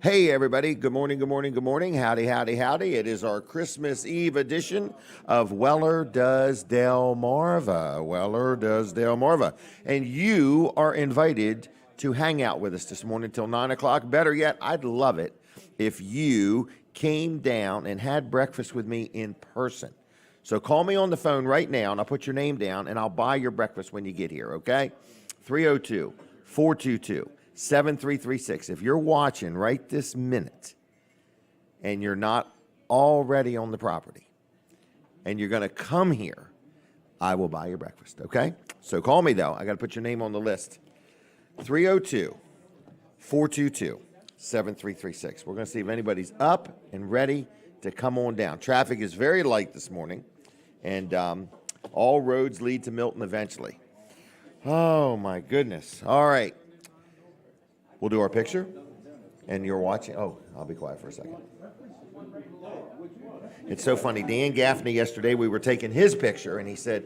Hey, everybody. Good morning, good morning, good morning. Howdy, howdy, howdy. It is our Christmas Eve edition of Weller Does Delmarva. Weller Does Delmarva. And you are invited to hang out with us this morning till 9 o'clock. Better yet, I'd love it if you came down and had breakfast with me in person. So call me on the phone right now, and I'll put your name down, and I'll buy your breakfast when you get here, okay? 302-422-7336. If you're watching right this minute and you're not already on the property and you're going to come here, I will buy your breakfast, okay? So call me, though. I got to put your name on the list. 302-422-7336. We're going to see if anybody's up and ready to come on down. Traffic is very light this morning, and all roads lead to Milton eventually. Oh, my goodness. All right. We'll do our picture, and you're watching. Oh, I'll be quiet for a second. It's so funny. Dan Gaffney yesterday, we were taking his picture, and he said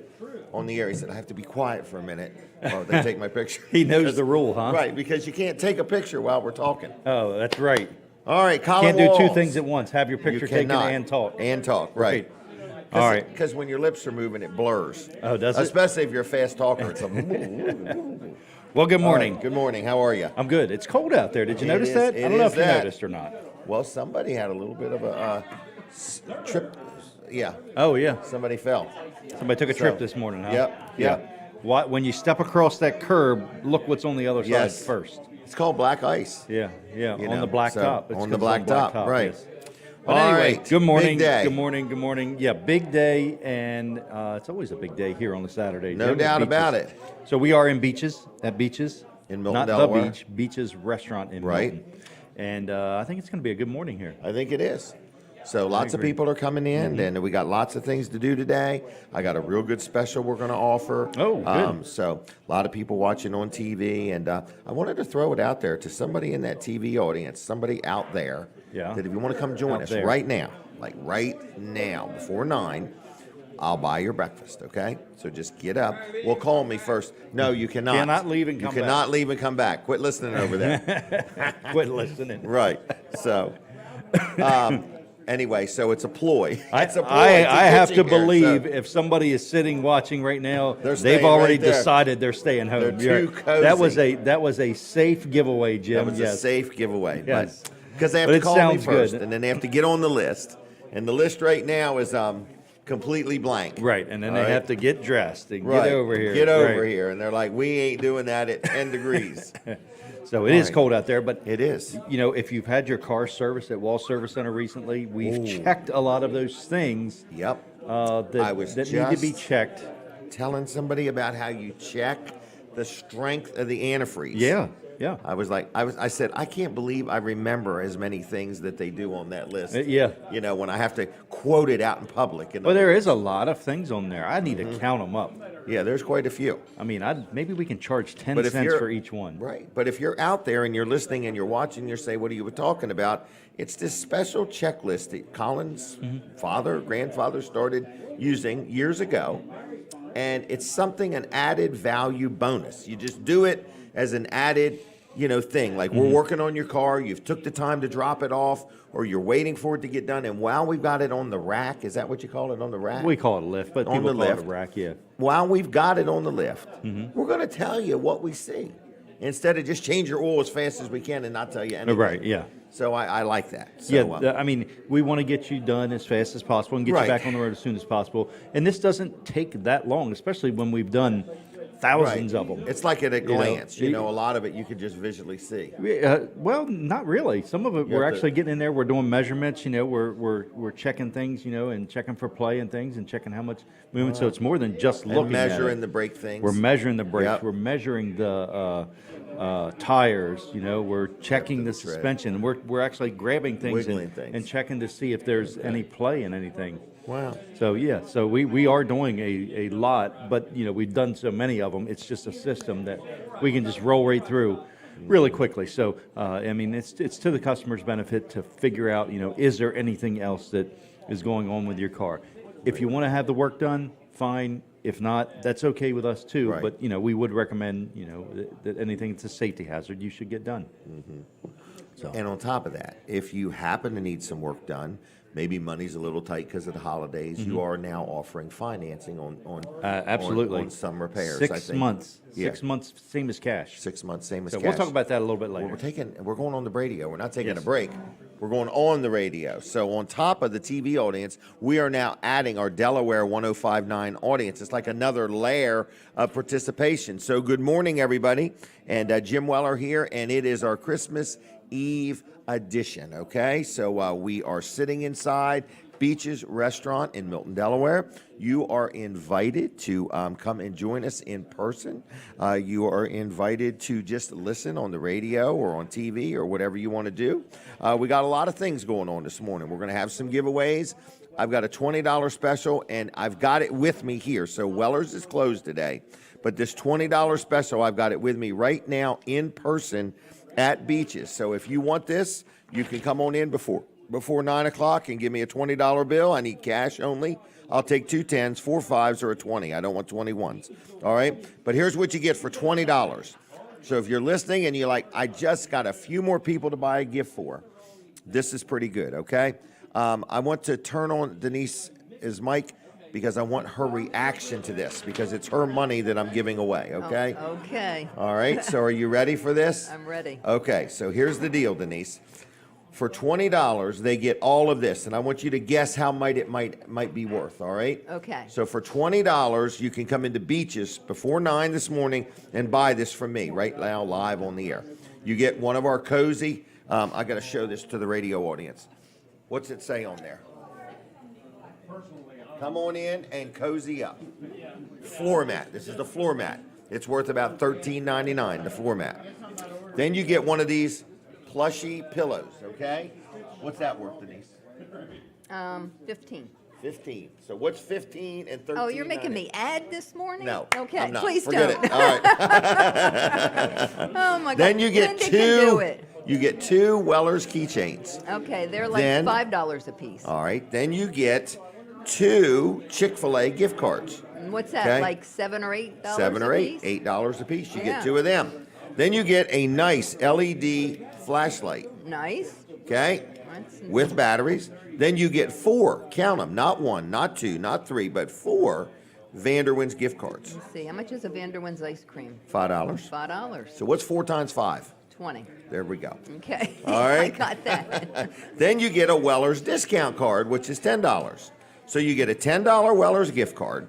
on the air, he said, I have to be quiet for a minute while they take my picture. He knows the rule, huh? Right, because you can't take a picture while we're talking. Oh, that's right. All right, Colin Can't do two Walls. things at once. Have your picture taken and talk. And talk, right. All right. Because when your lips are moving, it blurs. Oh, does it? Especially if you're a fast talker. It's a Well, good morning. Right, good morning. How are you? I'm good. It's cold out there. Did you notice that? I don't know if you noticed or not. Well, somebody had a little bit of a trip. Yeah. Oh, yeah. Somebody fell. Somebody took a trip this morning, huh? Yep. Yeah. When you step across that curb, look what's on the other side first. It's called black ice. Yeah. You on know, the black so, top. On the black top, right. Yes. But All anyway, right. good morning. Big day. Good morning. Good morning. Yeah, big day, and it's always a big day here on the Saturday. No doubt about it. So we are in Beaches, In Milton, not Delaware. the beach, Beaches Restaurant in Right. Milton. And I think it's going to be a good morning here. I think it is. So lots of people are coming in, and we got lots of things to do today. I got a real good special we're going to offer. Oh, good. So a lot of people watching on TV, and I wanted to throw it out there to somebody in that TV audience, somebody out there, that if you want to come join us right now, like right now, before 9, I'll buy your breakfast, okay? So just get up. Well, call me first. No, you cannot. Cannot leave and come back. You cannot leave and come back. Quit listening over there. Quit listening. Right. So, anyway, so it's a ploy. It's a ploy. I have to believe if somebody is sitting watching right now, they've already decided they're staying home. They're too cozy. That was a safe giveaway, Jim. That was a safe giveaway. Yes. Because they have to call me first, good. and then they have to get on the list. And the list right now is completely blank. Right, and then they have to get dressed and get over here. Get over here. And they're like, we ain't doing that at 10 degrees. So it is cold out there, but it is. You know, if you've had your car serviced at Wall Service Center recently, we've checked a lot of those things. Yep. That need to be checked. Telling somebody about how you check the strength of the antifreeze. Yeah. I said, I can't believe I remember as many things that they do on that list. Yeah. You know, when I have to quote it out in public. Well, there is a lot of things on there. I need to count them up. Yeah, there's quite a few. I mean, maybe we can charge 10 cents for each one. Right. But if you're out there and you're listening and you're watching, you say, what are you talking about? It's this special checklist that Colin's grandfather started using years ago. And it's something, an added value bonus. You just do it as an added thing. Like we're working on your car, you've took the time to drop it off, or you're waiting for it to get done. And while we've got it on the rack, is that what you call it, on the rack? We call it a lift, but people call it a rack, yeah. While we've got it on the lift, we're going to tell you what we see instead of just change your oil as fast as we can and not tell you anything. Right, yeah. So I like that. So, I mean, we want to get you done as fast as possible and get you back on the road as soon as possible. And this doesn't take that long, especially when we've done thousands of them. It's like at a glance. A lot of it you can just visually see. Well, not really. Some of it we're actually getting in there. We're doing measurements. We're checking things. And checking for play and things, and checking how much movement. So it's more than just looking at it. Measuring the brake things. We're measuring the brakes. Yep. We're measuring the tires. We're checking the suspension. We're actually grabbing things and checking to see if there's any play in anything. Wow. So we are doing a lot, but we've done so many of them. It's just a system that we can just roll right through really quickly. So I mean, it's to the customer's benefit to figure out, is there anything else that is going on with your car? If you want to have the work done, fine. If not, that's okay with us too. Right. But we would recommend that anything that's a safety hazard you should get done. So. And on top of that, if you happen to need some work done, maybe money's a little tight because of the holidays, you are now offering financing on Absolutely. on some repairs. I 6 think. months. Yeah. 6 months, same as cash. 6 months, same as So cash. we'll talk about that a little bit Well, later. we're going on the radio. We're not taking Yes. a break. We're going on the radio. So on top of the TV audience, we are now adding our Delaware 105.9 audience. It's like another layer of participation. So good morning, everybody. And Jim Weller here, and it is our Christmas Eve edition, okay? So we are sitting inside Beaches Restaurant in Milton, Delaware. You are invited to come and join us in person. You are invited to just listen on the radio or on TV or whatever you want to do. We got a lot of things going on this morning. We're going to have some giveaways. I've got a $20 special, and I've got it with me here. So Weller's is closed today, but this $20 special, I've got it with me right now in person at Beaches. So if you want this, you can come on in before 9 o'clock and give me a $20 bill. I need cash only. I'll take 2 10s, 4 5s, or a 20. I don't want 21s. All right? But here's what you get for $20. So if you're listening and you're like, I just got a few more people to buy a gift for, this is pretty good, okay? I want to turn on Denise's mic because I want her reaction to this because it's her money that I'm giving away, okay? Oh, okay. All right, so are you ready for this? I'm ready. Okay, so here's the deal, Denise. For $20, they get all of this, and I want you to guess how it might be worth, all right? Okay. So for $20, you can come into Beaches before 9 this morning and buy this from me right now live on the air. You get one of our cozy, I got to show this to the radio audience. What's it say on there? Come on in and cozy up. Floor mat. This is the floor mat. It's worth about $13.99, the floor mat. Then you get one of these plushy pillows, okay? What's that worth, Denise? 15. 15. So what's 15 and 13? Oh, you're making me add this morning? No. Okay, I'm not. please Forget don't. it. All right. Oh my God. Then you get Linda can do two. it. You get 2 Weller's keychains. Okay, they're like Then- $5 a piece. All right. Then you get 2 Chick-fil-A gift cards. And what's that? Okay. Like $7 or $8? 7 or a 8, piece? $8 a piece. You Yeah. get 2 of them. Then you get a nice LED flashlight. Nice. Okay, That's- with batteries. Then you get 4, count them, not 1, not 2, not 3, but 4 Vanderwins gift cards. Let's see. How much is a Vanderwins ice cream? $5. $5. So what's 4 times 5? 20. There we go. Okay. All right. I got that. Then you get a Weller's discount card, which is $10. So you get a $10 Weller's gift card.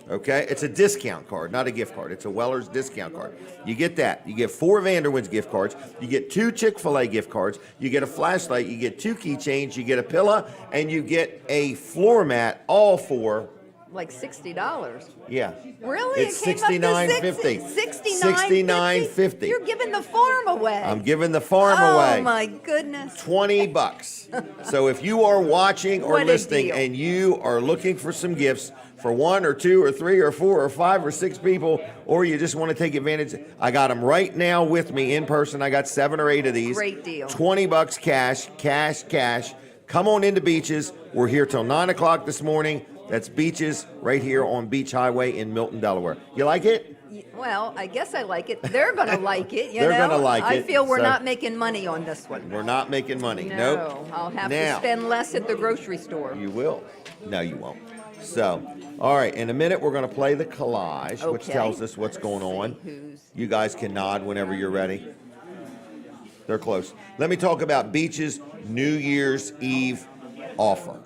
Okay, it's a discount card, not a gift card. It's a Weller's discount card. You get that. You get 4 Vanderwins gift cards. You get 2 Chick-fil-A gift cards. You get a flashlight. You get 2 keychains. You get a pillow, and you get a floor mat. All for Like $60. yeah. Really? It's It came up to $69.50. $69.50. You're giving the farm away. I'm giving the farm oh, away. my goodness. $20. So if you are watching or What a listening deal. and you are looking for some gifts for 1 or 2 or 3 or 4 or 5 or 6 people, or you just want to take advantage, I got them right now with me in person. I got 7 or 8 of these. Great deal. $20 cash. Come on into Beaches. We're here till 9 o'clock this morning. That's Beaches right here on Beach Highway in Milton, Delaware. You like it? Well, I guess I like it. They're going to like it, you They're know. gonna like I it, feel we're so- not making money on this one. We're not making money. No, Nope. I'll have Now- to spend less at the grocery store. You will. No, you won't. So, all right, in a minute we're going to play the collage, which Okay. tells us what's going on. You guys can nod whenever you're ready. They're close. Let me talk about Beach's New Year's Eve offer.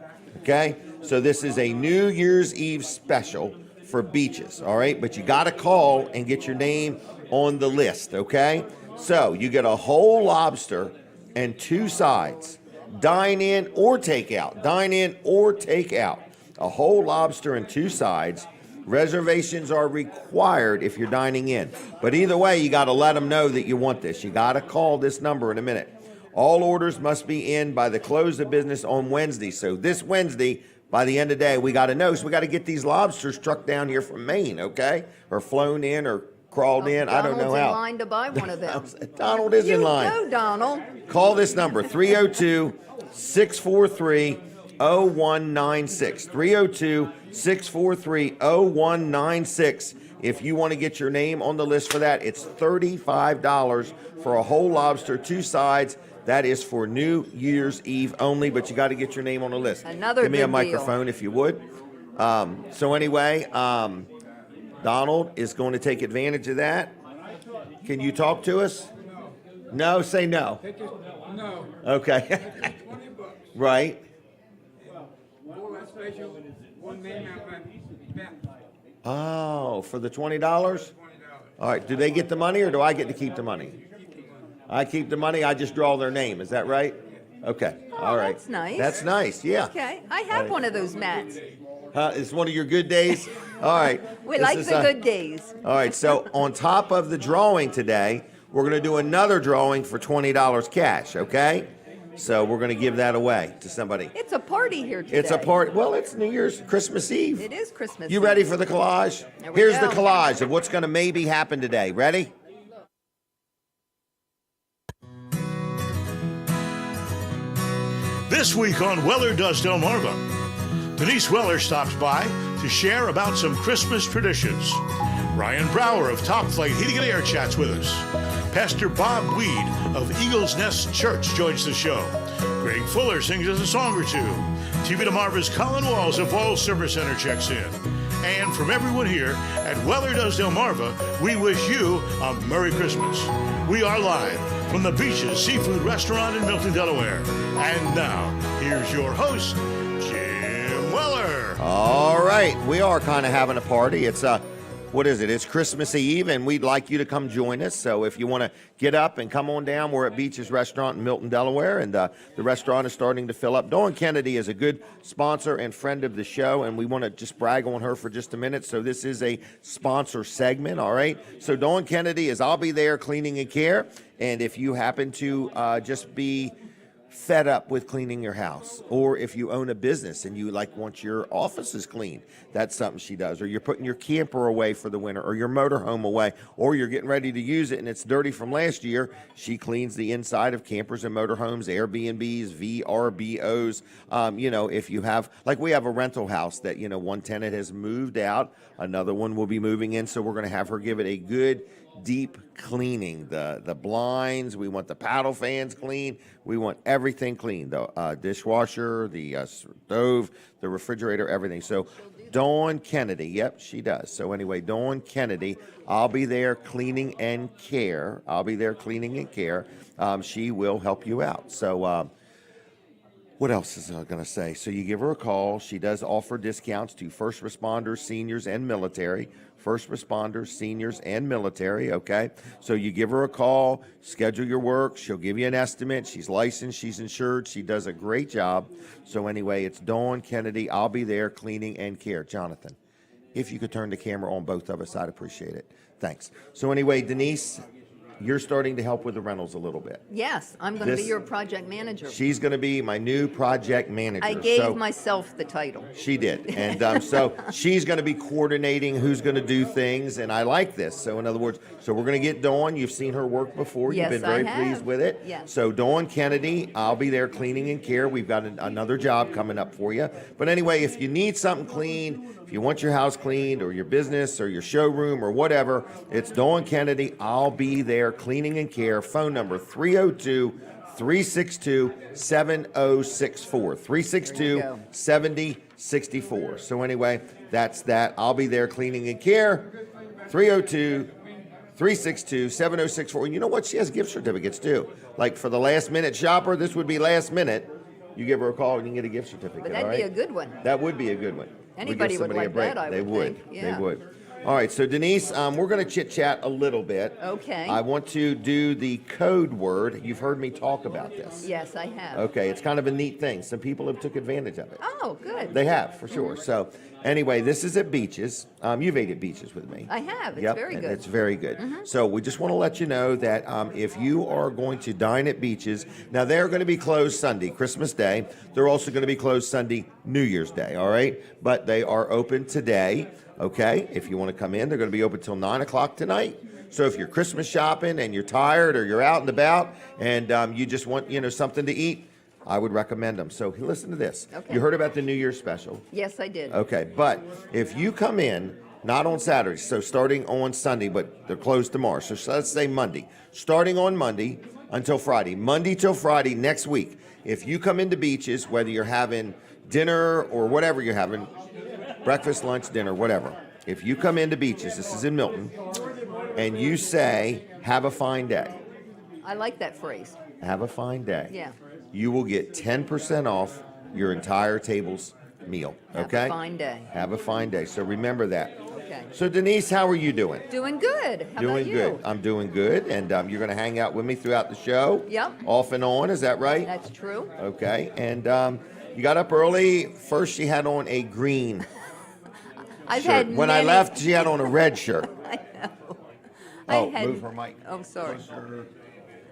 Okay? So this is a New Year's Eve special for Beaches, all right? But you got to call and get your name on the list, okay? So you get a whole lobster and 2 sides. Dine in or take out. Dine in or take out. A whole lobster and 2 sides. Reservations are required if you're dining in. But either way, you got to let them know that you want this. You got to call this number in a minute. All orders must be in by the close of business on Wednesday. So this Wednesday, by the end of the day, we got to know. So we got to get these lobsters trucked down here from Maine, okay? Or flown in or crawled in. I don't know Donald's in how. line to buy one of them. Donald is in line. You go, Donald. Call this number, 302-643-0196. 302-643-0196. If you want to get your name on the list for that, it's $35 for a whole lobster, 2 sides, That is for New Year's Eve only, but you got to get your name on the list. Another Give me a good deal. microphone if you would. So anyway, Donald is going to take advantage of that. Can you talk to us? No, say no. No. Okay. Right. One name out my bet. Oh, for the $20? All right. Do they get the money or do I get to keep the money? I keep the money. I just draw their name. Is that right? Okay. All right. That's nice. That's nice. Yeah. Okay, I have one of those mats. It's one of your good days. All right. We This like is, the good days. All right. So on top of the drawing today, we're going to do another drawing for $20 cash. Okay. So we're going to give that away to somebody. It's a party here today. It's a part. Well, it's New Year's, Christmas Eve. It is Christmas. You Eve. ready for the collage? There we Here's go. the collage of what's going to maybe happen today. Ready? This week on Weller Does Delmarva, Denise Weller stops by to share about some Christmas traditions. Ryan Brower of Top Flight Heating and Air chats with us. Pastor Bob Weed of Eagles Nest Church joins the show. Greg Fuller sings us a song or two. TV Delmarva's Colin Walls of Oil Service Center checks in. And from everyone here at Weller Does Delmarva, we wish you a Merry Christmas. We are live from the Beaches Seafood Restaurant in Milton, Delaware. And now, here's your host, Jim Weller. All right. We are kind of having a party. It's what is it? It's Christmas Eve, and we'd like you to come join us. So if you want to get up and come on down, we're at Beaches Restaurant in Milton, Delaware, and the restaurant is starting to fill up. Dawn Kennedy is a good sponsor and friend of the show, and we want to just brag on her for just a minute. So this is a sponsor segment, all right? So Dawn Kennedy is I'll be there cleaning and care, and if you happen to just be fed up with cleaning your house, or if you own a business and you want your offices cleaned, that's something she does. Or you're putting your camper away for the winter, or your motorhome away, or you're getting ready to use it and it's dirty from last year. She cleans the inside of campers and motorhomes, Airbnbs, VRBOs. If you have, we have a rental house that one tenant has moved out, another one will be moving in, so we're going to have her give it a good deep cleaning. The blinds, we want the paddle fans clean, we want everything clean, the dishwasher, the stove, the refrigerator, everything. So Dawn Kennedy, yep, she does. So anyway, Dawn Kennedy, I'll be there cleaning and care. She will help you out. So what else is I going to say? So you give her a call. She does offer discounts to first responders, seniors, and military. First responders, seniors, and military, okay? So you give her a call, schedule your work. She'll give you an estimate. She's licensed. She's insured. She does a great job. So anyway, it's Dawn Kennedy. I'll be there cleaning and care. Jonathan, if you could turn the camera on both of us, I'd appreciate it. Thanks. So anyway, Denise, you're starting to help with the rentals a little bit. Yes, I'm going to be your project manager. She's going to be my new project manager. I gave myself the title. She did. And so she's going to be coordinating who's going to do things, and I like this. So in other words, so we're going to get Dawn. You've seen her work before. Yes, You've been very I have. pleased with it. Yes. So Dawn Kennedy, I'll be there cleaning and care. We've got another job coming up for you. But anyway, if you need something clean, if you want your house cleaned or your business or your showroom or whatever, it's Dawn Kennedy. I'll be there cleaning and care. Phone number 302-362-7064. 362-7064. So anyway, that's that. I'll be there cleaning and care. 302-362-7064. And you know what? She has gift certificates too. Like for the last minute shopper, this would be last minute. You give her a call and you can get a gift certificate. But that'd be a good one. That would be a good one. Anybody would like that, I They would would. think. Yeah. They would. All right, so Denise, we're going to chit-chat a little bit. Okay. I want to do the code word. You've heard me talk about this. Yes, I have. Okay, it's kind of a neat thing. Some people have took advantage of it. Oh, good. They have, for sure. So anyway, this is at Beaches. You've ate at Beaches with me. I have. It's Yep, very and good. It's very good. So we just want to let you know that if you are going to dine at Beaches, now they're going to be closed Sunday, Christmas Day. They're also going to be closed Sunday, New Year's Day, all right? But they are open today, okay? If you want to come in, they're going to be open till 9 o'clock tonight. So if you're Christmas shopping and you're tired or you're out and about and you just want, something to eat, I would recommend them. So listen to this. Okay. You heard about the New Year's special. Yes, I did. Okay, but if you come in, not on Saturday, so starting on Sunday, but they're closed tomorrow. So let's say Monday. Starting on Monday, until Friday. Monday till Friday next week. If you come into Beaches, whether you're having dinner or whatever you're having, breakfast, lunch, dinner, whatever. If you come into Beaches, this is in Milton, and you say, have a fine day. I like that phrase. Have a fine day. Yeah. You will get 10% off your entire table's meal. Okay? Have a fine day. Have a fine day. So remember that. Okay. So Denise, how are you doing? Doing good. How Doing about you? good. I'm doing good, and you're going to hang out with me throughout the show. Yep. Off and on, is that right? That's true. Okay. And you got up early. First, she had on a green I've shirt. had When I many- left, she had on a red shirt. I know. Oh, I had, move her mic. Oh, sorry. Closer.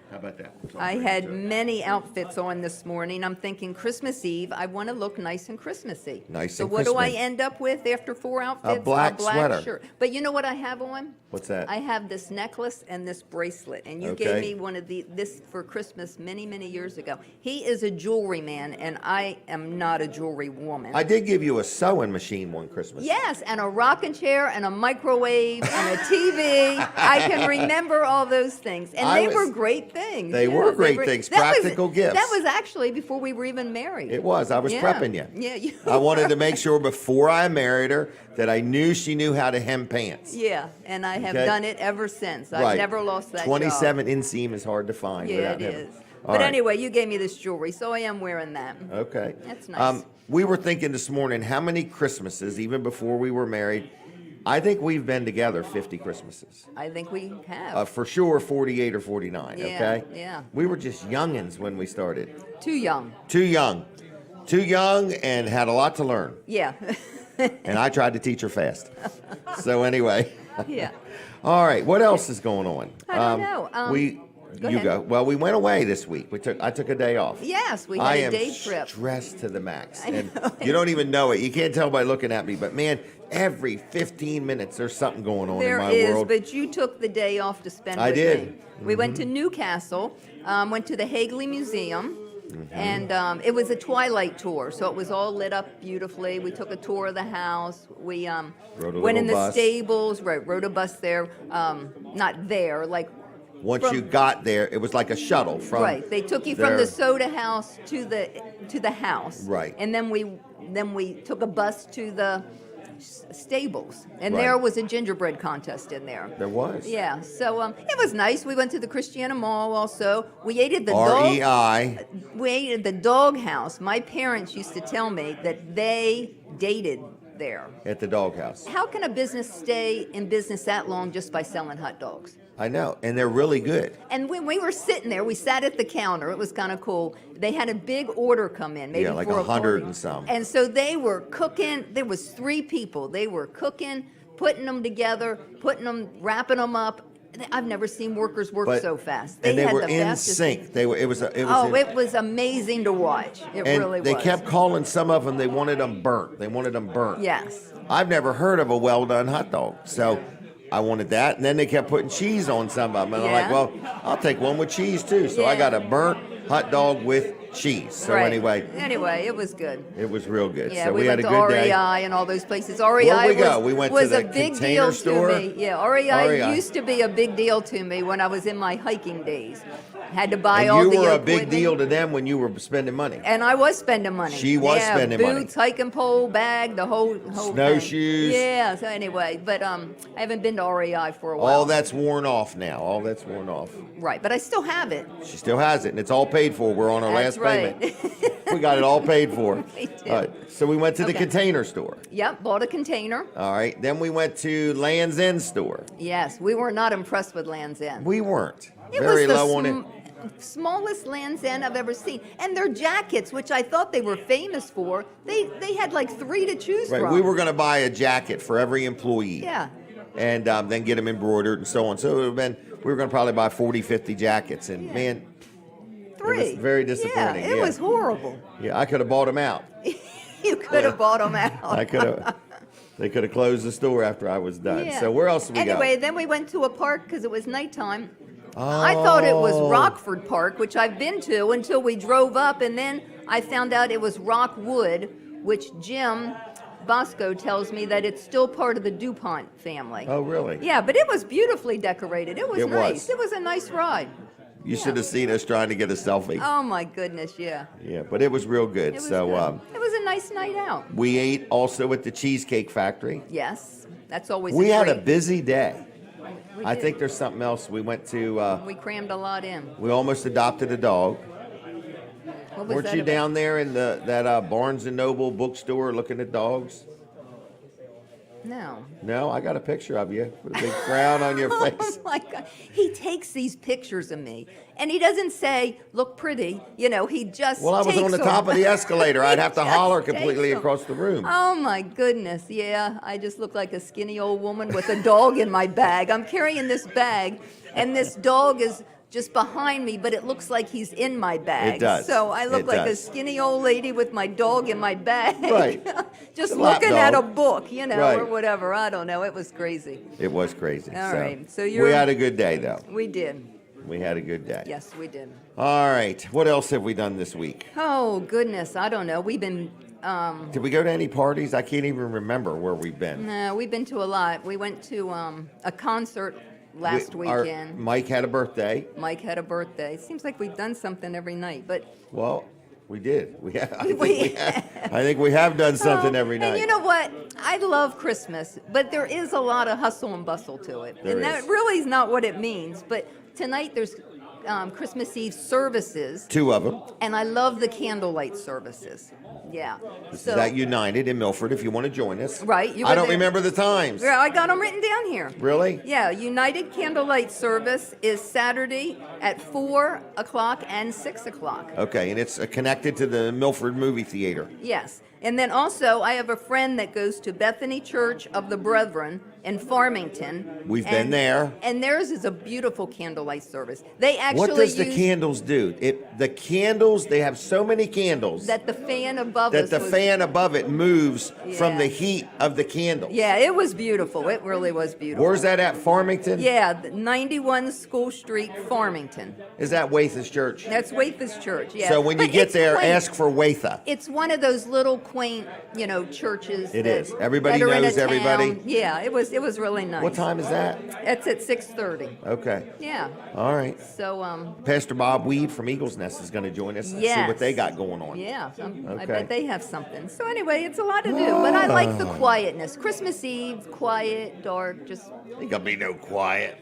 How about that? I had many outfits on this morning. I'm thinking Christmas Eve, I want to look nice and Christmassy. Nice so and what do I Christmas. end up with after 4 outfits? black sweater. shirt. But you know what I have on? What's that? I have this necklace and this bracelet, and you Okay. gave me one of this for Christmas many, many years ago. He is a jewelry man, and I am not a jewelry woman. I did give you a sewing machine one Christmas. Yes, and a rocking chair and a microwave and a TV. I can remember all those things, and I they was- were great things. They were great things, that was- practical gifts. That was actually before we were even married. It was. I was Yeah. prepping you. Yeah, you I wanted to make sure before I married her that I knew she knew how to hem pants. Yeah, and I have Okay. done it ever since. I've Right. never lost that job. 27 inseam is hard to find. Yeah, without it hemming. is. All But right. anyway, you gave me this jewelry, so I am wearing that. Okay. That's nice. We were thinking this morning how many Christmases, even before we were married, I think we've been together 50 Christmases. I think we have. For sure 48 or 49, Yeah, okay? yeah. We were just youngins when we started. Too young. Too young. Too young and had a lot to learn. Yeah. And I tried to teach her fast. So anyway. Yeah. All right, what else is going on? I don't know. Go You ahead. go. Well, we went away this week. I took a day off. Yes, we had I a am day trip. stressed to the max, I and know. you don't even know it. You can't tell by looking at me, but man, every 15 minutes there's something going on There in my is, world. but you took the day off to spend I with did. me. We went to Newcastle, went to the Hagley Museum, and it was a twilight tour, so it was all lit up beautifully. We took a tour of the house. We Rode a went in the little bus. stables, rode a bus there, not there, like Once from- you got there, it was like a shuttle from. right. They took you from their- the soda house to the house, Right. And then we took a bus to the stables, and Right. there was a gingerbread contest in there. There was. Yeah, so it was nice. We went to the Christiana Mall also. We ate at the dog. REI. We ate at the dog house. My parents used to tell me that they dated there. At the doghouse. How can a business stay in business that long just by selling hot dogs? I know, and they're really good. And when we were sitting there, we sat at the counter. It was kind of cool. They had a big order come in, maybe Yeah, like for a 100 party. and some. And so they were cooking. There was 3 people. They were cooking, putting them together, wrapping them up. I've never seen workers work But- so fast. And they had were the in fastest- sync. It was Oh, it was amazing to watch. It and really they was. kept calling some of them. They wanted them burnt. Yes. I've never heard of a well done hot dog, so I wanted that. And then they kept putting cheese on some of them, and I'm like, Yeah. well, I'll take one with cheese too. So I Yeah. got a burnt hot dog with cheese. So Right. anyway, it was good. it was real good. Yeah, so we had went a to good day. REI and all those places. REI Where'd we go? We went to was the a big Container deal Store? to me. Yeah, REI REI. used to be a big deal to me when I was in my hiking days. Had to buy And all you the were a equipment. big deal to them when you were spending money. And I was spending money. She was yeah, spending money. boots, hiking pole, bag, the whole thing. Snowshoes. Yeah. So anyway, but I haven't been to REI for a while. All that's worn off now. All that's worn off. Right, but I still have it. She still has it, and it's all paid for. We're on our That's last right. payment. We got it all paid for. Me too. All right, so we went to the Okay. Container Store. Yep, bought a container. All right. Then we went to Land's End Store. Yes, we were not impressed with Land's End. We weren't. It Very was the low on it. smallest Land's End I've ever seen. And their jackets, which I thought they were famous for, they had like 3 to choose Right. from. We were going to buy a jacket for every employee. Yeah. And then get them embroidered and so on. So it would have been, we were going to probably buy 40, 50 jackets. And man, 3. was very disappointing, Yeah, it yeah. was horrible. yeah, I could have bought them out. You could have bought them out. I could have. They could have closed the store after I was done. Yeah. So where else did we Anyway, go? then we went to a park because it was nighttime. I thought it was Oh. Rockford Park, which I've been to until we drove up, and then I found out it was Rockwood, which Jim Bosco tells me that it's still part of the DuPont family. Oh, really? Yeah, but it was beautifully decorated. It was It nice. was. It was a nice ride. You should have seen us trying to get a selfie. Oh my goodness, yeah. Yeah, but it was real good. It was So good. It was a nice night out. we ate also at the Cheesecake Factory. Yes, that's always. We had a treat. busy day. We I did. think there's something else. We went to. We crammed a lot in. We almost adopted a dog. What was Weren't that you about? down there in that Barnes and Noble bookstore looking at dogs? No. No, I got a picture of you with a big frown on your face. Oh my God. He takes these pictures of me and he doesn't say, look pretty. You know, he just. Well, I was takes on the them. top of the escalator. I'd He have to just holler takes completely them. across the room. Oh my goodness. Yeah. I just look like a skinny old woman with a dog in my bag. I'm carrying this bag and this dog is just behind me, but it looks like he's in my bag. It does. So I look It like does. a skinny old lady with my dog in my bag. Right. Just The lap looking at a dog. book, you know, Right. or whatever. I don't know. It was crazy. It was crazy. All so right. So we you're- had a good day, though. We did. We had a good day. Yes, we did. All right. What else have we done this week? Oh, goodness. I don't know. We've been, Did we go to any parties? I can't even remember where we've been. no, we've been to a lot. We went to a concert last Our- weekend. Mike had a birthday. Mike had a birthday. It seems like we've done something every night, but Well, we did. I We- think we have done something every night. And you know what? I love Christmas, but there is a lot of hustle and bustle to it. There and that is. really is not what it means. But tonight there's Christmas Eve services, Two of them. and I love the candlelight services. Yeah. This is at United in Milford if you want to join us. Right, you I were don't there. remember the times. Yeah, I got them written down here. Really? Yeah, United Candlelight Service is Saturday at 4 o'clock and 6 o'clock. Okay, and it's connected to the Milford Movie Theater. Yes. And then also, I have a friend that goes to Bethany Church of the Brethren in Farmington. We've been there. And theirs is a beautiful candlelight service. They actually What does the use candles do? The candles, they have so many candles that the fan above that us the was, fan above it moves from Yeah. the heat of the candles. Yeah, it was beautiful. It really was beautiful. Where's that at? Farmington? Yeah, 91 School Street, Farmington. Is that Watha's Church? That's Watha's Church, yeah. So when you But get it's there, quaint. ask for Watha. It's one of those little quaint, churches. It that- is. Everybody that are in a knows everybody. town. Yeah, it was really nice. What time is that? It's at 6:30. Okay. Yeah. All right. So Pastor Bob Weed from Eagles Nest is going to join us and see what Yes. they got going on. yeah, I Okay. bet they have something. So anyway, it's a lot to do, but I like the quietness. Christmas Eve, quiet, dark, just. Ain't going to be no quiet.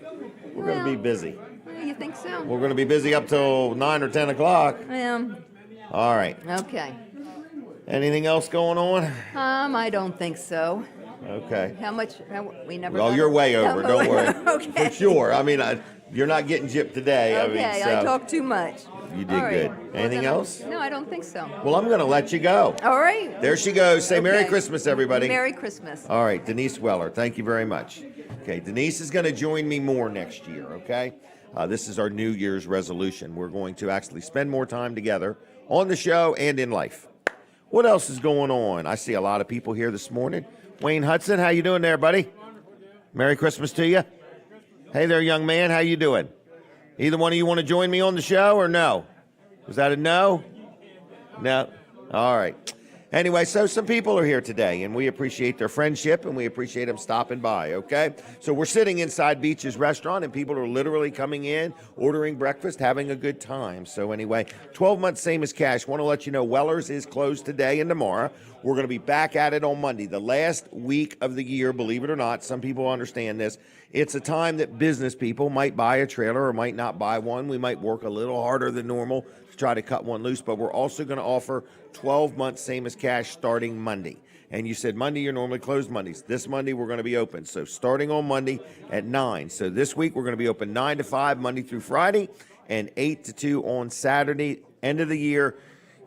We're going to be Well. busy. You think so? We're going to be busy up till 9 or 10 o'clock. All right. Okay. Anything else going on? I don't think so. Okay. How much? We never. Well, got you're it. way over. No, Don't worry. okay. For sure. I mean, you're not getting gypped today. Okay, I mean, so I talk too much. you did All right. good. Well, Anything then else? No, I don't think so. Well, I'm going to let you go. All right. There she goes. Say Merry Okay. Christmas, everybody. Merry Christmas. All right, Denise Weller, thank you very much. Okay, Denise is going to join me more next year, okay? This is our New Year's resolution. We're going to actually spend more time together on the show and in life. What else is going on? I see a lot of people here this morning. Wayne Hudson, how you doing there, buddy? Merry Christmas to you. Hey there, young man, how you doing? Either one of you want to join me on the show or no? Was that a no? No? All right. Anyway, so some people are here today, and we appreciate their friendship, and we appreciate them stopping by, okay? So we're sitting inside Beach's restaurant, and people are literally coming in, ordering breakfast, having a good time. So anyway, 12 months same as cash. Want to let you know Weller's is closed today and tomorrow. We're going to be back at it on Monday, the last week of the year, believe it or not. Some people understand this. It's a time that business people might buy a trailer or might not buy one. We might work a little harder than normal to try to cut one loose, but we're also going to offer 12 months same as cash starting Monday. And you said Monday, you're normally closed Mondays. This Monday, we're going to be open. So starting on Monday at 9. So this week, we're going to be open 9 to 5, Monday through Friday, and 8 to 2 on Saturday, end of the year.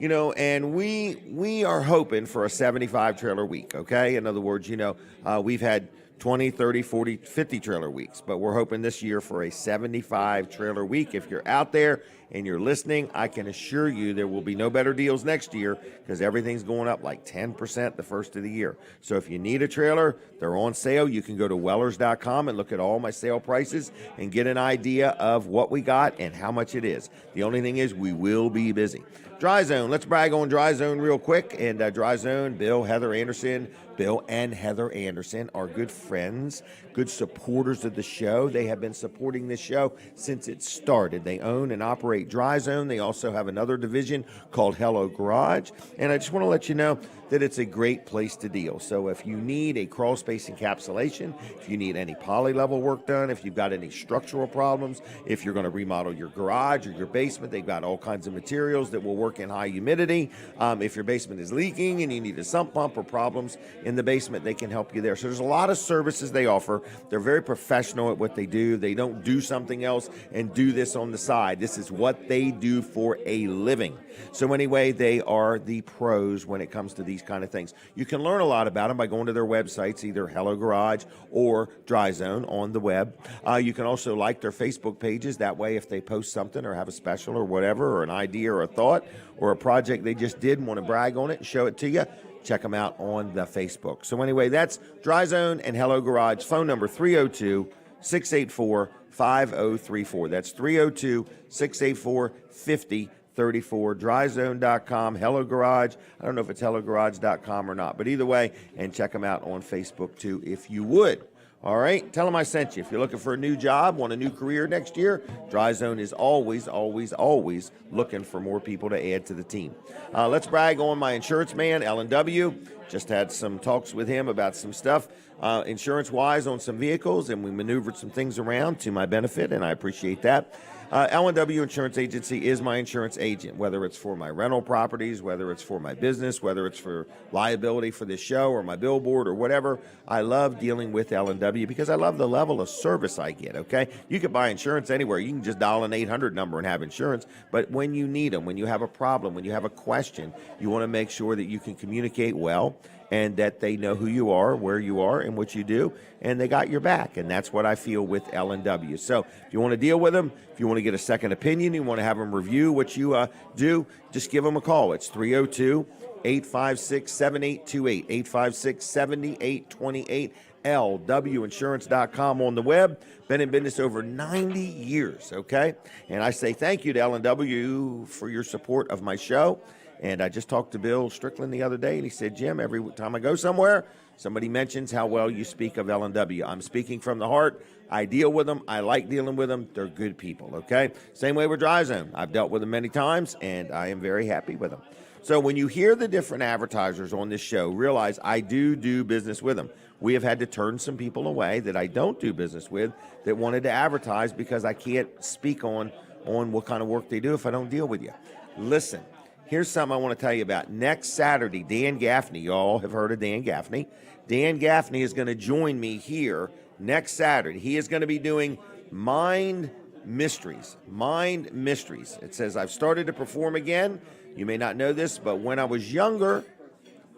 And we are hoping for a 75 trailer week, okay? In other words, we've had 20, 30, 40, 50 trailer weeks, but we're hoping this year for a 75 trailer week. If you're out there and you're listening, I can assure you there will be no better deals next year because everything's going up like 10% the first of the year. So if you need a trailer, they're on sale. You can go to wellers.com and look at all my sale prices and get an idea of what we got and how much it is. The only thing is we will be busy. Dry Zone, let's brag on Dry Zone real quick. And Dry Zone, Bill and Heather Anderson are good friends, good supporters of the show. They have been supporting this show since it started. They own and operate Dry Zone. They also have another division called Hello Garage. And I just want to let you know that it's a great place to deal. So if you need a crawl space encapsulation, if you need any poly level work done, if you've got any structural problems, if you're going to remodel your garage or your basement, they've got all kinds of materials that will work in high humidity. If your basement is leaking and you need a sump pump or problems in the basement, they can help you there. So there's a lot of services they offer. They're very professional at what they do. They don't do something else and do this on the side. This is what they do for a living. So anyway, they are the pros when it comes to these kind of things. You can learn a lot about them by going to their websites, either Hello Garage or Dry Zone on the web. You can also like their Facebook pages. That way, if they post something or have a special or whatever, or an idea or a thought or a project they just did and want to brag on it and show it to you, check them out on the Facebook. So anyway, that's Dry Zone and Hello Garage. Phone number 302-684-5034. That's 302-684-5034. dryzone.com, Hello Garage. I don't know if it's hellogarage.com or not, but either way, and check them out on Facebook too if you would. All right, tell them I sent you. If you're looking for a new job, want a new career next year, Dry Zone is always, always, always looking for more people to add to the team. Let's brag on my insurance man, L&W. Just had some talks with him about some stuff insurance-wise on some vehicles, and we maneuvered some things around to my benefit, and I appreciate that. L&W Insurance Agency is my insurance agent, whether it's for my rental properties, whether it's for my business, whether it's for liability for this show or my billboard or whatever. I love dealing with L&W because I love the level of service I get, okay? You can buy insurance anywhere. You can just dial an 800 number and have insurance, but when you need them, when you have a problem, when you have a question, you want to make sure that you can communicate well and that they know who you are, where you are, and what you do, and they got your back, and that's what I feel with L&W. So if you want to deal with them, if you want to get a second opinion, you want to have them review what you do, just give them a call. It's 302-856-7828, 856-7828, lwinsurance.com on the web. Been in business over 90 years, okay? And I say thank you to L&W for your support of my show. And I just talked to Bill Strickland the other day, and he said, Jim, every time I go somewhere, somebody mentions how well you speak of L&W. I'm speaking from the heart. I deal with them. I like dealing with them. They're good people, okay? Same way with Dry Zone. I've dealt with them many times, and I am very happy with them. So when you hear the different advertisers on this show, realize I do business with them. We have had to turn some people away that I don't do business with that wanted to advertise because I can't speak on what kind of work they do if I don't deal with you. Listen. Here's something I want to tell you about. Next Saturday, Dan Gaffney, you all have heard of Dan Gaffney. Dan Gaffney is going to join me here next Saturday. He is going to be doing Mind Mysteries. Mind Mysteries. It says, I've started to perform again. You may not know this, but when I was younger,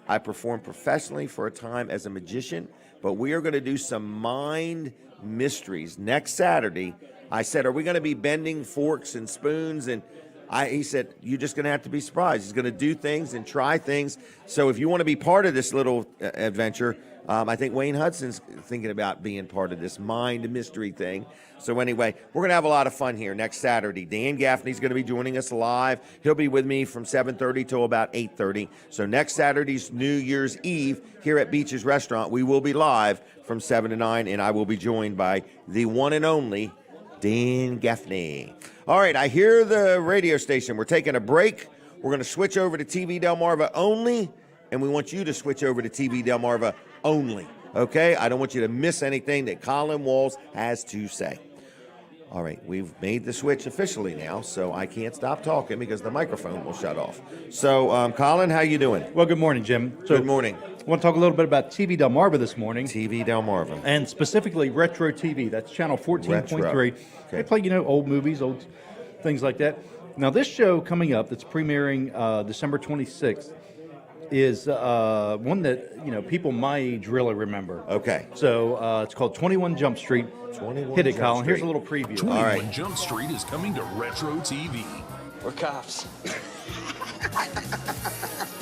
I performed professionally for a time as a magician. But we are going to do some Mind Mysteries next Saturday. I said, are we going to be bending forks and spoons? And he said, you're just going to have to be surprised. He's going to do things and try things. So if you want to be part of this little adventure, I think Wayne Hudson's thinking about being part of this mind mystery thing. So anyway, we're going to have a lot of fun here next Saturday. Dan Gaffney's going to be joining us live. He'll be with me from 7:30 till about 8:30. So next Saturday's New Year's Eve here at Beach's Restaurant, we will be live from 7 to 9, and I will be joined by the one and only Dan Gaffney. All right, I hear the radio station. We're taking a break. We're going to switch over to TV Delmarva only, and we want you to switch over to TV Delmarva only, okay? I don't want you to miss anything that Colin Walls has to say. All right, we've made the switch officially now, so I can't stop talking because the microphone will shut off. So, Colin, how you doing? Well, good morning, Jim. Good morning. I want to talk a little bit about TV Delmarva this morning. TV Delmarva. And specifically Retro TV. That's channel 14.3. Okay. They play, old movies, old things like that. Now, this show coming up that's premiering December 26th is one that, people my age really remember. Okay. So it's called 21 Jump Street. 21 Hit it, Jump Colin. Street. Here's a little preview. 21 All right. Jump Street is coming to Retro TV. We're cops.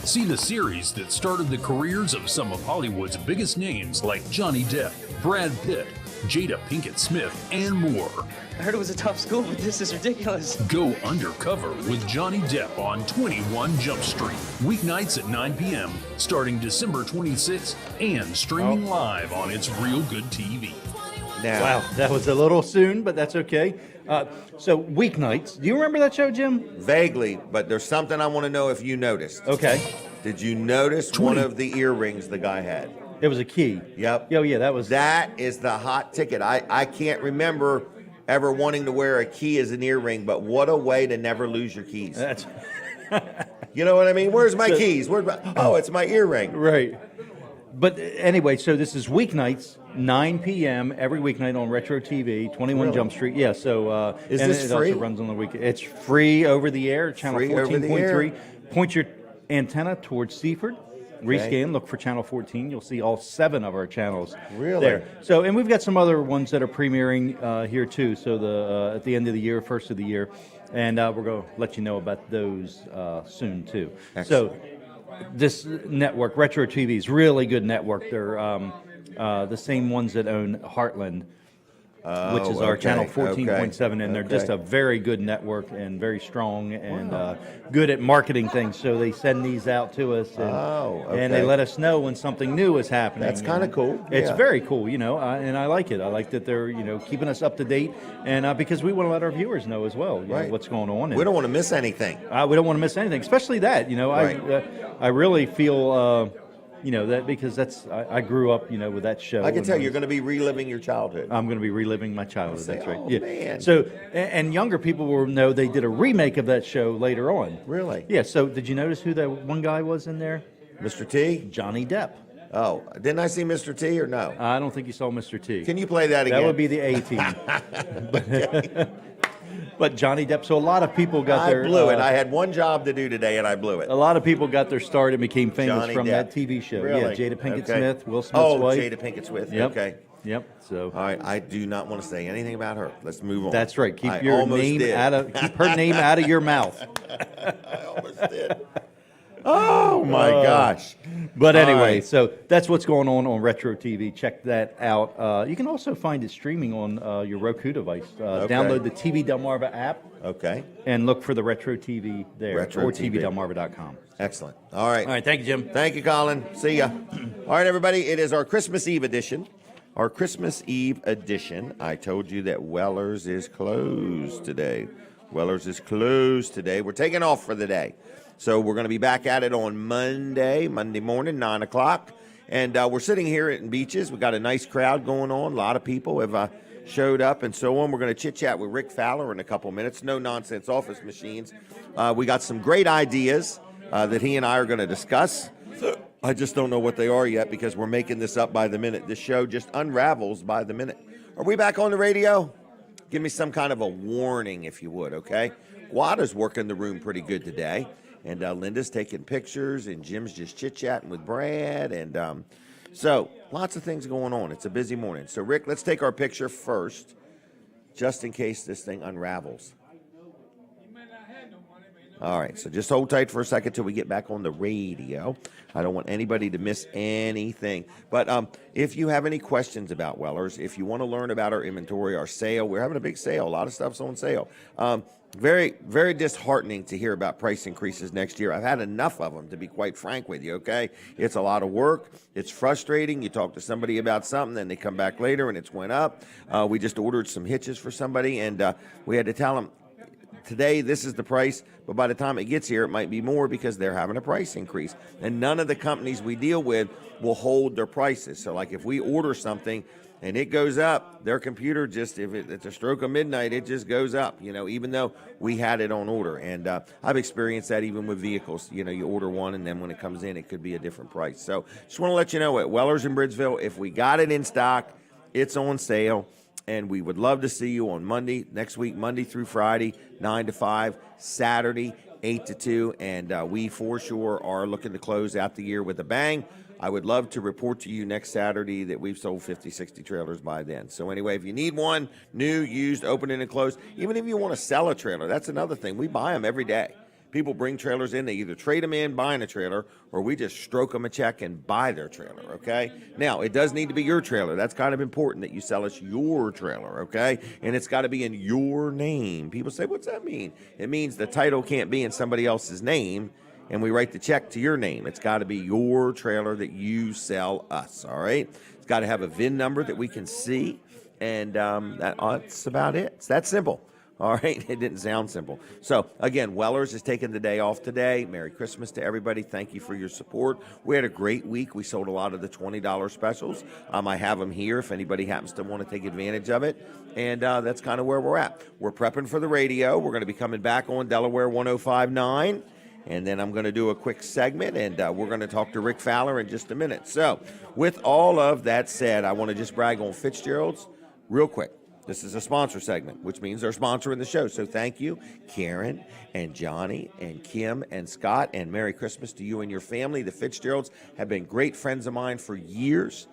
See the series that started the careers of some of Hollywood's biggest names like Johnny Depp, Brad Pitt, Jada Pinkett Smith, and more. I heard it was a tough school, but this is ridiculous. Go undercover with Johnny Depp on 21 Jump Street. Weeknights at 9 p.m. starting December 26th and streaming live on It's Real Good TV. Now, Wow, that was a little soon, but that's okay. So weeknights. Do you remember that show, Jim? vaguely, but there's something I want to know if you noticed. Okay. Did you notice one of the earrings the guy had? It was a key. Yep. Oh, yeah, that was. That is the hot ticket. I can't remember ever wanting to wear a key as an earring, but what a way to never lose your keys. That's You know what I mean? Where's my keys? Oh, it's my earring. right. But anyway, so this is weeknights, 9 p.m. every weeknight on Retro TV, 21 Jump Street. Yeah, so Is and this it free? also runs on the weekend. It's free over the air, channel Free over the air. 14.3. Point your antenna towards Seaford. Rescan, look for channel 14. You'll see all 7 of our channels Really? there. So, and we've got some other ones that are premiering here too. So the at the end of the year, first of the year, and we're going to let you know about those soon too. Excellent. So this network, Retro TV, is really good network. They're the same ones that own Heartland, which is our okay, channel 14.7, and they're just okay. a very good network and very strong and good at marketing things. So they send these out to us, and, and they okay. let us know when something new is happening. That's kinda And cool, It's yeah. very cool, you know, and I like it. I like that they're keeping us up to date, and because we want to let our viewers know as well, you know, Right. what's going on. We don't want to miss anything. We don't want to miss anything, especially that. Right. I really feel, that because I grew up, with that show. I can and tell was- you're going to be reliving your childhood. I'm going to be reliving my childhood. Say, That's right. oh, Yeah. man. So, and younger people will know they did a remake of that show later on. Really? Yeah. So, did you notice who that one guy was in there? Mr. T? Johnny Depp. Oh, didn't I see Mr. T or no? I don't think you saw Mr. T. Can you play that again? That would be the A team. But Johnny Depp. So a lot of people got I their. blew it. I had one job to do today, and I blew it. A lot of people got their start and became famous Johnny from Depp. that TV show. Really? Yeah, Jada Pinkett Okay. Smith, Will Smith's wife. Jada Pinkett Smith. Yep. Okay. Yep. So. All right. I do not want to say anything about her. Let's move on. That's right. Keep I your almost name did. keep her name out of your mouth. I almost did. Oh my gosh. But All anyway, right. so that's what's going on Retro TV. Check that out. You can also find it streaming on your Roku device. Download the TV Delmarva app Okay. and look for the Retro TV there, Retro or TV. tvdelmarva.com. Excellent. All right. All right, thank you, Jim. Thank you, Colin. See ya. All right, everybody. It is our Christmas Eve edition. Our Christmas Eve edition. I told you that Weller's is closed today. Weller's is closed today. We're taking off for the day. So we're going to be back at it on Monday morning, 9 o'clock. And we're sitting here at Beaches. We've got a nice crowd going on. A lot of people have showed up and so on. We're going to chit-chat with Rick Fowler in a couple minutes. No-nonsense office machines. We got some great ideas that he and I are going to discuss. I just don't know what they are yet because we're making this up by the minute. This show just unravels by the minute. Are we back on the radio? Give me some kind of a warning, if you would, okay? Guada's working the room pretty good today. And Linda's taking pictures, and Jim's just chit-chatting with Brad. And so lots of things going on. It's a busy morning. So, Rick, let's take our picture first, just in case this thing unravels. All right, so just hold tight for a second till we get back on the radio. I don't want anybody to miss anything. But if you have any questions about Weller's, if you want to learn about our inventory, our sale, we're having a big sale. A lot of stuff's on sale. Very, very disheartening to hear about price increases next year. I've had enough of them, to be quite frank with you, okay? It's a lot of work. It's frustrating. You talk to somebody about something, then they come back later and it's went up. We just ordered some hitches for somebody, and we had to tell them, today, this is the price, but by the time it gets here, it might be more because they're having a price increase. And none of the companies we deal with will hold their prices. So, like, if we order something and it goes up, their computer just, if it's a stroke of midnight, it just goes up, even though we had it on order. And I've experienced that even with vehicles. You order one, and then when it comes in, it could be a different price. So, just want to let you know, at Weller's in Bridgeville, if we got it in stock, it's on sale. And we would love to see you on Monday, next week, Monday through Friday, 9 to 5, Saturday, 8 to 2. And we for sure are looking to close out the year with a bang. I would love to report to you next Saturday that we've sold 50, 60 trailers by then. So anyway, if you need one, new, used, open and closed, even if you want to sell a trailer, that's another thing. We buy them every day. People bring trailers in. They either trade them in, buying a trailer, or we just stroke them a check and buy their trailer, okay? Now, it does need to be your trailer. That's kind of important that you sell us your trailer, okay? And it's got to be in your name. People say, what's that mean? It means the title can't be in somebody else's name, and we write the check to your name. It's got to be your trailer that you sell us, all right? It's got to have a VIN number that we can see, and that's about it. It's that simple. All right, it didn't sound simple. So, again, Weller's is taking the day off today. Merry Christmas to everybody. Thank you for your support. We had a great week. We sold a lot of the $20 specials. I have them here if anybody happens to want to take advantage of it. And that's kind of where we're at. We're prepping for the radio. We're going to be coming back on Delaware 105.9. And then I'm going to do a quick segment, and we're going to talk to Rick Fowler in just a minute. So, with all of that said, I want to just brag on Fitzgerald's real quick. This is a sponsor segment, which means they're sponsoring the show. So thank you, Karen and Johnny and Kim and Scott, and Merry Christmas to you and your family. The Fitzgeralds have been great friends of mine for years.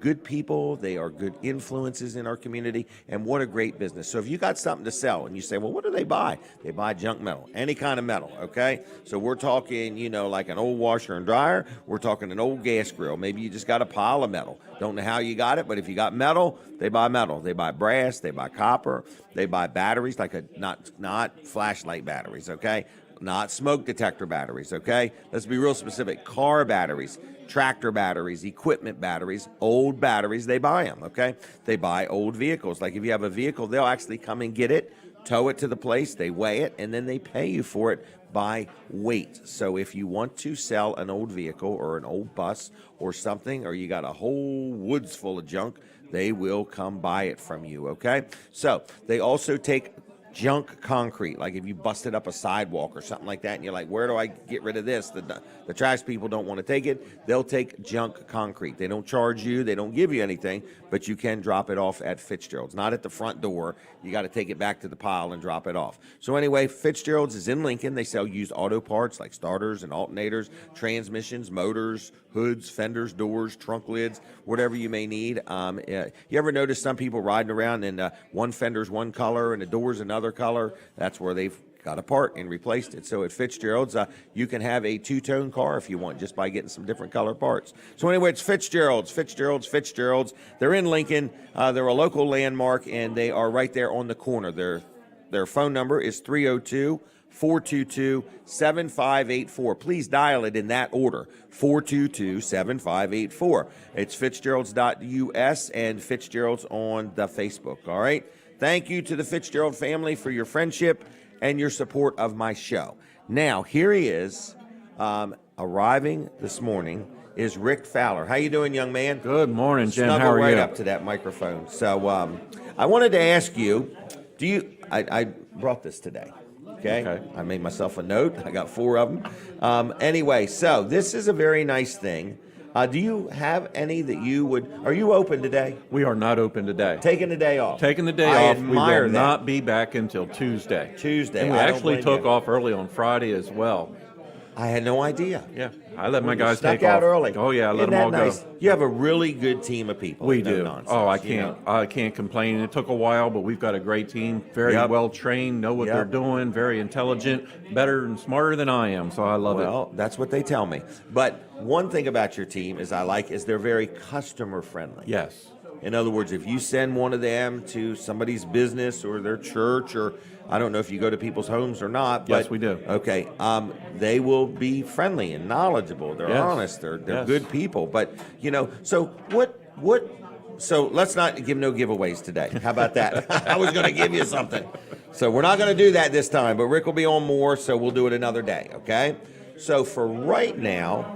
Good people. They are good influences in our community, and what a great business. So if you got something to sell and you say, well, what do they buy? They buy junk metal, any kind of metal, okay? So we're talking, like an old washer and dryer. We're talking an old gas grill. Maybe you just got a pile of metal. Don't know how you got it, but if you got metal, they buy metal. They buy brass. They buy copper. They buy batteries, like not flashlight batteries, okay? Not smoke detector batteries, okay? Let's be real specific. Car batteries, tractor batteries, equipment batteries, old batteries, they buy them, okay? They buy old vehicles. Like if you have a vehicle, they'll actually come and get it, tow it to the place, they weigh it, and then they pay you for it by weight. So if you want to sell an old vehicle or an old bus or something, or you got a whole woods full of junk, they will come buy it from you, okay? So they also take junk concrete, like if you busted up a sidewalk or something like that, and you're like, where do I get rid of this? The trash people don't want to take it. They'll take junk concrete. They don't charge you. They don't give you anything, but you can drop it off at Fitzgerald's. Not at the front door. You got to take it back to the pile and drop it off. So anyway, Fitzgerald's is in Lincoln. They sell used auto parts like starters and alternators, transmissions, motors, hoods, fenders, doors, trunk lids, whatever you may need. You ever notice some people riding around and one fender's one color and the door's another color? That's where they've got a part and replaced it. So at Fitzgerald's, you can have a two-tone car if you want, just by getting some different color parts. So anyway, it's Fitzgerald's. They're in Lincoln. They're a local landmark, and they are right there on the corner. Their phone number is 302-422-7584. Please dial it in that order, 422-7584. It's Fitzgerald's.us and Fitzgerald's on the Facebook, all right? Thank you to the Fitzgerald family for your friendship and your support of my show. Now, here he is, arriving this morning, is Rick Fowler. How you doing, young man? Good morning, Jim. Snuggle How are right you? up to that microphone. So I wanted to ask you, I brought this today, okay? I made myself a note. I got 4 of them. Anyway, so this is a very nice thing. Do you have any that you would, are you open today? We are not open today. Taking the day off. Taking the day I off. We admire will that. not be back until Tuesday. Tuesday. And we I don't actually blame took you. off early on Friday as well. I had no idea. Yeah, I let my You guys snuck take out off early. Oh yeah, I let Isn't them all that nice? go. You have a really good team of people. We No do. nonsense, Oh, I you can't. know? I can't complain. It took a while, but we've got a great team. Very Yep. well trained. Know what Yep. they're doing. Very intelligent. Better and smarter than I am. So I love it. Well, that's what they tell me. But one thing about your team is they're very customer friendly. Yes. In other words, if you send one of them to somebody's business or their church, or I don't know if you go to people's homes or not. But, Yes, we do. Okay, they will be friendly and knowledgeable. They're Yes. honest. They're Yes. good people. But so what? So let's not give no giveaways today. How about that? I was going to give you something. So we're not going to do that this time. But Rick will be on more, so we'll do it another day. Okay. So for right now,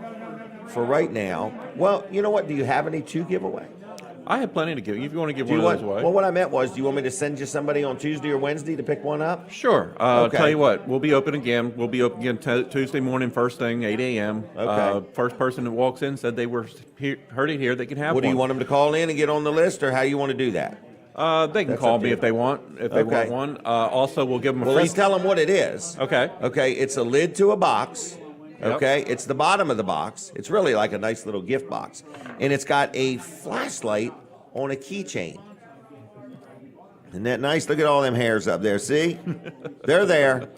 well, you know what? Do you have any to give away? I have plenty to give you. If you want to give Do you one want, of those away. well, what I meant was, do you want me to send you somebody on Tuesday or Wednesday to pick one up? Sure. I'll Okay. tell you what, we'll be open again. We'll be open again Tuesday morning, first thing, 8 a.m. Okay. First person that walks in said they heard it here, they can have What one. do you want them to call in and get on the list, or how you want to do that? They can That's call up to me you. if they want Okay. one. Also, we'll give them a Well, free. let's tell them what it is. Okay. Okay, it's a lid to a box. Yep. Okay, it's the bottom of the box. It's really like a nice little gift box, and it's got a flashlight on a keychain. Isn't that nice? Look at all them hairs up there. See? They're there.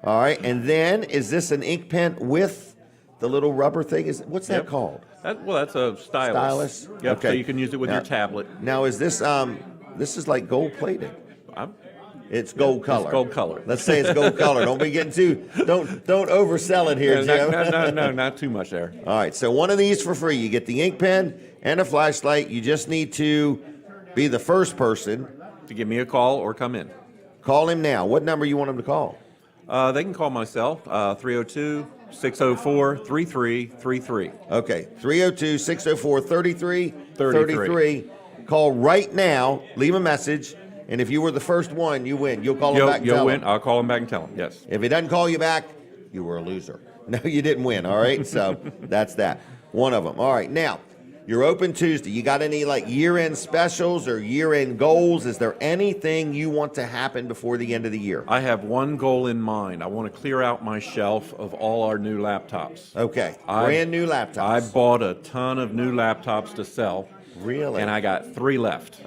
All right. And then, is this an ink pen with the little rubber thing? What's that called? That's a stylus. Stylus? Yep, Okay. so you can use it with Now- your tablet. Now, is this is like gold plated? I'm- It's gold color. It's gold color. Let's say it's gold color. Don't be getting don't oversell it here, Jim. No, not too much there. All right, so one of these for free. You get the ink pen and a flashlight. You just need to be the first person. To give me a call or come in. Call him now. What number you want him to call? They can call myself, 302-604-3333. Okay, 302-604-3333. Call right now. Leave a message. And if you were the first one, you win. You'll call him back and You'll tell win. him. I'll call him back and tell him, yes. If he doesn't call you back, you were a loser. No, you didn't win, all right? So that's that. One of them. All right, now, you're open Tuesday. You got any like year-end specials or year-end goals? Is there anything you want to happen before the end of the year? I have one goal in mind. I want to clear out my shelf of all our new laptops. Okay, brand new laptops. I bought a ton of new laptops to sell. Really? And I got 3 left.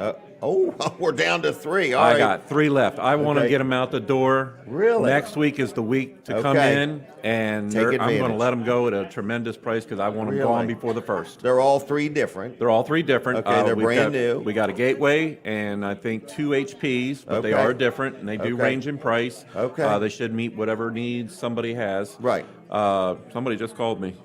We're down to 3. All I right. got 3 left. I want to Okay. get them out the door. Really? Next week is the week to come Okay. in, and Take I'm going to advantage. let them go at a tremendous price because I want them Really? gone before the first. They're all 3 different. They're all 3 different. Okay, they're we've brand got- new. We got a Gateway and I think 2 HPs, but they Okay. are different and they do Okay. range in price. Okay. They should meet whatever needs somebody has. Right. Somebody just called me.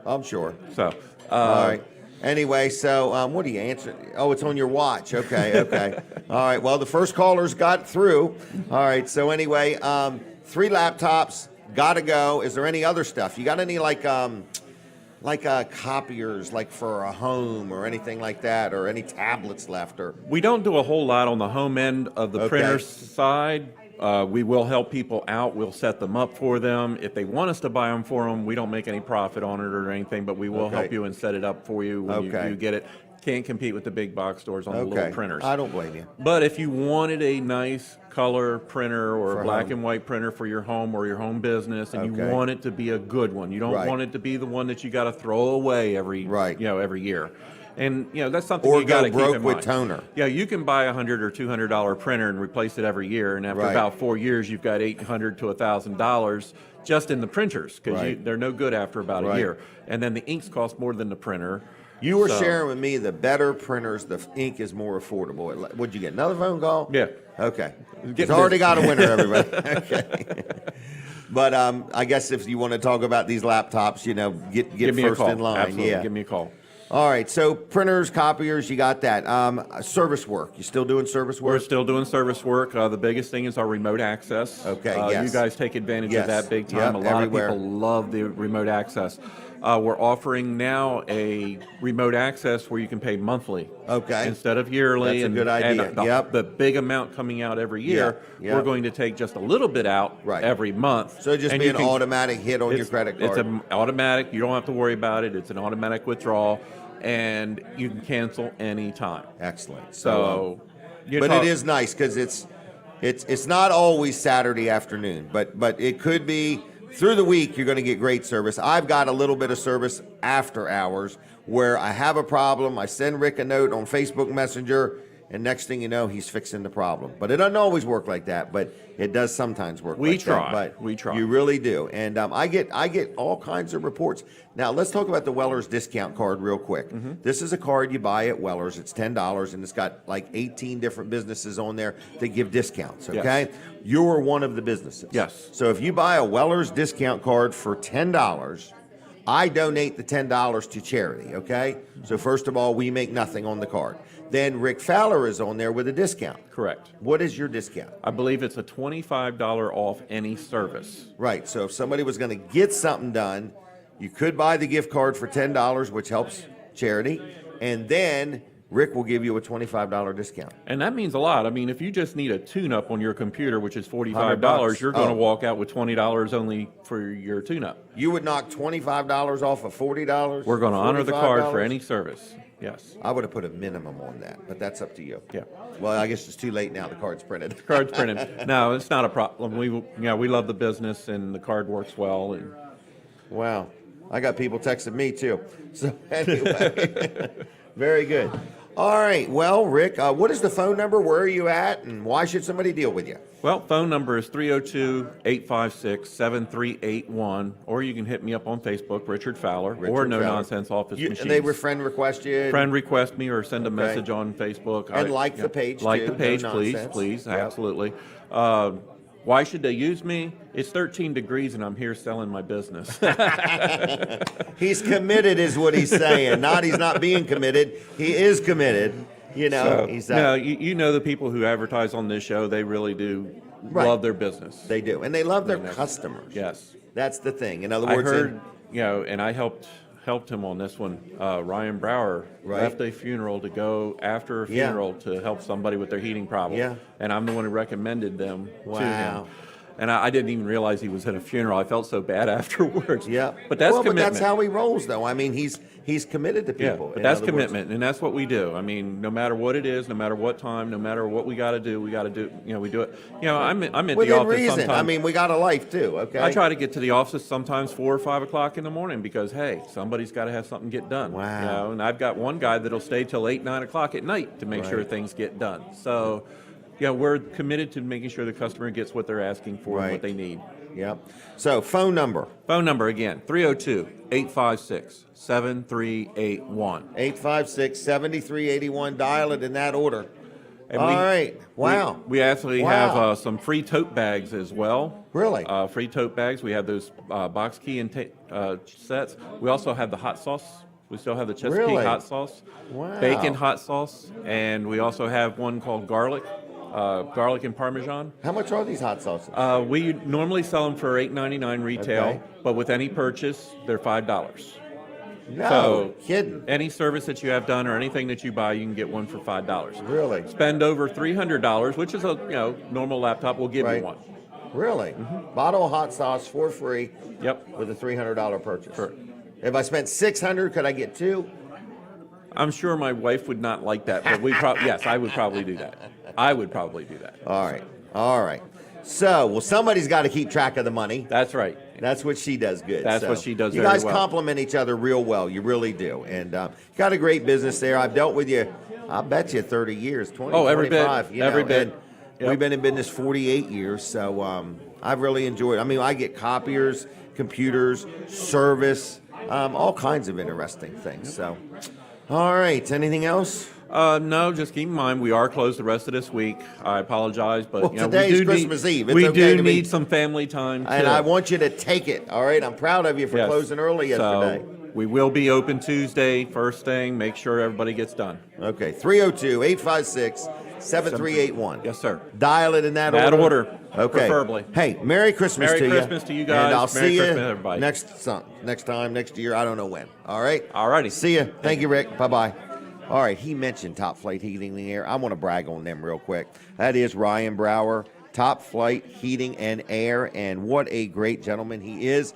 I'm sure. So. All right. Anyway, so what do you answer? Oh, it's on your watch. Okay, okay. All right. Well, the first callers got through. All right. So anyway, 3 laptops, gotta go. Is there any other stuff? You got any like copiers, like for a home or anything like that, or any tablets left? Or We don't do a whole lot on the home end of the Okay. printer side. We will help people out. We'll set them up for them. If they want us to buy them for them, we don't make any profit on it or anything, but we will Okay. help you and set it up for you when Okay. you get it. Can't compete with the big box stores on the okay, little printers. I don't blame you. But if you wanted a nice color printer or For a black home. and white printer for your home or your home business, and Okay. you want it to be a good one, you don't Right. want it to be the one that you got to throw away every Right. every year. And that's something Or you got go to keep broke in with mind. toner. Yeah, you can buy a $100 or $200 printer and replace it every year, and after Right. about 4 years, you've got $800 to $1,000 just in the printers because Right. they're no good after about Right. a year. And then the inks cost more than the printer. You were So- sharing with me the better printers, the ink is more affordable. What'd you get? Another phone call? Yeah. Okay. Getting It's already busy. got a winner, everybody. Okay. But I guess if you want to talk about these laptops, get Give me a first call. in line. Absolutely. Yeah. Give me a call. All right. So printers, copiers, you got that. Service work. You still doing service We're work? still doing service work. The biggest thing is our remote access. Okay, You yes. guys take advantage Yes. of that big Yep, time. A lot everywhere. of people love the remote access. We're offering now a remote access where you can pay monthly. Okay. Instead of yearly. That's a good idea. And the, Yep. the big amount coming out every year, Yeah, we're yep. going to take just a little bit out Right. every month. So just and be you an can- automatic hit on your credit card. It's an automatic. You don't have to worry about it. It's an automatic withdrawal, and you can cancel any time. Excellent. So, but it is nice because it's not always Saturday afternoon, but it could be through the week. You're going to get great service. I've got a little bit of service after hours where I have a problem. I send Rick a note on Facebook Messenger, and next thing you know, he's fixing the problem. But it doesn't always work like that. But it does sometimes work. We like try. That. But We try. You really do. And I get all kinds of reports. Now let's talk about the Weller's discount card real quick. Mm-hmm. This is a card you buy at Weller's. It's $10, and it's got like 18 different businesses on there that give discounts. Okay, Yes. You're one of the businesses. Yes. So if you buy a Weller's discount card for $10, I donate the $10 to charity. Okay. So first of all, we make nothing on the card. Then Rick Fowler is on there with a discount. Correct. What is your discount? I believe it's a $25 off any service. Right. So if somebody was going to get something done, you could buy the gift card for $10, which helps charity, and then Rick will give you a $25 discount. And that means a lot. I mean, if you just need a tune-up on your computer, which is $45, $100, you're going to oh. walk out with $20 only for your tune-up. You would knock $25 off of $40? We're going to honor the card for $45? any service. Yes. I would have put a minimum on that, but that's up to you. Yeah. Well, I guess it's too late now. The card's printed. Card's printed. No, it's not a problem. We love the business, and the card works well. And Wow. I got people texting me too. So anyway, very good. All right. Well, Rick, what is the phone number? Where are you at? And why should somebody deal with you? Well, phone number is 302-856-7381, or you can hit me up on Facebook, Richard Fowler, or Richard No Fowler. Nonsense Office Machines. And they were friend requested. Friend request me or send a Okay. message on Facebook. And like the page, Like too, the page, No please, Nonsense. please, Yep. absolutely. Why should they use me? It's 13 degrees and I'm here selling my business. He's committed, is what he's saying. He's not being committed. He is committed. You know, he's no, you know the people who advertise on this show, they really do Right. love their business. They do, and they love their customers. Yes. That's the thing. In other I words, heard, and I helped him on this one. Ryan Brower Right. left a funeral to go after a Yeah. funeral to help somebody with their heating problem. Yeah. And I'm the one who recommended them to Wow. him. And I didn't even realize he was at a funeral. I felt so bad afterwards. Yeah, But that's well, commitment. But that's how he rolls, though. I mean, he's committed to Yeah, people. but In that's other words. commitment, and that's what we do. I mean, no matter what it is, no matter what time, no matter what we got to do, we got to do. We do it. I'm at the Within office reason. sometimes. I mean, we got a life too. Okay. I try to get to the office sometimes 4 or 5 o'clock in the morning because, hey, somebody's got to have something get done. Wow. And I've got one guy that'll stay till 8, 9 o'clock at night to make sure Right. things get done. So, we're committed to making sure the customer gets what they're asking for and Right. what they need. Yep. So phone number Phone number again, 302-856-7381. 856-7381. Dial it in that order. And All right. Wow. We actually Wow. have some free tote bags as well. Really? Free tote bags. We have those box key and sets. We also have the hot sauce. We still have the Chesapeake Really? hot sauce. Wow. Bacon hot sauce. And we also have one called garlic and Parmesan. How much are these hot sauces? We normally sell them for $8.99 retail, Okay. but with any purchase, they're $5. no so- kidding. Any service that you have done or anything that you buy, you can get one for $5. Really? Spend over $300, which is a normal laptop, we'll give Right. you one. Really? Bottle of hot sauce for free Yep. with a $300 purchase. Sure. If I spent $600, could I get 2? I'm sure my wife would not like that, but yes, I would probably do that. I would probably do that. All right. All right. So, well, somebody's got to keep track of the money. That's right. That's what she does good. That's So, what she does You very guys well. complement each other real well. You really do. And got a great business there. I've dealt with you, I bet you 30 years, 20, Oh, every bit. 25. Every bit. And Yep. we've been in business 48 years. So I've really enjoyed it. I mean, I get copiers, computers, service, all kinds of interesting things. So, all right. Anything else? No, just keep in mind we are closed the rest of this week. I apologize, but Well, we today's do Christmas Eve. It's we okay do to be- need some family time too. And I want you to take it. All right. I'm proud of you for Yes. closing early yesterday. So we will be open Tuesday, first thing. Make sure everybody gets done. Okay, 302-856-7381. Yes, sir. Dial it in that That order. order, Okay. preferably. Hey, Merry Christmas Merry to you. Christmas to you guys. And I'll Merry see Christmas, you everybody. next time, next year. I don't know when. All right? All righty. See you. Thank you, Rick. Bye-bye. All right, he mentioned Top Flight Heating and Air. I want to brag on them real quick. That is Ryan Brower, Top Flight Heating and Air, and what a great gentleman he is.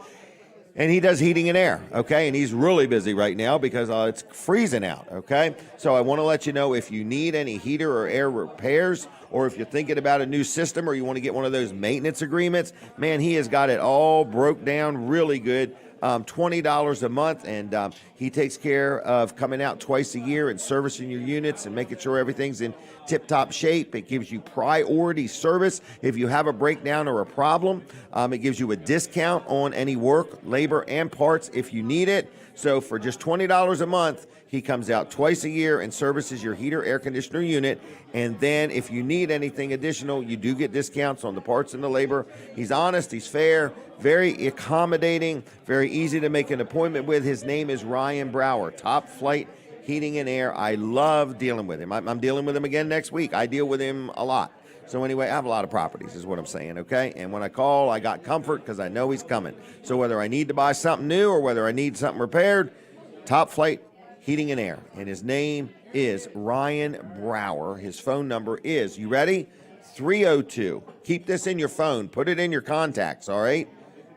And he does heating and air, okay? And he's really busy right now because it's freezing out, okay? So I want to let you know if you need any heater or air repairs, or if you're thinking about a new system or you want to get one of those maintenance agreements, man, he has got it all broke down really good. $20 a month, and he takes care of coming out twice a year and servicing your units and making sure everything's in tip-top shape. It gives you priority service if you have a breakdown or a problem. It gives you a discount on any work, labor, and parts if you need it. So for just $20 a month, he comes out twice a year and services your heater, air conditioner unit. And then if you need anything additional, you do get discounts on the parts and the labor. He's honest, he's fair, very accommodating, very easy to make an appointment with. His name is Ryan Brower, Top Flight Heating and Air. I love dealing with him. I'm dealing with him again next week. I deal with him a lot. So anyway, I have a lot of properties is what I'm saying, okay? And when I call, I got comfort because I know he's coming. So whether I need to buy something new or whether I need something repaired, Top Flight Heating and Air. And his name is Ryan Brower. His phone number is, you ready? 302. Keep this in your phone. Put it in your contacts, all right?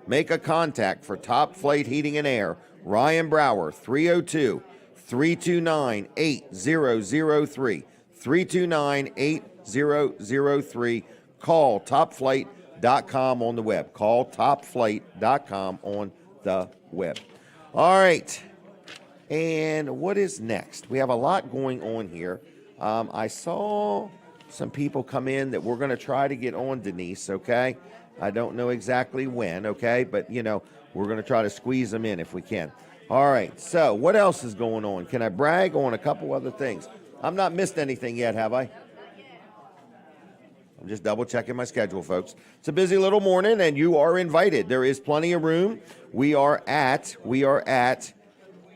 Make a contact for Top Flight Heating and Air. Ryan Brower, 302-329-8003. 329-8003. Call topflight.com on the web. Call topflight.com on the web. All right. And what is next? We have a lot going on here. I saw some people come in that we're going to try to get on, Denise, okay? I don't know exactly when, okay? But, you know, we're going to try to squeeze them in if we can. All right, so what else is going on? Can I brag on a couple other things? I'm not missed anything yet, have I? I'm just double checking my schedule, folks. It's a busy little morning, and you are invited. There is plenty of room. We are at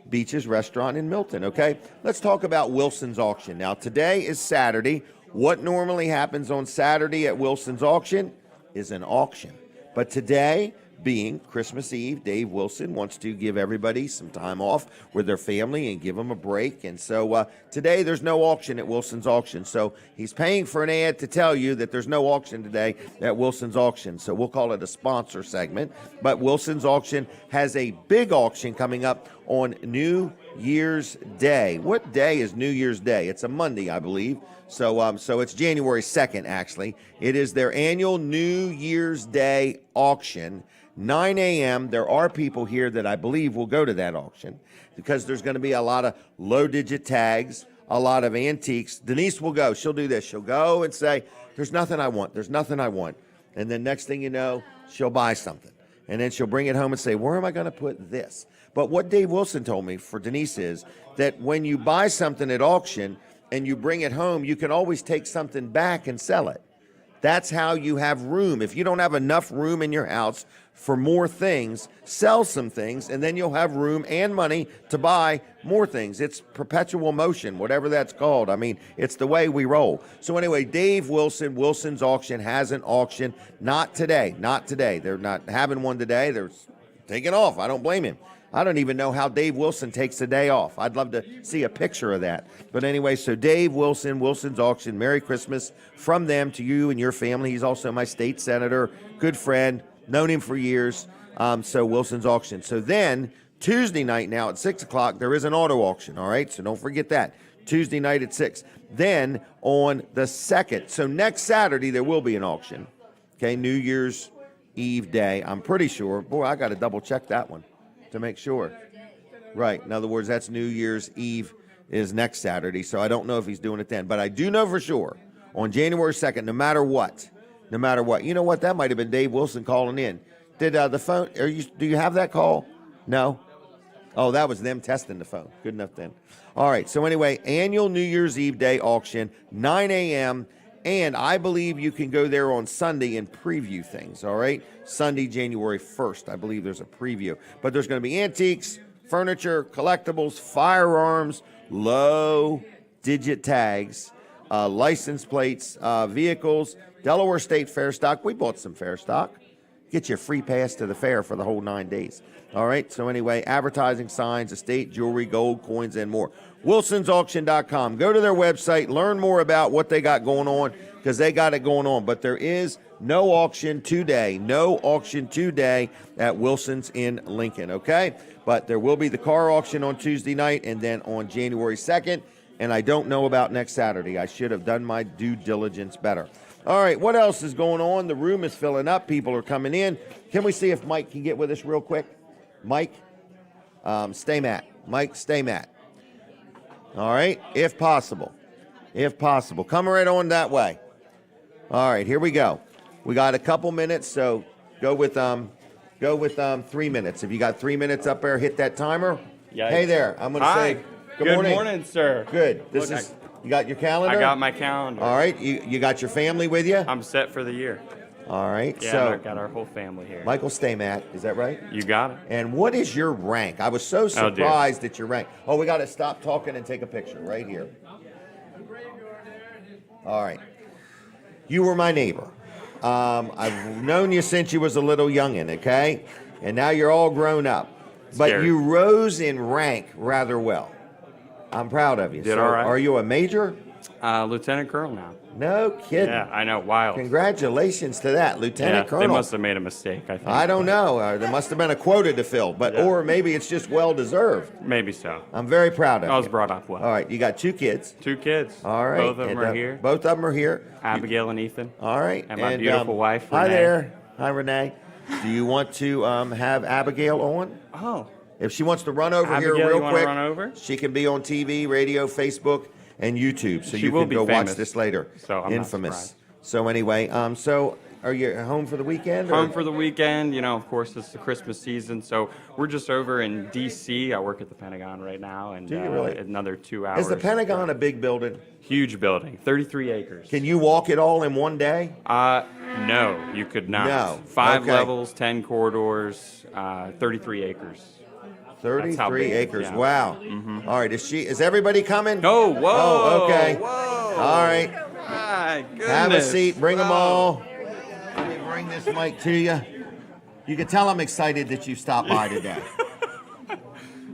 Beach's Restaurant in Milton, okay? Let's talk about Wilson's Auction. Now, today is Saturday. What normally happens on Saturday at Wilson's Auction is an auction. But today, being Christmas Eve, Dave Wilson wants to give everybody some time off with their family and give them a break. And so today there's no auction at Wilson's Auction. So he's paying for an ad to tell you that there's no auction today at Wilson's Auction. So we'll call it a sponsor segment. But Wilson's Auction has a big auction coming up on New Year's Day. What day is New Year's Day? It's a Monday, I believe. So it's January 2nd, actually. It is their annual New Year's Day auction. 9 a.m. There are people here that I believe will go to that auction because there's going to be a lot of low-digit tags, a lot of antiques. Denise will go. She'll do this. She'll go and say, there's nothing I want. There's nothing I want. And then next thing you know, she'll buy something. And then she'll bring it home and say, where am I going to put this? But what Dave Wilson told me for Denise is that when you buy something at auction and you bring it home, you can always take something back and sell it. That's how you have room. If you don't have enough room in your house for more things, sell some things, and then you'll have room and money to buy more things. It's perpetual motion, whatever that's called. I mean, it's the way we roll. So anyway, Dave Wilson, Wilson's Auction has an auction. Not today. Not today. They're not having one today. They're taking off. I don't blame him. I don't even know how Dave Wilson takes a day off. I'd love to see a picture of that. But anyway, so Dave Wilson, Wilson's Auction, Merry Christmas from them to you and your family. He's also my state senator, good friend, known him for years. So Wilson's Auction. So then Tuesday night now at 6 o'clock, there is an auto auction, all right? So don't forget that. Tuesday night at 6. Then on the 2nd, so next Saturday there will be an auction, okay, New Year's Eve day, I'm pretty sure. Boy, I got to double check that one to make sure. Right. In other words, that's New Year's Eve is next Saturday, so I don't know if he's doing it then. But I do know for sure on January 2nd, no matter what, you know what? That might have been Dave Wilson calling in. Did the phone, do you have that call? No? Oh, that was them testing the phone. Good enough then. All right. So anyway, annual New Year's Eve day auction, 9 a.m., and I believe you can go there on Sunday and preview things, all right? Sunday, January 1st, I believe there's a preview. But there's going to be antiques, furniture, collectibles, firearms, low-digit tags, license plates, vehicles, Delaware State Fair stock. We bought some fair stock. Get you a free pass to the fair for the whole 9 days. All right, so anyway, advertising signs, estate, jewelry, gold, coins, and more. WilsonsAuction.com. Go to their website, learn more about what they got going on, because they got it going on. But there is no auction today at Wilson's in Lincoln, okay? But there will be the car auction on Tuesday night and then on January 2nd, and I don't know about next Saturday. I should have done my due diligence better. All right, what else is going on? The room is filling up. People are coming in. Can we see if Mike can get with us real quick? Mike, stay mat. Mike, stay mat. All right, if possible. Come right on that way. All right, here we go. We got a couple minutes, so go with 3 minutes. If you got 3 minutes up there, hit that timer. Yikes. Hey there, I'm going to say good morning. Good morning, sir. Good. You got your calendar? I got my calendar. All right, you got your family with you? I'm set for the year. All right, Yeah, so I got our whole family here. Michael Staymat, is that right? You got it. And what is your rank? I was so surprised at your rank. Oh, we got to stop talking and take a picture right here. All right. You were my neighbor. I've known you since you was a little youngin', okay? And now you're all grown up. But Scary. you rose in rank rather well. I'm proud of you. Did So all right. Are you a major? Lieutenant Colonel now. No kidding. Yeah, I know. Wild. Congratulations to that, Lieutenant Colonel. They must have made a mistake, I think. I don't know. There must have been a quota to fill, or maybe it's just well-deserved. Maybe so. I'm very proud of you. I was brought up well. All right, you got 2 kids. 2 kids. All right. Both of them and, are here. Both of them are here. Abigail and Ethan. All right. And my beautiful wife, Hi Renee. there. Hi, Renee. Do you want to have Abigail on? Oh, If she wants to run over Abigail, here you real wanna quick, run over? she can be on TV, radio, Facebook, and YouTube. So She you will can be go watch famous, this later. so I'm not Infamous. surprised. So anyway, so are you home for the weekend? Home for the weekend. You know, of course, it's the Christmas season, so we're just over in D.C. I work at the Pentagon right now, and Do you really? another 2 hours. Is the Pentagon a big building? Huge building, 33 acres. Can you walk it all in one day? No, you could not. No. 5 Okay. levels, 10 corridors, 33 acres. That's how 33 big, acres. yeah. Wow. All right. Is everybody coming? Oh, whoa. Oh, okay. Whoa. All right. My goodness. Have a seat. Bring them Whoa. all. Let me bring this mic to you. You can tell I'm excited that you stopped by today.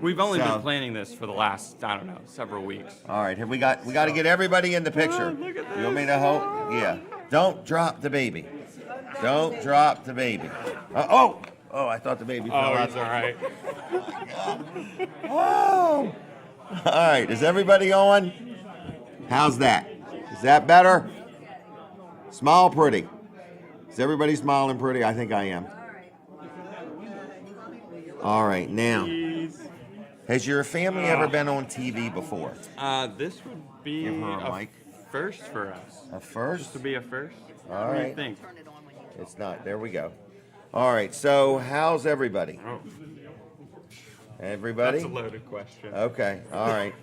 We've only So- been planning this for the last, I don't know, several weeks. All right. We got to get everybody in the picture. look at You want me to hold? Yeah. Don't drop the baby. Don't drop the baby. Oh, I thought the baby fell out. all right. Oh. All right. Is everybody on? How's that? Is that better? Smile pretty. Is everybody smiling pretty? I think I am. All right. Now, has your family ever been on TV before? This would be Give her a a mic. first for us. A first? To be a first. All What do right. you think? It's not. There we go. All right. So, how's everybody? Oh, Everybody? that's a loaded question. Okay. All right.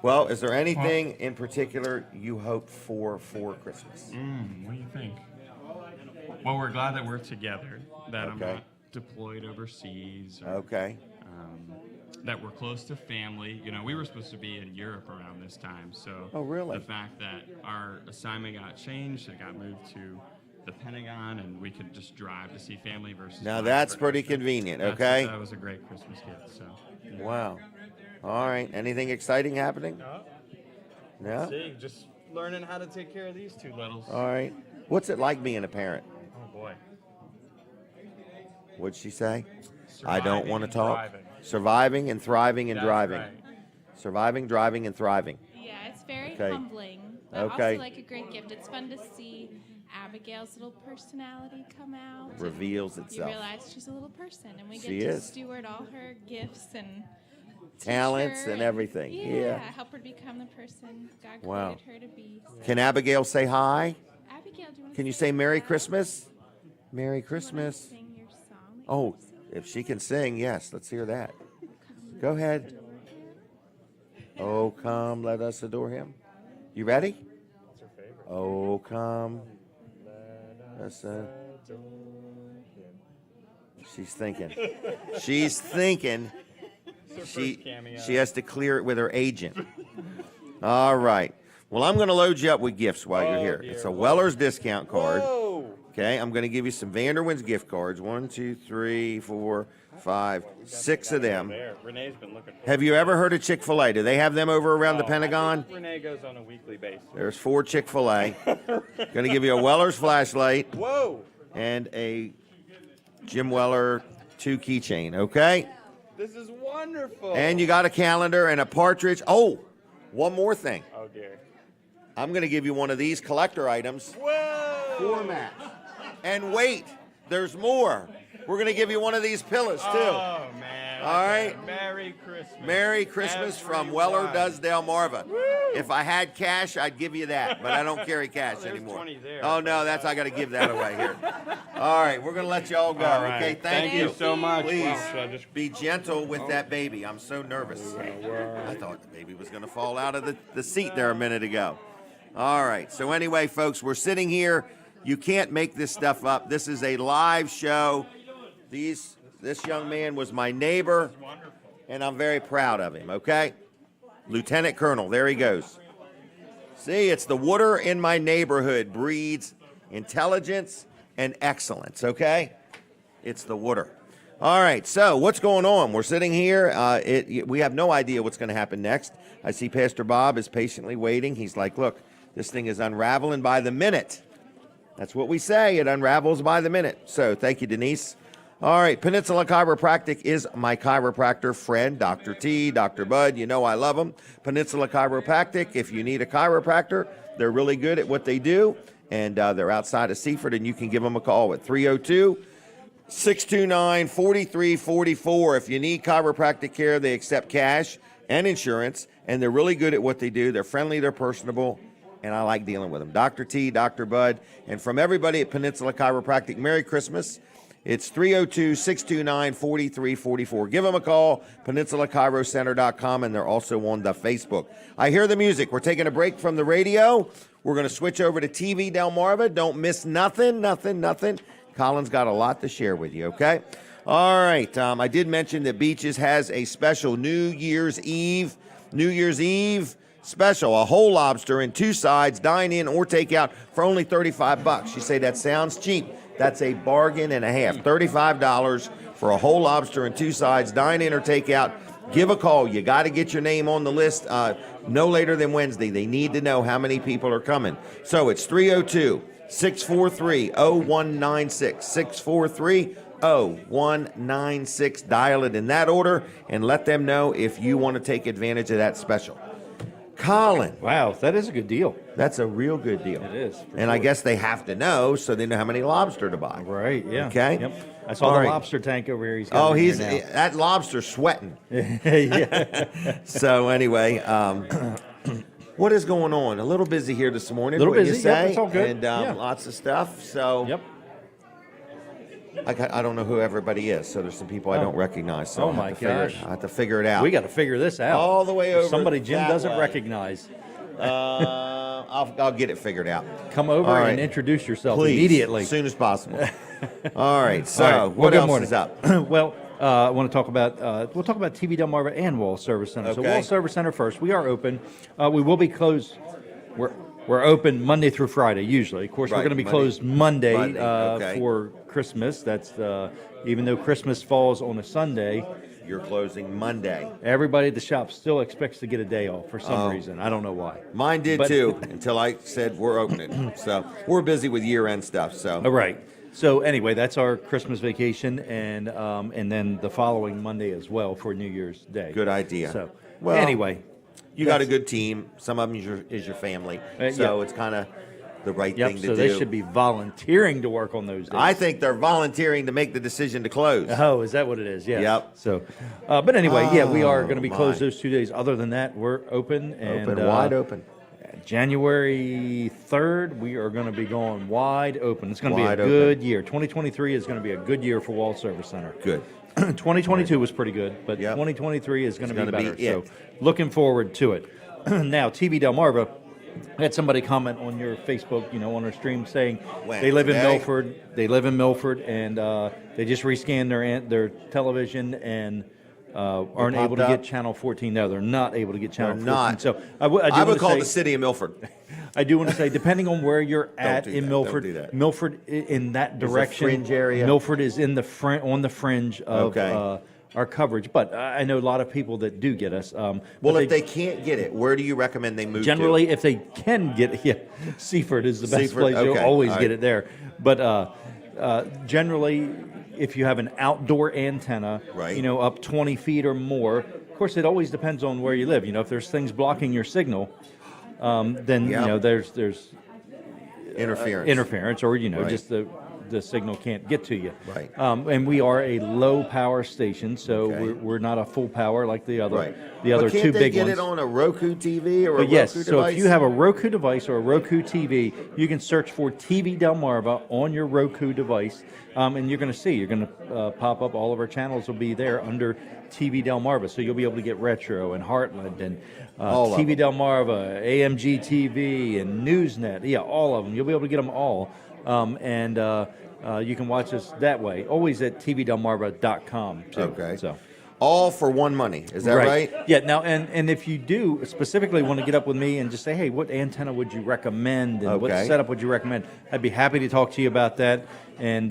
Well, is there anything in particular you hope for Christmas? What do you think? Well, we're glad that we're together, that I'm Okay. not deployed overseas, or, Okay. that we're close to family. You know, we were supposed to be in Europe around this time, so Oh, really? the fact that our assignment got changed, it got moved to the Pentagon, and we could just drive to see family versus. Now flying that's for pretty Christmas. convenient, That's- okay? That was a great Christmas gift. So. Wow. All right. Anything exciting happening? No? See, just learning how to take care of these two littles. All right. What's it like being a parent? Oh boy. What'd she say? I don't Surviving want to and talk. thriving. Surviving and thriving and That's driving. right. Surviving, driving, and thriving. Yeah, it's very Okay. humbling, but Okay. also like a great gift. It's fun to see Abigail's little personality come out. and Reveals You itself. realize she's a little person, and we get She to is. steward all her gifts and teach Talents her and everything. Yeah. help her to become the person God Wow. created her to be. So. Can Abigail say hi? Abigail, do you want Can to you say Merry hi? Christmas? Merry Do you wanna Christmas. sing your song that Oh, you sing? if she can sing, yes. Let's hear that. Go ahead. Oh, come, let us adore him. You ready? Oh, come. Let's, she's thinking. She's thinking. She has to clear it with her agent. All right. Well, I'm going to load you up with gifts while you're here. It's a Weller's discount card. Okay, I'm going to give you some Vanderwin's gift cards. 1, 2, 3, 4, 5, 6 of them. There, Renee's been looking for. Have you ever heard of Chick-fil-A? Do they have them over around the Pentagon? Renee goes on a weekly basis. There's 4 Chick-fil-A. Going to give you a Weller's flashlight Whoa! and a Jim Weller 2 keychain, okay? This is wonderful. And you got a calendar and a partridge. Oh, one more thing. Oh dear. I'm going to give you one of these collector items. Whoa! Format. And wait, there's more. We're going to give you one of these pillows, too. Oh man. All right. Merry Christmas. Merry Christmas from Weller Does Delmarva. If I had cash, I'd give you that, but I don't carry cash There's anymore. 20 there. Oh, no, I got to give that away here. All right, we're going to let you all go, All right. okay? Thank you. so much. Please Wow, should I just- be gentle with that baby. I'm so nervous. I thought the baby was going to fall out of the seat there a minute ago. All right, so anyway, folks, we're sitting here. You can't make this stuff up. This is a live show. This young man was my neighbor, and I'm very proud of him, okay? Lieutenant Colonel, there he goes. See, it's the water in my neighborhood breeds intelligence and excellence, okay? It's the water. All right, so what's going on? We're sitting here. We have no idea what's going to happen next. I see Pastor Bob is patiently waiting. He's like, look, this thing is unraveling by the minute. That's what we say. It unravels by the minute. So thank you, Denise. All right, Peninsula Chiropractic is my chiropractor friend, Dr. T, Dr. Bud. You know I love them. Peninsula Chiropractic, if you need a chiropractor, they're really good at what they do. And they're outside of Seaford, and you can give them a call at 302 629-4344. If you need chiropractic care, they accept cash and insurance, and they're really good at what they do. They're friendly, they're personable, and I like dealing with them. Dr. T, Dr. Bud, and from everybody at Peninsula Chiropractic, Merry Christmas. It's 302-629-4344. Give them a call, peninsulaChiroCenter.com, and they're also on the Facebook. I hear the music. We're taking a break from the radio. We're going to switch over to TV Delmarva. Don't miss nothing. Colin's got a lot to share with you, okay? All right. I did mention that Beaches has a special New Year's Eve special, a whole lobster and 2 sides, dine in or take out for only $35. You say that sounds cheap. That's a bargain and a half. $35 for a whole lobster and 2 sides, dine in or take out. Give a call. You got to get your name on the list no later than Wednesday. They need to know how many people are coming. So it's 302-643-0196. 643-0196. Dial it in that order and let them know if you want to take advantage of that special. Colin. Wow, that is a good deal. That's a real good deal. It is. And I guess they have to know so they know how many lobster to buy. Right, yeah. Okay? Yep. I saw All the right. lobster tank over here. He's got that lobster's sweating. Yeah. So anyway, what is going on? A little busy here this morning. A little wouldn't busy. You say? Yep, it's all good. And Yeah. lots of stuff. So Yep. I don't know who everybody is. So there's some people I don't recognize. So Oh, I have my to figure gosh. I have to figure it out. We got to figure this out. All the way over Somebody Jim that doesn't way. recognize. I'll get it figured out. Come over All right. and introduce yourself Please, immediately. as soon as possible. All right. So All right. Well, what good else morning. is up? Well, I want to talk about we'll talk about TV Delmarva and Wall Service Center. So Okay. Wall Service Center first. We are open. We will be closed. We're open Monday through Friday usually. Of course, we're Right, going to be Monday. closed Monday, Okay. for Christmas. That's even though Christmas falls on a Sunday. You're closing Monday. Everybody at the shop still expects to get a day off for some reason. I don't know why. Mine did But- too, until I said we're opening. So we're busy with year-end stuff. So All right. So anyway, that's our Christmas vacation, and then the following Monday as well for New Year's Day. good idea. So well, anyway, you got a good team. Some of them is your family. So yeah. it's kind of the right yep. thing to So do. they should be volunteering to work on those days. I think they're volunteering to make the decision to close. Oh, is that what it is? Yeah. Yep. So, but anyway, yeah, we are going to be my. closed those 2 days. Other than that, we're open and Wide open. January 3rd, we are going to be going wide open. It's going to be a Wide open. good year. 2023 is going to be a good year for Wall Service Center. Good. 2022 was pretty good, but Yep. 2023 is going to be gonna be better. it. So, looking forward to it. Now, TV Delmarva. I had somebody comment on your Facebook, on our stream, saying When? they live in Today? Milford. They live in Milford, and they just rescanned their television and aren't able to popped get up? Channel 14. No, they're not able to get Channel They're 14. not. So I would I would wanna call say, the city of Milford. I do want to say, depending on where you're at do in that. Milford, Don't do that. Milford in that Is a direction, fringe area? Milford is in the on the fringe of Okay. our coverage. But I know a lot of people that do get us. Well, but if they can't get it, where do you recommend they move generally, to? if they can get it, yeah, Seaford is the best Seaford, place. You'll okay, always all get right. it there. But generally, if you have an outdoor antenna, Right. Up 20 feet or more, of course, it always depends on where you live. If there's things blocking your signal, then Yeah. there's Interference. or Right. just the signal can't get to you. Right. And we are a low power station, so Okay. we're not a full power like the other Right. the other but can't two they big get ones. it on a Roku TV or a But yes, Roku so device? if you have a Roku device or a Roku TV, you can search for TV Delmarva on your Roku device, and you're going to see. You're going to pop up. All of our channels will be there under TV Delmarva, so you'll be able to get Retro and Heartland and All of TV them. Delmarva, AMG TV, and Newsnet. Yeah, all of them. You'll be able to get them all, and you can watch us that way. Always at tvdelmarva.com. Too. Okay. So. All for one money. Is that right? Yeah. Now, and if you do specifically want to get up with me and just say, hey, what antenna would you recommend, and what Okay. setup would you recommend? I'd be happy to talk to you about that, and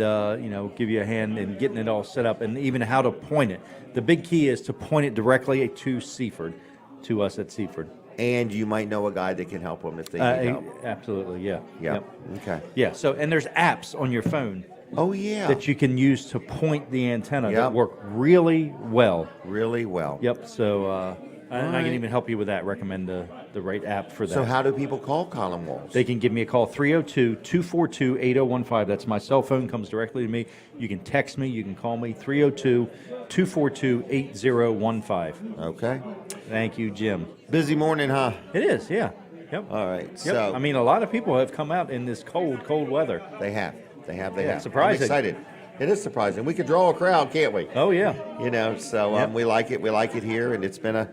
give you a hand in getting it all set up, and even how to point it. The big key is to point it directly to Seaford, to us at Seaford. And you might know a guy that can help them if they need help. Absolutely. Yeah. Yeah. Yep. Okay. Yeah. So, and there's apps on your phone Oh, yeah. that you can use to point the antenna Yep. that work really well. Really well. Yep. So And I can even help you with that, recommend the right app for that. So how do people call Colin Walls? They can give me a call, 302-242-8015. That's my cell phone, comes directly to me. You can text me, you can call me, 302-242-8015. Okay. Thank you, Jim. Busy morning, huh? It is, yeah. Yep. All right. Yep. So I mean, a lot of people have come out in this cold weather. they have. Yeah, surprising. I'm excited. It is surprising. We could draw a crowd, can't we? Oh, yeah. You know, so Yep. we like it. We like it here, and it's been a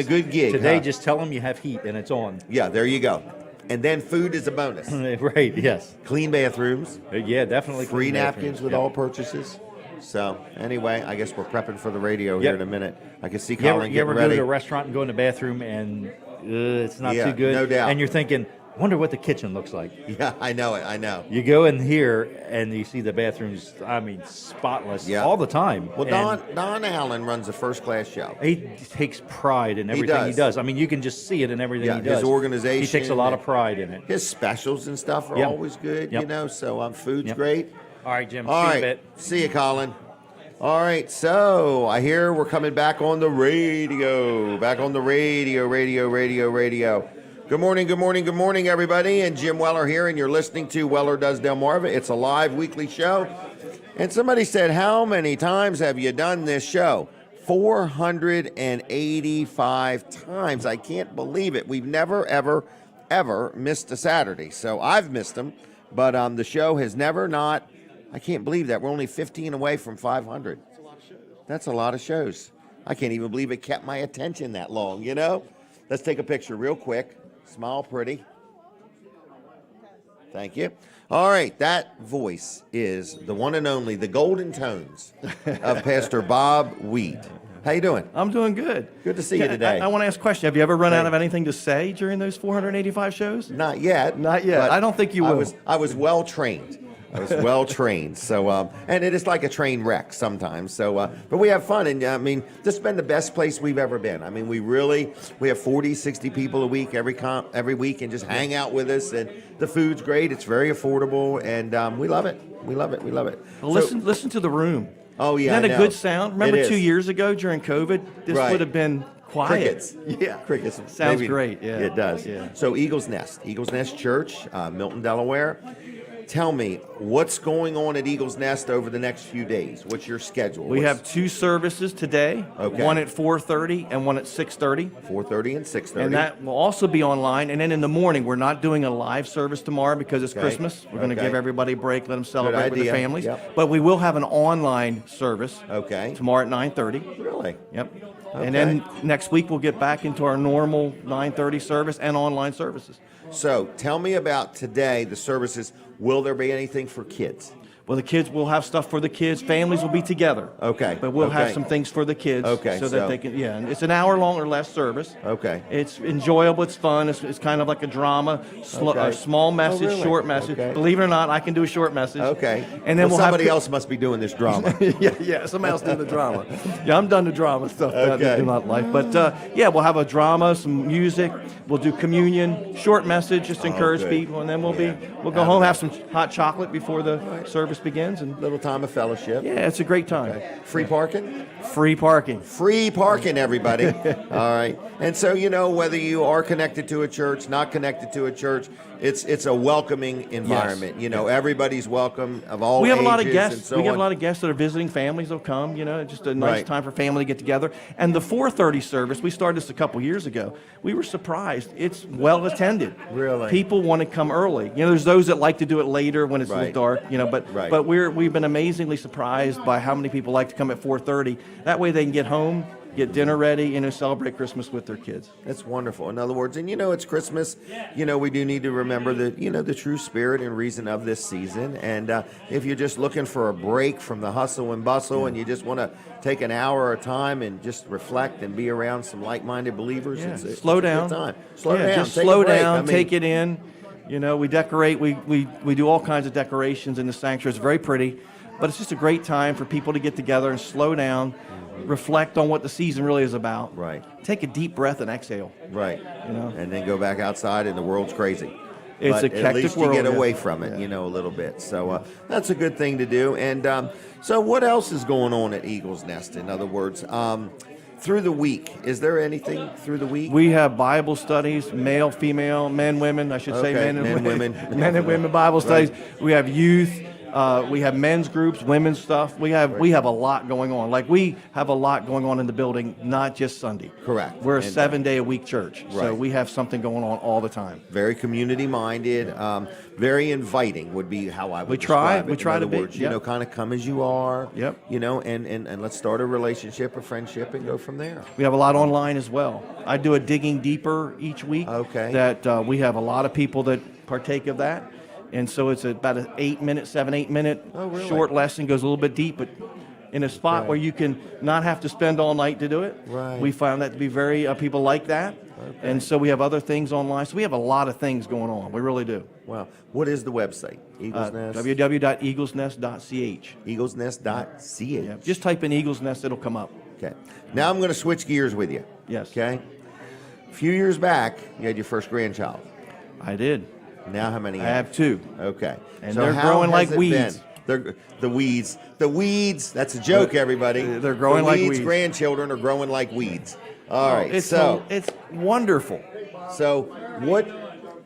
good gig. Today, huh? just tell them you have heat and it's on. Yeah, there you go. And then food is a bonus. Right, yes. Clean bathrooms, Yeah, definitely. free clean napkins bathrooms. with Yep. all purchases. So anyway, I guess we're prepping for the radio here Yep. in a minute. I can see You ever, Colin you ever getting ready. go to a restaurant and go in the bathroom and it's not Yeah, too good? no doubt. And you're thinking, wonder what the kitchen looks like. Yeah, I know it. I know. You go in here and you see the bathrooms, I mean, spotless Yeah. all the time. Well, And Don Allen runs a first-class show. he takes pride in everything he does. does. I mean, you can just see it in everything Yeah, he does. his organization. He takes a lot of pride in it. His specials and stuff are Yep. always good, Yep. you know. So food's Yep. great. All right, Jim. All see right, you a bit. see you, Colin. All right, so I hear we're coming back on the radio. Back on the radio. Good morning, everybody. And Jim Weller here, and you're listening to Weller Does Delmarva. It's a live weekly show. And somebody said, how many times have you done this show? 485 times. I can't believe it. We've never, ever missed a Saturday. So I've missed them, but the show has never not. I can't believe that. We're only 15 away from 500. That's a lot of shows. I can't even believe it kept my attention that long, you know? Let's take a picture real quick. Smile pretty. Thank you. All right, that voice is the one and only, the golden tones of Pastor Bob Weed. How you doing? I'm doing good. Good to see you today. I want to ask a question. Have you ever run out of anything to say during those 485 shows? Not yet. Not yet. but I don't think you will. I was well trained. So, and it is like a train wreck sometimes. So, but we have fun, and I mean, this has been the best place we've ever been. I mean, we have 40, 60 people a week every week, and just hang out with us. And the food's great. It's very affordable, and we love it. We love it. Well, So- listen to the room. Oh yeah, Isn't that I a know. good sound? Remember It 2 is. years ago during COVID, this Right. would have been quiet. Crickets. Yeah. Crickets. Sounds Maybe- great. Yeah. It does. Yeah. So Eagles Nest Church, Milton, Delaware. Tell me, what's going on at Eagles Nest over the next few days? What's your schedule? We have 2 services today. Okay. One at 4:30 and one at 6:30. 4:30 and 6:30. And that will also be online. And then in the morning, we're not doing a live service tomorrow because it's Okay. Christmas. We're going to Okay. give everybody a break, let them celebrate with idea. their families. Yep. But we will have an online service Okay. tomorrow at 9:30. Really? Yep. Okay. And then next week, we'll get back into our normal 9:30 service and online services. So tell me about today, the services. Will there be anything for kids? Well, the kids will have stuff for the kids. Families will be together. Okay. But we'll have Okay. some things for the kids. Okay, So so- that they can, yeah. And it's an hour long or less service. Okay. It's enjoyable. It's fun. It's kind of like a drama. Okay. A small message, really? short message. Okay. Believe it or not, I can do a short message. Okay. And then well, we'll somebody have else must be doing this drama. yeah, somebody else do the drama. Yeah, I'm done the drama stuff that I Okay. do not like. But yeah, we'll have a drama, some music. We'll do communion, short message, just to encourage good. people, and then we'll Yeah. go home, have some hot chocolate before the service begins, and Little time of fellowship. yeah, it's a great time. Free parking? Free parking. Free parking, everybody. All right. And so, you know, whether you are connected to a church, not connected to a church, it's a welcoming environment. You know, everybody's welcome of all We have a lot of ages guests. and so We have on. a lot of guests that are visiting. Families will come. You know, just a nice Right. time for family to get together. And the 4:30 service, we started this a couple years ago. We were surprised. It's well attended. Really? People want to come early. You know, there's those that like to do it later when it's a Right. little dark. You know, but Right. but we've been amazingly surprised by how many people like to come at 4:30. That way they can get home, get dinner ready, and celebrate Christmas with their kids. That's wonderful. In other words, and you know, it's Christmas. You know, we do need to remember the true spirit and reason of this season. And if you're just looking for a break from the hustle and bustle, and you just want to take an hour at a time and just reflect and be around some like-minded believers, Yeah. it's Slow a good down. time. Slow Yeah, down. Just Take a slow break. down. I mean, Take it in. You know, we decorate. We do all kinds of decorations in the sanctuary. It's very pretty, but it's just a great time for people to get together and slow down, reflect on what the season really is about. Right. Take a deep breath and exhale. Right. You know? And then go back outside, and the world's crazy. It's But a at hectic least world, you get yeah. away from it, you know, a little bit. So that's a good thing to do. And so what else is going on at Eagles Nest? In other words, through the week, is there anything through the week? We have Bible studies, male, female, men, women. I should say Okay, men and men, women. women. Men and women Bible studies. Right. We have youth. We have men's groups, women's stuff. We have a lot going on. Like we have a lot going on in the building, not just Sunday. Correct. We're a And, 7-day-a-week church, so right. we have something going on all the time. Very community-minded, very inviting would be how I would We try- describe it. we try In to other be, words, yep. kind of come as you are. Yep. And let's start a relationship, a friendship, and go from there. We have a lot online as well. I do a digging deeper each week. Okay. That we have a lot of people that partake of that. And so it's about an 7-8 minute Oh, really? short lesson, goes a little bit deep, but in a spot Okay. where you can not have to spend all night to do it. Right. We found that to be very, people like that. Okay. And so we have other things online. So we have a lot of things going on. We really do. Wow. What is the website? Eagles Nest? www.eaglesnest.ch. eaglesnest.ch. Yeah. Just type in Eagles Nest, it'll come up. Okay. Now I'm going to switch gears with you. Yes. Okay. A few years back, you had your first grandchild. I did. Now how many? I have 2. Okay. And So they're how growing has like it weeds. been? The weeds. The weeds. That's a joke, everybody. They're growing the like weeds. weeds. Grandchildren are growing like weeds. All right. It's So wonderful. what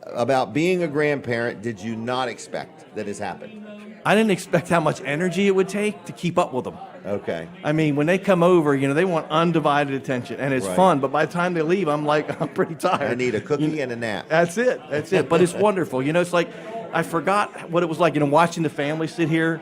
about being a grandparent did you not expect that has happened? I didn't expect how much energy it would take to keep up with them. Okay. I mean, when they come over, they want undivided attention, and it's Right. fun. But by the time they leave, I'm pretty tired. I need a cookie and a nap. That's it. That's it. But it's wonderful. It's like I forgot what it was like. Watching the family sit here,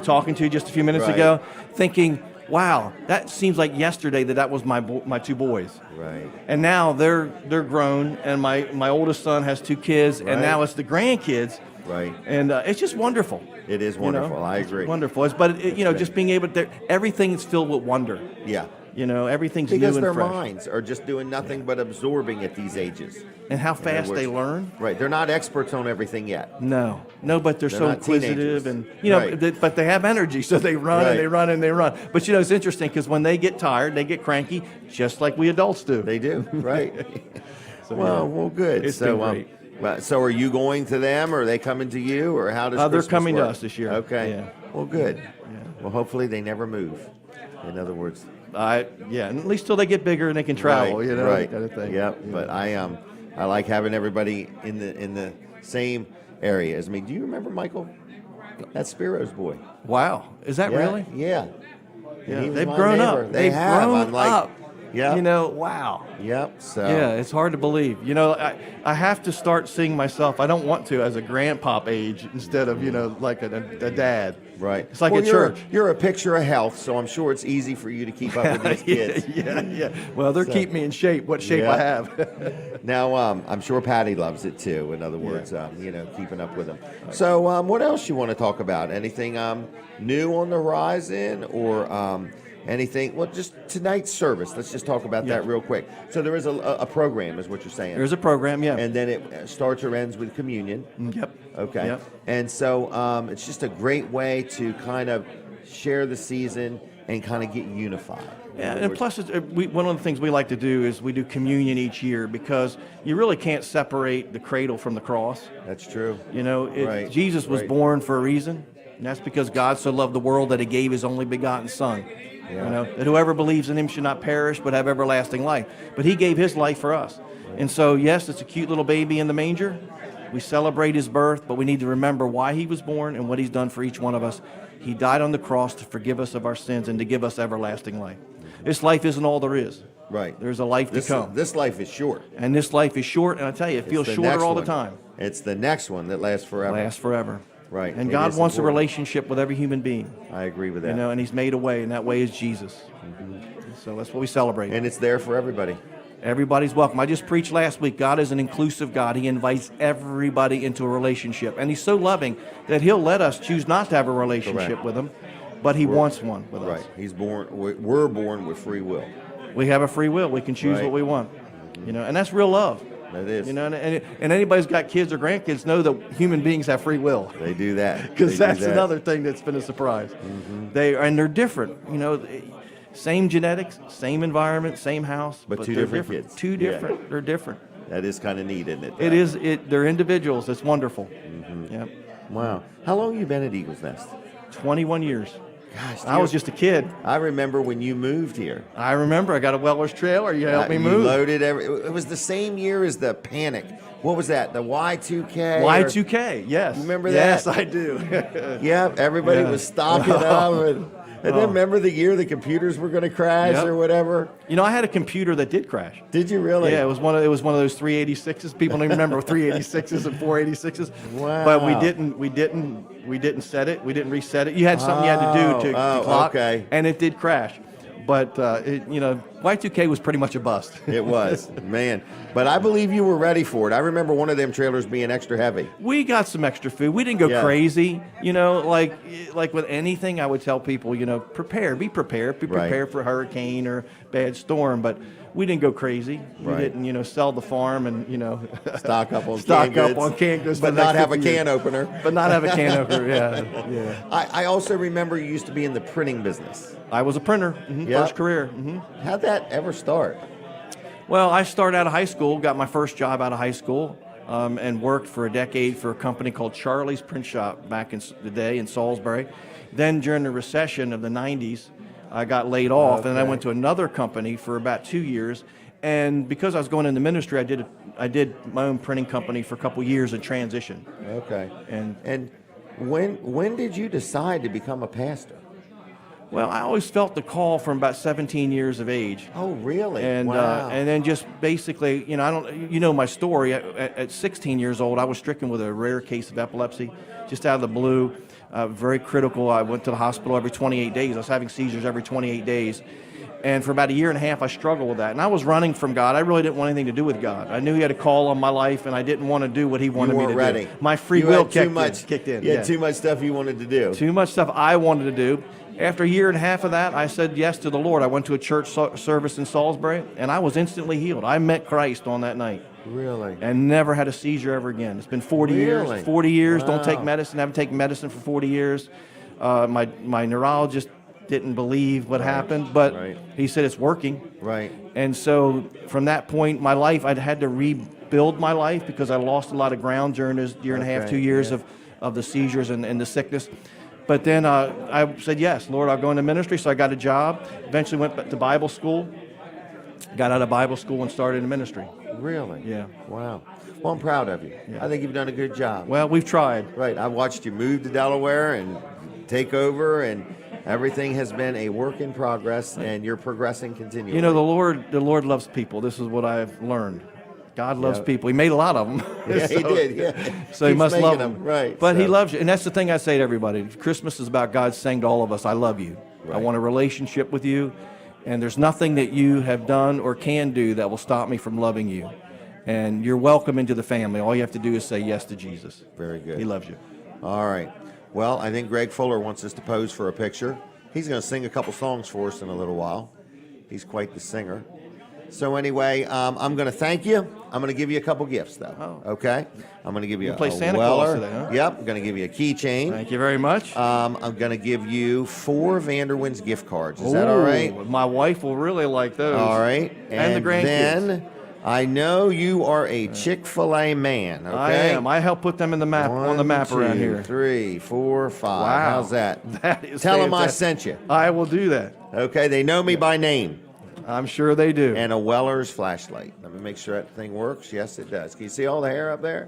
talking to you just a few minutes Right. ago, thinking, "Wow, that seems like yesterday that was my 2 boys." Right. And now they're grown, and my oldest son has 2 kids, Right. and now it's the grandkids. Right. And it's just wonderful. It is wonderful. I agree. It's wonderful. Just being able to, everything is filled with wonder. Yeah. Everything's Because new their and fresh. minds are just doing nothing but absorbing at these ages. And how In other fast they words- learn. Right. They're not experts on everything yet. No, but they're so not inquisitive, teenagers. and Right. but they have energy, so they run Right. and they run and they run. But it's interesting because when they get tired, they get cranky, just like we adults do. They do. Right. So, well, good. It's so, been great. So are you going to them, or are they coming to you, or how does They're Christmas coming to work? us this year. Okay. Yeah. Well, good. Well, hopefully they never move. In other words, and at least till they get bigger and they can travel, right, that right. kind of thing. Yep. But I like having everybody in the same area as me. Do you remember Michael? That's Spiro's boy. Wow, is that Yeah, really? Yeah. Yeah, He was they've my grown neighbor. up. They They've have. grown I'm like, up. yeah. Wow. Yep. So. Yeah, it's hard to believe. I have to start seeing myself. I don't want to as a grandpop age instead of like a dad. Right. It's like well, at church. You're a picture of health, so I'm sure it's easy for you to keep up with these kids. yeah. Well, they're keeping me in shape. What shape I have. Now, I'm sure Patty loves it too. In other words, keeping up with them. So, what else you want to talk about? Anything new on the horizon, or anything? Well, just tonight's service. Let's just talk about that real quick. So, there is a program, is what you're saying. There's a program, yeah. And then it starts or ends with communion. Yep. Okay. Yep. And so, it's just a great way to kind of share the season and kind of get unified. Yeah, and plus, one of the things we like to do is we do communion each year because you really can't separate the cradle from the cross. That's true. Right. Jesus was born for a reason, and that's because God so loved the world that He gave His only begotten Son. Yeah. That whoever believes in Him should not perish but have everlasting life. But He gave His life for us. And so, yes, it's a cute little baby in the manger. We celebrate His birth, but we need to remember why He was born and what He's done for each one of us. He died on the cross to forgive us of our sins and to give us everlasting life. This life isn't all there is. Right. There's a life to come. This life is short. And this life is short, and I tell you, it feels It's the next shorter all the one. time. It's the next one that lasts forever. Lasts forever. Right. And It God is wants a important. relationship with every human being. I agree with that. And He's made a way, and that way is Jesus. So that's what we celebrate. And it's there for everybody. Everybody's welcome. I just preached last week. God is an inclusive God. He invites everybody into a relationship. And He's so loving that He'll let us choose not to have a relationship Correct. with Him, but He wants one with us. Right. He's born. We're born with free will. We have a free will. We can choose Right. what we want. And that's real love. That is. And anybody's got kids or grandkids know that human beings have free will. They do that. Because They do that's that. another thing that's been a surprise. They're different. Same genetics, same environment, same house, But two they're different different. kids. Two Yeah. different. They're different. That is kind of neat, isn't it? It is. They're individuals. It's wonderful. Yep. Wow. How long have you been at Eagles Nest? 21 years. Gosh, I was just a kid. I remember when you moved here. I remember I got a Weller's trailer. You helped me You move. loaded it was the same year as the panic. What was that? The Y2K? Y2K, yes. You remember that? Yes, I do. Yep, everybody Yeah. was stocking up. And then remember the year the computers were going to crash Yep. or whatever? You know, I had a computer that did crash. Did you really? Yeah, it was one of those 386s. People don't even remember 386s and 486s. Wow. But we didn't set it. We didn't reset it. You had something you had to do to clock, okay. and it did crash. But Y2K was pretty much a bust. It was, man. But I believe you were ready for it. I remember one of them trailers being extra heavy. We got some extra food. We didn't go Yeah. crazy. Like with anything, I would tell people, prepare, be prepared, be Right. prepared for a hurricane or bad storm. But we didn't go crazy. We Right. didn't, sell the farm and Stock up on stock canned up goods, on canned goods, for but the not next have a 50 years. can opener. But not have a can opener. Yeah. I also remember you used to be in the printing business. I was a printer, Yep. first career. How'd that ever start? Well, I started out of high school, got my first job out of high school, and worked for a decade for a company called Charlie's Print Shop back in the day in Salisbury. Then during the recession of the 90s, I got laid off, and I went to another company for about 2 years. And because I was going into ministry, I did my own printing company for a couple years in transition. Okay. And when did you decide to become a pastor? well, I always felt the call from about 17 years of age. Oh, really? And wow. and then just basically, my story. At 16 years old, I was stricken with a rare case of epilepsy, just out of the blue, very critical. I went to the hospital every 28 days. I was having seizures every 28 days. And for about a year and a half, I struggled with that. And I was running from God. I really didn't want anything to do with God. I knew He had a call on my life, and I didn't want to do what He wanted me to ready. do. My free You will had too kicked in. You had too much stuff you wanted to do. Too much stuff I wanted to do. After a year and a half of that, I said yes to the Lord. I went to a church service in Salisbury, and I was instantly healed. I met Christ on that night. Really? And never had a seizure ever again. It's been 40 Really? years. 40 years. Wow. Don't take medicine. Haven't taken medicine for 40 years. My neurologist didn't believe what happened, but he said it's working. Right. And so from that point, my life, I'd had to rebuild my life because I lost a lot of ground during this year and a half, 2 years of the seizures and the sickness. But then I said, yes, Lord, I'll go into ministry. So I got a job, eventually went back to Bible school, got out of Bible school and started in ministry. Really? Yeah. Wow. Well, I'm proud of you. Yeah. I think you've done a good job. Well, we've tried. Right. I watched you move to Delaware and take over, and everything has been a work in progress, and you're progressing continually. The Lord loves people. This is what I've learned. God loves people. He made a lot of them. Yeah, He did. Yeah. So He Keeps must making love them. Right. But He so- loves you. And that's the thing I say to everybody. Christmas is about God saying to all of us, I love you. I want a relationship with you. And there's nothing that you have done or can do that will stop me from loving you. And you're welcome into the family. All you have to do is say yes to Jesus. Very good. He loves you. All right. Well, I think Greg Fuller wants us to pose for a picture. He's going to sing a couple songs for us in a little while. He's quite the singer. So anyway, I'm going to thank you. I'm going to give you a couple gifts, though. Oh. Okay? I'm going to give you You play a Santa Weller. Claus today, huh? Yep. I'm going to give you a keychain. Thank you very much. I'm going to give you 4 Vanderwin's gift cards. Is that all right? Ooh, my wife will really like those. All right. And the grandkids. Then I know you are a Chick-fil-A man, okay? I am. I help put them in the map on the map around here. 1, 2, 3, 4, 5. Wow. How's that? That is Tell them I fantastic. sent you. I will do that. Okay, they know me by name. I'm sure they do. And a Weller's flashlight. Let me make sure that thing works. Yes, it does. Can you see all the hair up there?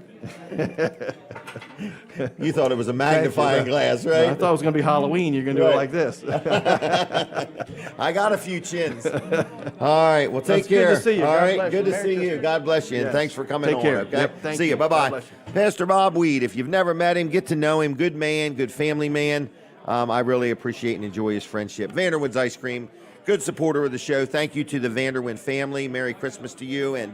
You thought it was a magnifying glass, right? I thought it was going to be Halloween. You're going to do it like this. I got a few chins. All right. Well, take That's care. good to see you. All God right. bless Good you. to Merry see you. Christmas. God bless you. And Yes. thanks for coming Take on. care. Okay. Yep, thank see you. you. Bye bye. God bless you. Pastor Bob Weed. If you've never met him, get to know him. Good man, good family man. I really appreciate and enjoy his friendship. Vanderwin's Ice Cream. Good supporter of the show. Thank you to the Vanderwin family. Merry Christmas to you. And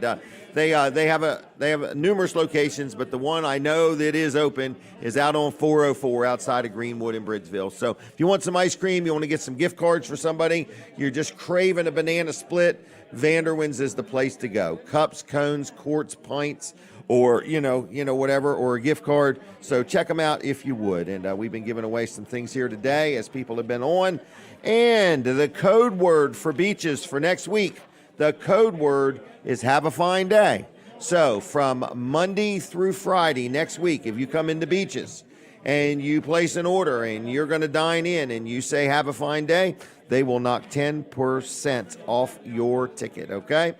they have numerous locations, but the one I know that is open is out on 404 outside of Greenwood in Bridgeville. So if you want some ice cream, you want to get some gift cards for somebody, you're just craving a banana split, Vanderwin's is the place to go. Cups, cones, quarts, pints, or whatever, or a gift card. So check them out if you would. And we've been giving away some things here today as people have been on. And the code word for beaches for next week, the code word is have a fine day. So from Monday through Friday next week, if you come into beaches and you place an order and you're going to dine in and you say, have a fine day, they will knock 10% off your ticket, okay?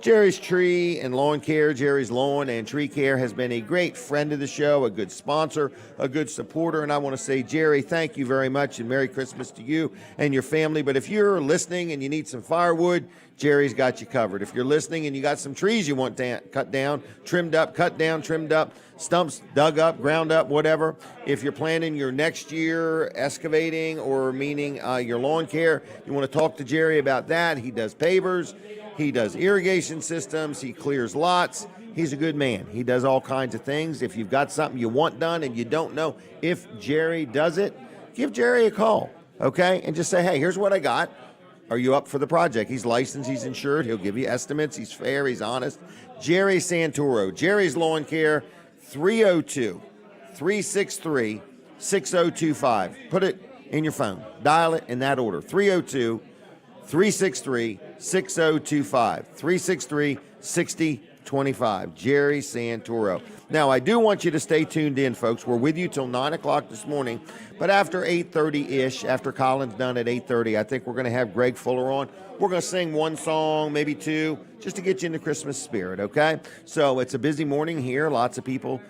Jerry's Tree and Lawn Care, Jerry's Lawn and Tree Care has been a great friend of the show, a good sponsor, a good supporter, and I want to say, Jerry, thank you very much, and Merry Christmas to you and your family. But if you're listening and you need some firewood, Jerry's got you covered. If you're listening and you got some trees you want cut down, trimmed up, cut down, trimmed up, stumps dug up, ground up, whatever. If you're planning your next year excavating or meaning your lawn care, you want to talk to Jerry about that. He does pavers. He does irrigation systems. He clears lots. He's a good man. He does all kinds of things. If you've got something you want done and you don't know if Jerry does it, give Jerry a call, okay? And just say, hey, here's what I got. Are you up for the project? He's licensed. He's insured. He'll give you estimates. He's fair. He's honest. Jerry Santoro, Jerry's Lawn Care, 302-363-6025. Put it in your phone. Dial it in that order. 302-363-6025. 363-6025. Jerry Santoro. Now, I do want you to stay tuned in, folks. We're with you till 9 o'clock this morning. But after 8:30-ish, after Colin's done at 8:30, I think we're going to have Greg Fuller on. We're going to sing one song, maybe two, just to get you in the Christmas spirit, okay? So it's a busy morning here. Lots of people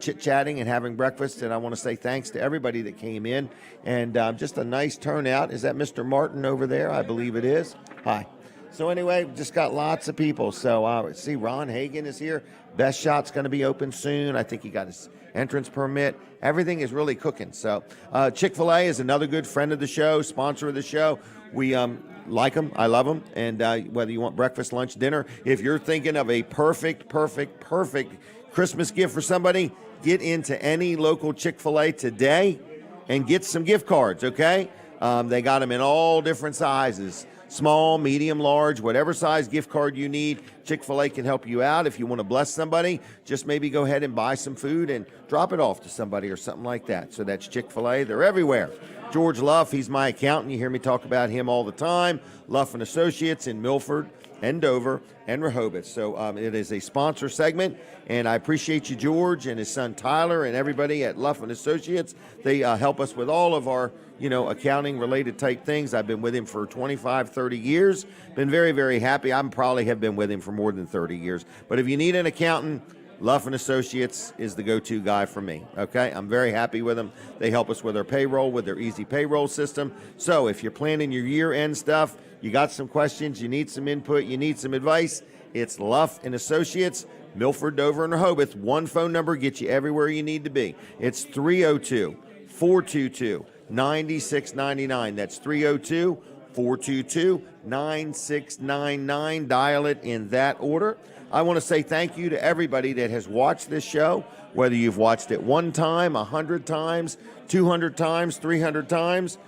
chit-chatting and having breakfast. And I want to say thanks to everybody that came in. And just a nice turnout. Is that Mr. Martin over there? I believe it is. Hi. So anyway, just got lots of people. So see, Ron Hagan is here. Best Shot's going to be open soon. I think he got his entrance permit. Everything is really cooking. So Chick-fil-A is another good friend of the show, sponsor of the show. We like them. I love them. And whether you want breakfast, lunch, dinner, if you're thinking of a perfect Christmas gift for somebody, get into any local Chick-fil-A today and get some gift cards, okay? They got them in all different sizes. Small, medium, large, whatever size gift card you need, Chick-fil-A can help you out. If you want to bless somebody, just maybe go ahead and buy some food and drop it off to somebody or something like that. So that's Chick-fil-A. They're everywhere. George Luff, he's my accountant. You hear me talk about him all the time. Luff and Associates in Milford and Dover and Rehoboth. So it is a sponsor segment, and I appreciate you, George, and his son Tyler, and everybody at Luff and Associates. They help us with all of our accounting related type things. I've been with him for 25, 30 years. Been very, very happy. I probably have been with him for more than 30 years. But if you need an accountant, Luff and Associates is the go-to guy for me, okay? I'm very happy with them. They help us with our payroll, with their easy payroll system. So if you're planning your year-end stuff, you got some questions, you need some input, you need some advice, it's Luff and Associates, Milford, Dover, and Rehoboth. One phone number gets you everywhere you need to be. It's 302-422-9699. That's 302-422-9699. Dial it in that order. I want to say thank you to everybody that has watched this show, whether you've watched it one time, 100 times, 200 times, 300 times.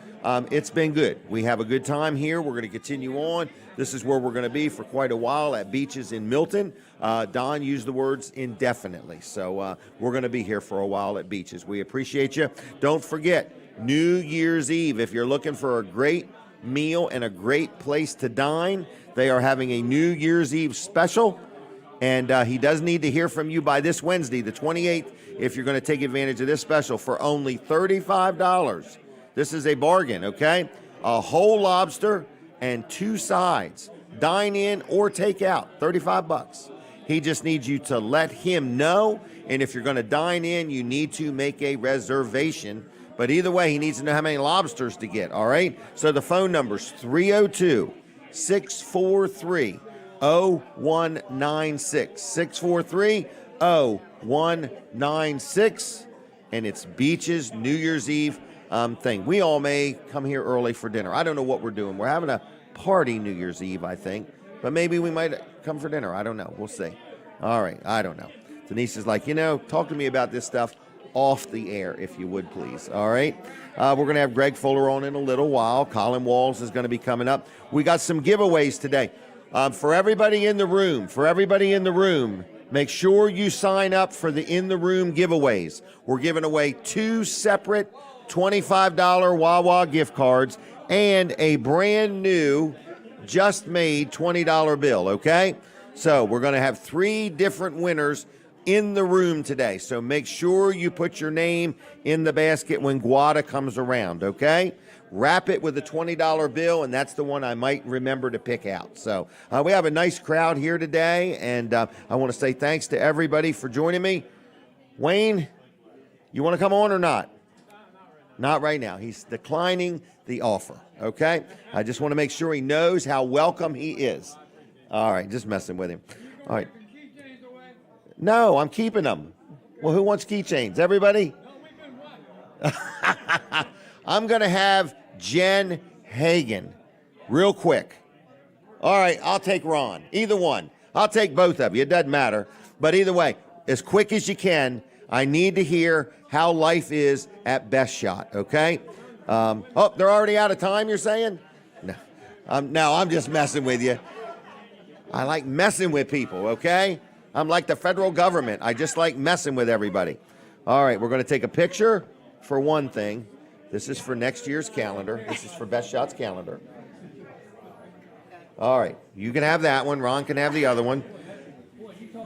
It's been good. We have a good time here. We're going to continue on. This is where we're going to be for quite a while at Beaches in Milton. Don used the words indefinitely. So we're going to be here for a while at Beaches. We appreciate you. Don't forget, New Year's Eve, if you're looking for a great meal and a great place to dine, they are having a New Year's Eve special. And he does need to hear from you by this Wednesday, the 28th, if you're going to take advantage of this special for only $35. This is a bargain, okay? A whole lobster and 2 sides. Dine in or take out, $35. He just needs you to let him know. And if you're going to dine in, you need to make a reservation. But either way, he needs to know how many lobsters to get, all right? So the phone number's 302-643-0196. 643-0196. And it's Beaches New Year's Eve thing. We all may come here early for dinner. I don't know what we're doing. We're having a party New Year's Eve, I think. But maybe we might come for dinner. I don't know. We'll see. All right. I don't know. Denise is like, talk to me about this stuff off the air, if you would, please. All right. We're going to have Greg Fuller on in a little while. Colin Walls is going to be coming up. We got some giveaways today. For everybody in the room, make sure you sign up for the In the Room giveaways. We're giving away 2 separate $25 Wawa gift cards and a brand new, just made $20 bill, okay? So we're going to have 3 different winners in the room today. So make sure you put your name in the basket when Guada comes around, okay? Wrap it with a $20 bill, and that's the one I might remember to pick out. So we have a nice crowd here today, and I want to say thanks to everybody for joining me. Wayne, you want to come on or not? Not right now. He's declining the offer, okay? I just want to make sure he knows how welcome he is. All right, just messing with him. All right. No, I'm keeping them. Well, who wants keychains? Everybody? I'm going to have Jen Hagen real quick. All right, I'll take Ron. Either one. I'll take both of you. It doesn't matter. But either way, as quick as you can, I need to hear how life is at Best Shot, okay? Oh, they're already out of time, you're saying? No, I'm just messing with you. I like messing with people, okay? I'm like the federal government. I just like messing with everybody. All right, we're going to take a picture for one thing. This is for next year's calendar. This is for Best Shot's calendar. All right, you can have that one. Ron can have the other one.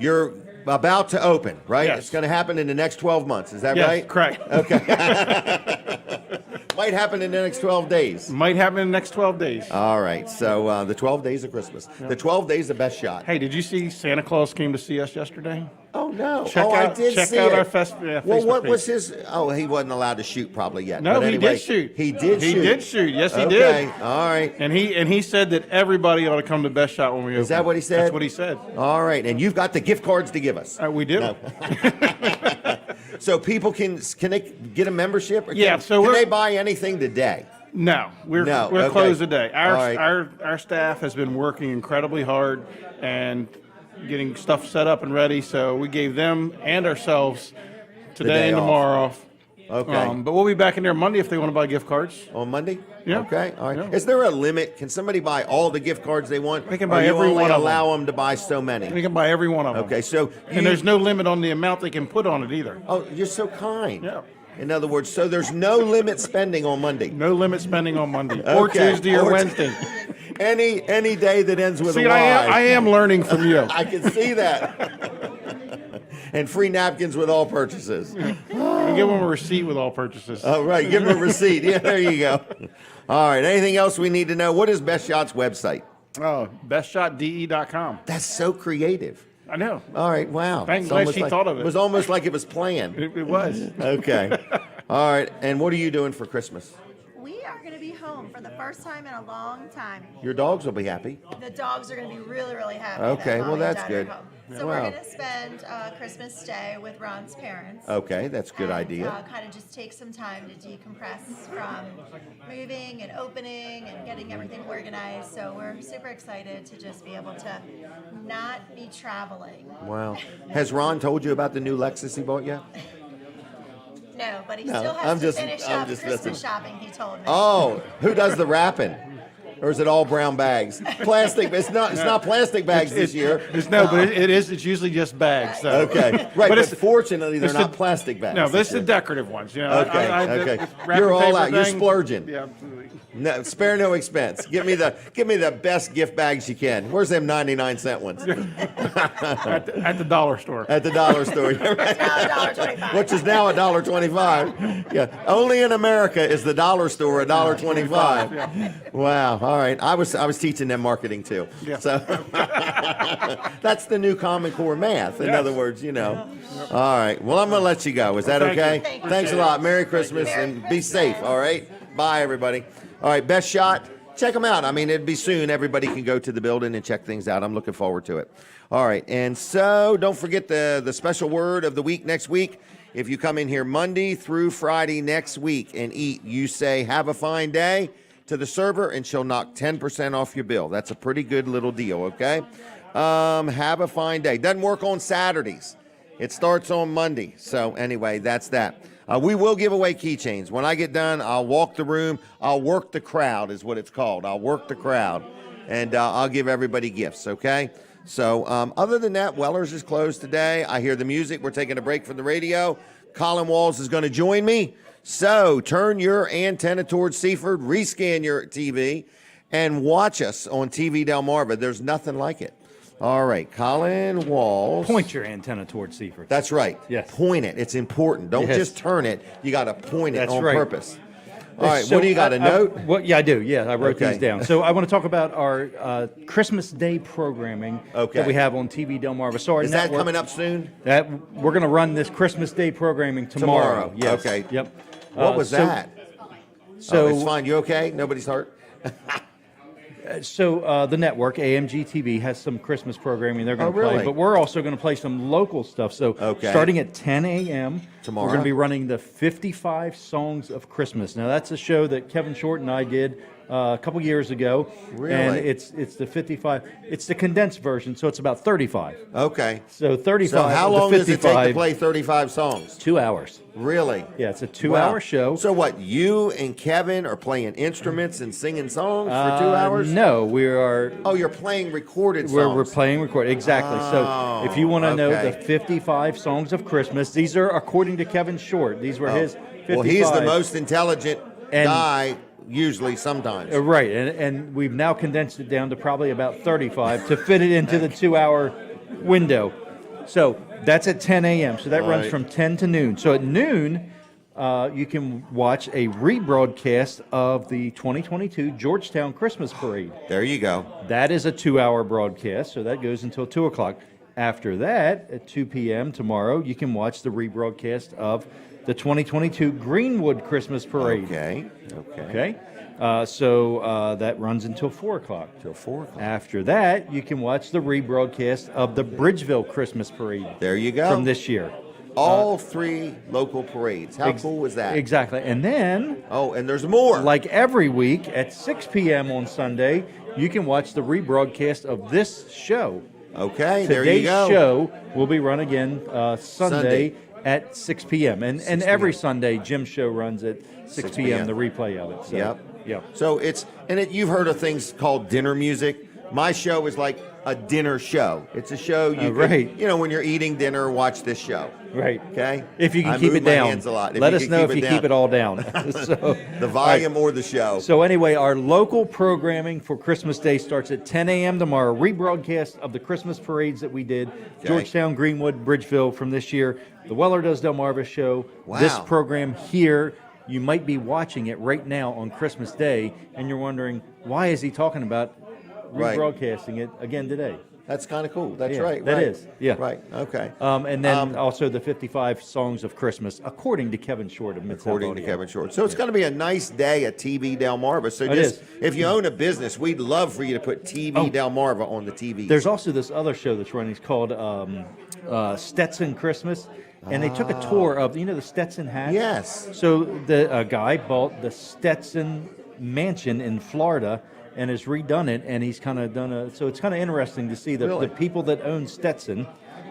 You're about to open, right? Yes. It's going to happen in the next 12 months. Is that Yes, right? correct. Okay. Might happen in the next 12 days. Might happen in the next 12 days. All right, so the 12 days of Christmas. The 12 days of Best Shot. Hey, did you see Santa Claus came to see us yesterday? Oh, no. Check I out, did check see out it. our Well, Facebook what page. was his? Oh, he wasn't allowed to shoot probably yet. No, but he anyway, did shoot. He did shoot. He did shoot. Yes, he okay. did. All right. And he said that everybody ought to come to Best Shot when we open. Is that what he said? That's what he said. All right, and you've got the gift cards to give us. We do. No. So people can they get a membership? Or Yeah, so can we're- they buy anything today? No, we're okay. closed today. All right. Our staff has been working incredibly hard and getting stuff set up and ready. So we gave them and ourselves The today day and off. tomorrow off. Okay. But we'll be back in there Monday if they want to buy gift cards. On Monday? Yeah. Okay. All right. Yeah. Is there a limit? Can somebody buy all the gift cards they want? They can or buy you every only one of them. allow them to buy so many? They can buy every one of them. Okay, so And there's no limit on the amount they can put on it either. Oh, you're so kind. Yeah. In other words, so there's no limit spending on Monday. No limit spending on Monday or Okay. Tuesday or Or- Wednesday. Any day that ends with See, a Y. I am learning from you. I can see that. And free napkins with all purchases. You give them a receipt with all purchases. Oh, right. Give them a receipt. Yeah, there you go. All right. Anything else we need to know? What is Best Shot's website? Oh, bestshotde.com. That's so creative. I know. All right. Wow. I'm It's glad almost she thought of it. It was almost like it was planned. It was. Okay. All right. And what are you doing for Christmas? We are going to be home for the first time in a long time. Your dogs will be happy. The dogs are going to be really, really happy. Okay, that well, Mommy and that's Dad good. are home. Yeah. So Wow. we're going to spend Christmas Day with Ron's parents. Okay. That's a good idea. Kind of just take some time to decompress from moving and opening and getting everything organized. So we're super excited to just be able to not be traveling. Wow. Has Ron told you about the new Lexus he bought yet? No, but he No, still I'm has just- to finish I'm up just Christmas messing. shopping, he told me. Oh, who does the wrapping? Or is it all brown bags? Plastic. It's not plastic bags this year. It's usually just bags. So. Okay. Right. But it's- fortunately, they're it's not the- plastic bags. No, this this is the year. decorative ones. You know, Okay. Okay. this wrapping You're all paper out. You're thing- splurging. Yeah, absolutely. No, spare no expense. Give me the best gift bags you can. Where's them 99-cent ones? at the dollar store. At the dollar store. $1.25. Which is now $1.25. Yeah. Only in America is the dollar store $1.25. Yeah. Wow. All right. I was teaching them marketing too. Yeah. So that's the new Common Core math. In Yes. other words, you know. All right. Well, I'm going to let you go. Is that Thank you. okay? Thank you. Thanks a lot. Merry Christmas and be safe. All right. Bye, everybody. All right. Best Shot. Check them out. I mean, it'd be soon. Everybody can go to the building and check things out. I'm looking forward to it. All right. And so don't forget the special word of the week next week. If you come in here Monday through Friday next week and eat, you say, "Have a fine day" to the server, and she'll knock 10% off your bill. That's a pretty good little deal, okay? Have a fine day. Doesn't work on Saturdays. It starts on Monday. So anyway, that's that. We will give away keychains. When I get done, I'll walk the room. I'll work the crowd is what it's called. I'll work the crowd, and I'll give everybody gifts, okay? So other than that, Weller's is closed today. I hear the music. We're taking a break from the radio. Colin Walls is going to join me. So turn your antenna towards Seaford, rescan your TV, and watch us on TV Delmarva. There's nothing like it. All right, Colin Walls. Point your antenna towards Seaford. That's right. Yes. Point it. It's important. Don't Yes. just turn it. You got to point it That's on right. purpose. All right, So what do you got, a note? Yeah, I do. Yeah, I wrote Okay. these down. So I want to talk about our Christmas Day programming Okay. that we have on TV Delmarva. So our Is that network- coming up soon? That we're going to run this Christmas Day programming tomorrow. Yes. Okay. Yep. What was so- that? So it's fine. You okay? Nobody's hurt? So the network, AMG TV, has some Christmas programming they're going to really? play, but we're also going to play some local stuff. So Okay. starting at 10 a.m., Tomorrow. we're going to be running the 55 Songs of Christmas. Now, that's a show that Kevin Short and I did a couple years ago. Really? And it's the 55. It's the condensed version, so it's about 35. Okay. So 35 So how of the long does it take to 55 play 35 songs? 2 hours. Really? Yeah, it's a 2-hour Wow. show. So what, you and Kevin are playing instruments and singing songs for 2 hours? No, we are. Oh, you're playing recorded songs. We're playing record exactly. So if you want to know the okay. 55 songs of Christmas, these are according to Kevin Short. These were his 55. Well, he's the most intelligent And- guy, usually, sometimes. Right, and we've now condensed it down to probably about 35 to fit it into the 2-hour window. So that's at 10 a.m. So that All runs right. from 10 to noon. So at noon, you can watch a rebroadcast of the 2022 Georgetown Christmas Parade. There you go. That is a 2-hour broadcast, so that goes until 2 o'clock. After that, at 2 p.m. tomorrow, you can watch the rebroadcast of the 2022 Greenwood Christmas Parade. Okay. Okay. So that runs until 4 o'clock. Till 4 o'clock. After that, you can watch the rebroadcast of the Bridgeville Christmas Parade. There you go. From this year. All 3 local parades. How cool was that? Exactly. And then, Oh, and there's more. like every week at 6 p.m. on Sunday, you can watch the rebroadcast of this show. Okay, there Today's you go. show will be run again Sunday. Sunday at 6 p.m. And every Sunday, Jim's show runs at 6 p.m., the replay of it. So, Yep. Yep. So you've heard of things called dinner music. My show is like a dinner show. It's a show you can, right. when you're eating dinner, watch this show. Right. Okay? If you can I keep move it my down. hands a lot. Let us can know if you down. keep it all down. So, The volume or the show. So anyway, our local programming for Christmas Day starts at 10 a.m. tomorrow. Rebroadcast of the Christmas parades that we did. Okay. Georgetown, Greenwood, Bridgeville from this year. The Weller Does Delmarva show. Wow. This program here, you might be watching it right now on Christmas Day, and you're wondering, why is he talking about Right. rebroadcasting it again today? That's kind of cool. That's Yeah, right. that right. is. Yeah. Right. Okay. And then also the 55 songs of Christmas, according to Kevin Short of Mid-South According to Audio. Kevin Short. So it's going to be a nice day at TV Delmarva. So It just is. if you own a business, we'd love for you to put TV Oh. Delmarva on the TV. There's also this other show that's running. It's called Stetson Christmas, and they took a tour of the Stetson hats. Yes. So the guy bought the Stetson mansion in Florida and has redone it, and he's kind of done so it's kind of interesting to see Really? the people that own Stetson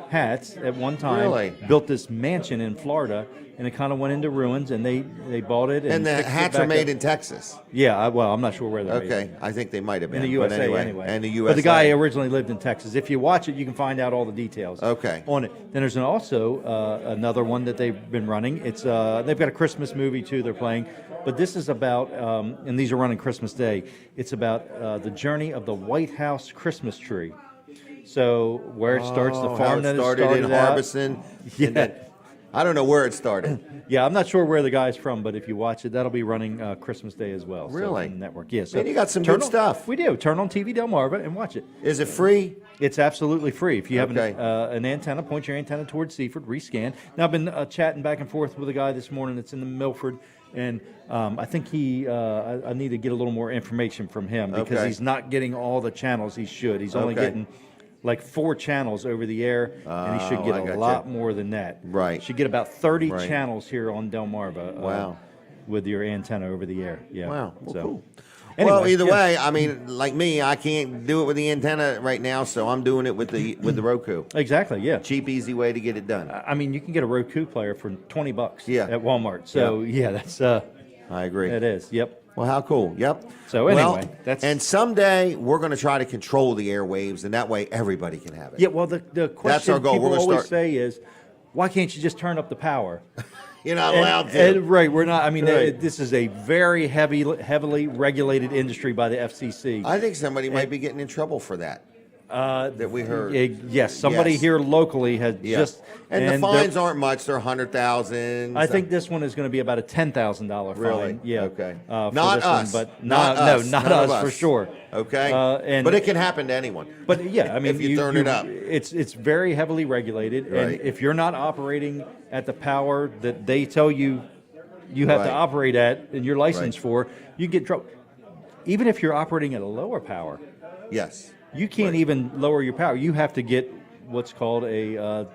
hats at one time Really? built this mansion in Florida, and it kind of went into ruins, and they bought it. And the fixed it hats back are made up. in Texas. Yeah, I'm not sure where they're made. Okay, I think they might have been. In the but USA, anyway. And the USA. But the guy originally lived in Texas. If you watch it, you can find out all the details. Okay. On it. Then there's also another one that they've been running. It's they've got a Christmas movie too. They're playing, but this is about and these are running Christmas Day. It's about the journey of the White House Christmas tree. So where it starts, the how farm it that started it started in out. Harbison. Yeah. and then- I don't know where it started. Yeah, I'm not sure where the guy's from, but if you watch it, that'll be running Christmas Day as well. So, Really? on the network. Yeah. So Man, you got some turn good on- stuff. We do. Turn on TV Delmarva and watch it. Is it free? It's absolutely free. If you have Okay. an antenna, point your antenna towards Seaford, rescan. Now, I've been chatting back and forth with a guy this morning that's in the Milford, and I think I need to get a little more information from him because Okay. he's not getting all the channels he should. He's only Okay. getting like 4 channels over the air, and he should Oh, get I a gotcha. lot more than that. Right. Should get about 30 Right. channels here on Delmarva. Wow. With your antenna over the air. Yeah. Wow. Well, So, cool. anyway, Well, either yeah. way, I mean, like me, I can't do it with the antenna right now, so I'm doing it with the Roku. Exactly. Yeah. Cheap, easy way to get it done. I mean, you can get a Roku player for $20 Yeah. at Walmart. So yeah, that's I agree. it is. Yep. Well, how cool. Yep. So Well, anyway, that's and someday we're going to try to control the airwaves, and that way everybody can have it. yeah. Well, the question our goal. people We're gonna always start- say is, why can't you just turn up the power? You're not allowed to. And, right, we're not. I mean, Right. this is a very heavily regulated industry by the FCC. I think somebody might be getting in trouble for that. that we heard? Yes, somebody Yes. here locally has just. And the they're- fines aren't much; they're 100,000. I think this one is going to be about a $10,000 fine. Really? Yeah. Okay. For Not this us. one, but Not no, us. not None of us for us. sure. Okay. And but it can happen to anyone. But yeah, I mean, if you turn it up. it's very heavily regulated, Right. and if you're not operating at the power that they tell you you have to Right. operate at and you're licensed Right. for, you get trouble. Even if you're operating at a lower power, Yes. you can't even lower your power. You have to get what's called a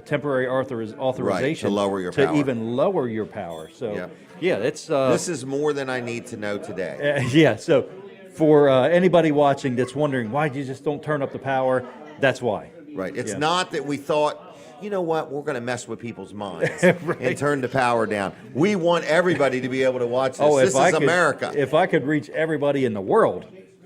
temporary authorization lower your to power. even lower your power. So Yep. yeah, it's This is more than I need to know today. yeah. So for anybody watching that's wondering why you just don't turn up the power, that's why. Right. It's Yeah. not that we thought, you know what, we're going to mess with people's minds Right. and turn the power down. We want everybody to be able to watch this. Oh, This if I is could, America. If I could reach everybody in the world,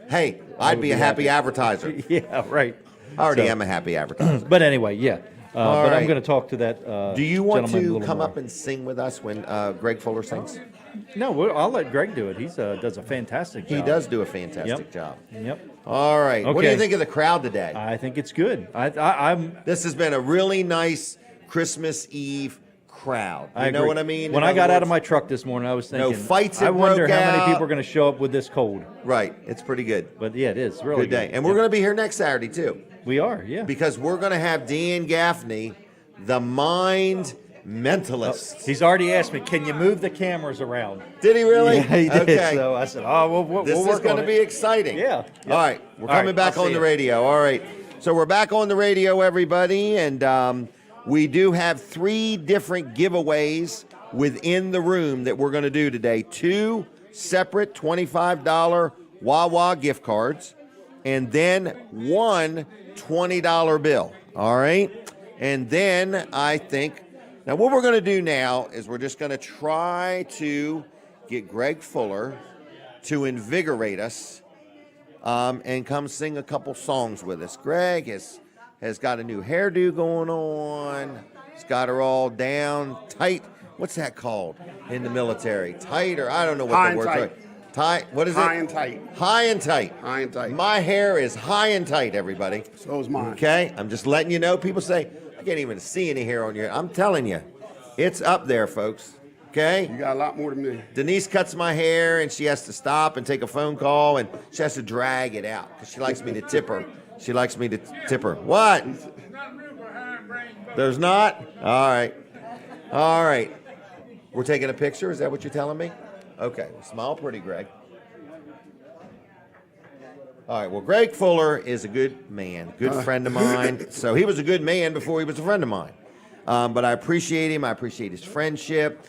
Hey, I'd would be a be happy happy. advertiser. yeah, right. I already So- am a happy advertiser. But anyway, yeah. All but I'm right. going to talk to that. Do you want gentleman a to little come more. up and sing with us when Greg Fuller sings? No, I'll let Greg do it. He does a fantastic job. He does do a fantastic Yep. job. Yep. All right. What do you Okay. think of the crowd today? I think it's good. I'm. This has been a really nice Christmas Eve crowd. You I know agree. what I mean? When In I got other out of words- my truck this morning, I was thinking, No fights I had wonder broke how many out. people are going to show up with this cold. Right. It's pretty good. But yeah, it is really Good day. And we're Yep. going to be here next Saturday, too. We are, yeah. Because we're going to have Dan Gaffney, the mind mentalist. He's already asked me, can you move the cameras around? Did he really? Yeah, he did. Okay. So I said, oh, we'll This we'll is work going on to it. be exciting. Yeah. Yep. All right. We're All coming right, back I'll on see the you. radio. All right. So we're back on the radio, everybody. And we do have 3 different giveaways within the room that we're going to do today. 2 separate $25 Wawa gift cards. And then 1 $20 bill. All right. And then I think, now what we're going to do now is we're just going to try to get Greg Fuller to invigorate us and come sing a couple songs with us. Greg has got a new hairdo going on. He's got her all down tight. What's that called in the military? Tight, or I don't know what High the and word's tight. like. Tight. What is High it? and tight. High and tight. High and tight. My hair is high and tight, everybody. So is mine. Okay? I'm just letting you know. People say, I can't even see any hair on your head. I'm telling you, it's up there, folks. Okay? You got a lot more than me. Denise cuts my hair, and she has to stop and take a phone call, and she has to drag it out because she likes me to tip her. She likes me to tip her. What? There's not? All right. All right. We're taking a picture? Is that what you're telling me? Okay. Smile pretty, Greg. All right. Well, Greg Fuller is a good man, good friend of mine. So he was a good man before he was a friend of mine. But I appreciate him. I appreciate his friendship.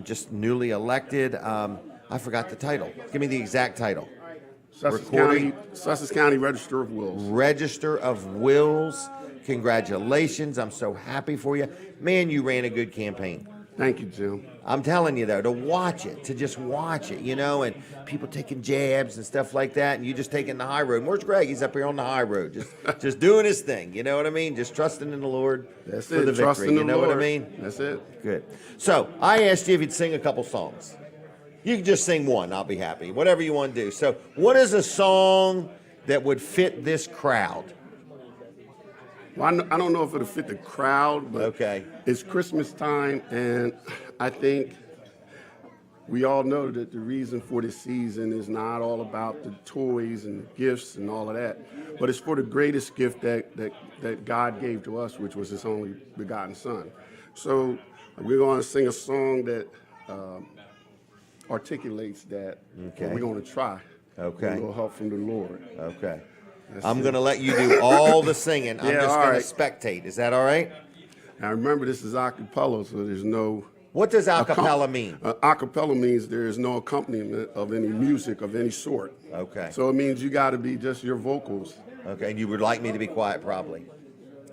Just newly elected. I forgot the title. Give me the exact title. Sussex County Register of Wills. Register of Wills. Congratulations. I'm so happy for you. Man, you ran a good campaign. Thank you, Jim. I'm telling you, though, to watch it, to just watch it, you know, and people taking jabs and stuff like that, and you just taking the high road. And where's Greg? He's up here on the high road, just doing his thing. You know what I mean? Just trusting in the Lord That's for it. the Trust victory. in the You know what I Lord. mean? That's it. Good. So I asked you if you'd sing a couple songs. You can just sing one. I'll be happy. Whatever you want to do. So what is a song that would fit this crowd? Well, I don't know if it'll fit the crowd, but Okay. it's Christmas time, and I think we all know that the reason for this season is not all about the toys and the gifts and all of that, but it's for the greatest gift that God gave to us, which was His only begotten Son. So we're going to sing a song that articulates that. Okay. We're going to try. Okay. With a little help from the Lord. Okay. That's I'm it. going to let you do all the singing. I'm Yeah, just all going right. to spectate. Is that all right? Now remember, this is a cappella, so there's no. What does a cappella mean? A cappella means there is no accompaniment of any music of any sort. Okay. So it means you got to be just your vocals. Okay, and you would like me to be quiet, probably.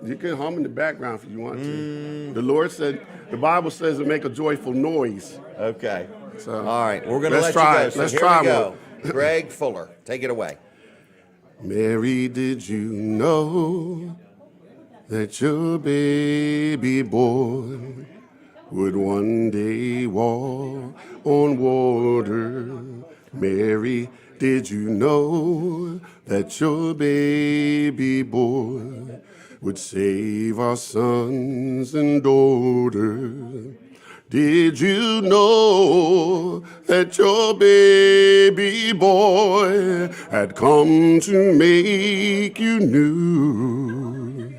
You can hum in the background if you want to. The Lord said, the Bible says to make a joyful noise. Okay. So, all right, we're going to let let's try you go. it. So Let's here try we go. one. Greg Fuller, take it away. Mary, did you know that your baby boy would one day walk on water? Mary, did you know that your baby boy would save our sons and daughters? Did you know that your baby boy had come to make you new?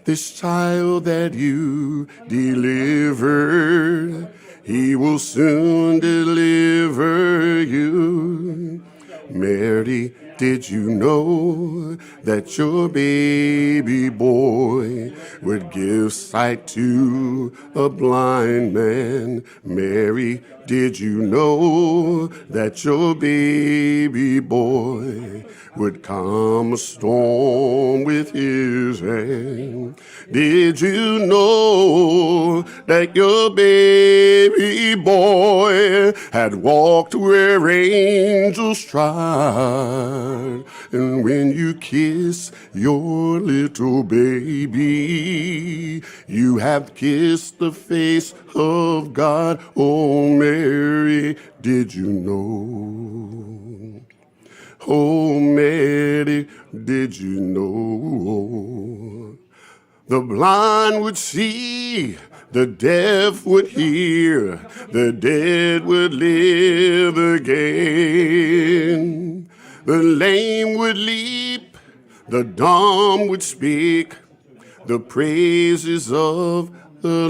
This child that you delivered, he will soon deliver you. Mary, did you know that your baby boy would give sight to a blind man? Mary, did you know that your baby boy would calm a storm with his hand? Did you know that your baby boy had walked where angels trod? And when you kiss your little baby, you have kissed the face of God. Oh, Mary, did you know? Oh, Mary, did you know? The blind would see, the deaf would hear, the dead would live again. The lame would leap, the dumb would speak, the praises of the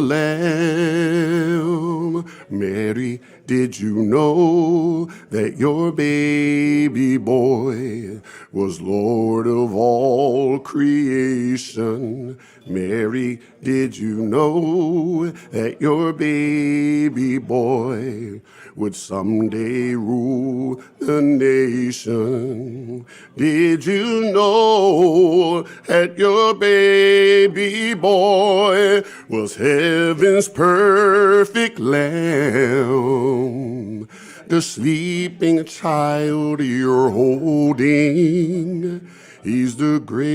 Lamb. Mary, did you know that your baby boy was Lord of all creation? Mary, did you know that your baby boy would someday rule the nation? Did you know that your baby boy was heaven's perfect lamb? The sleeping child you're holding, he's the great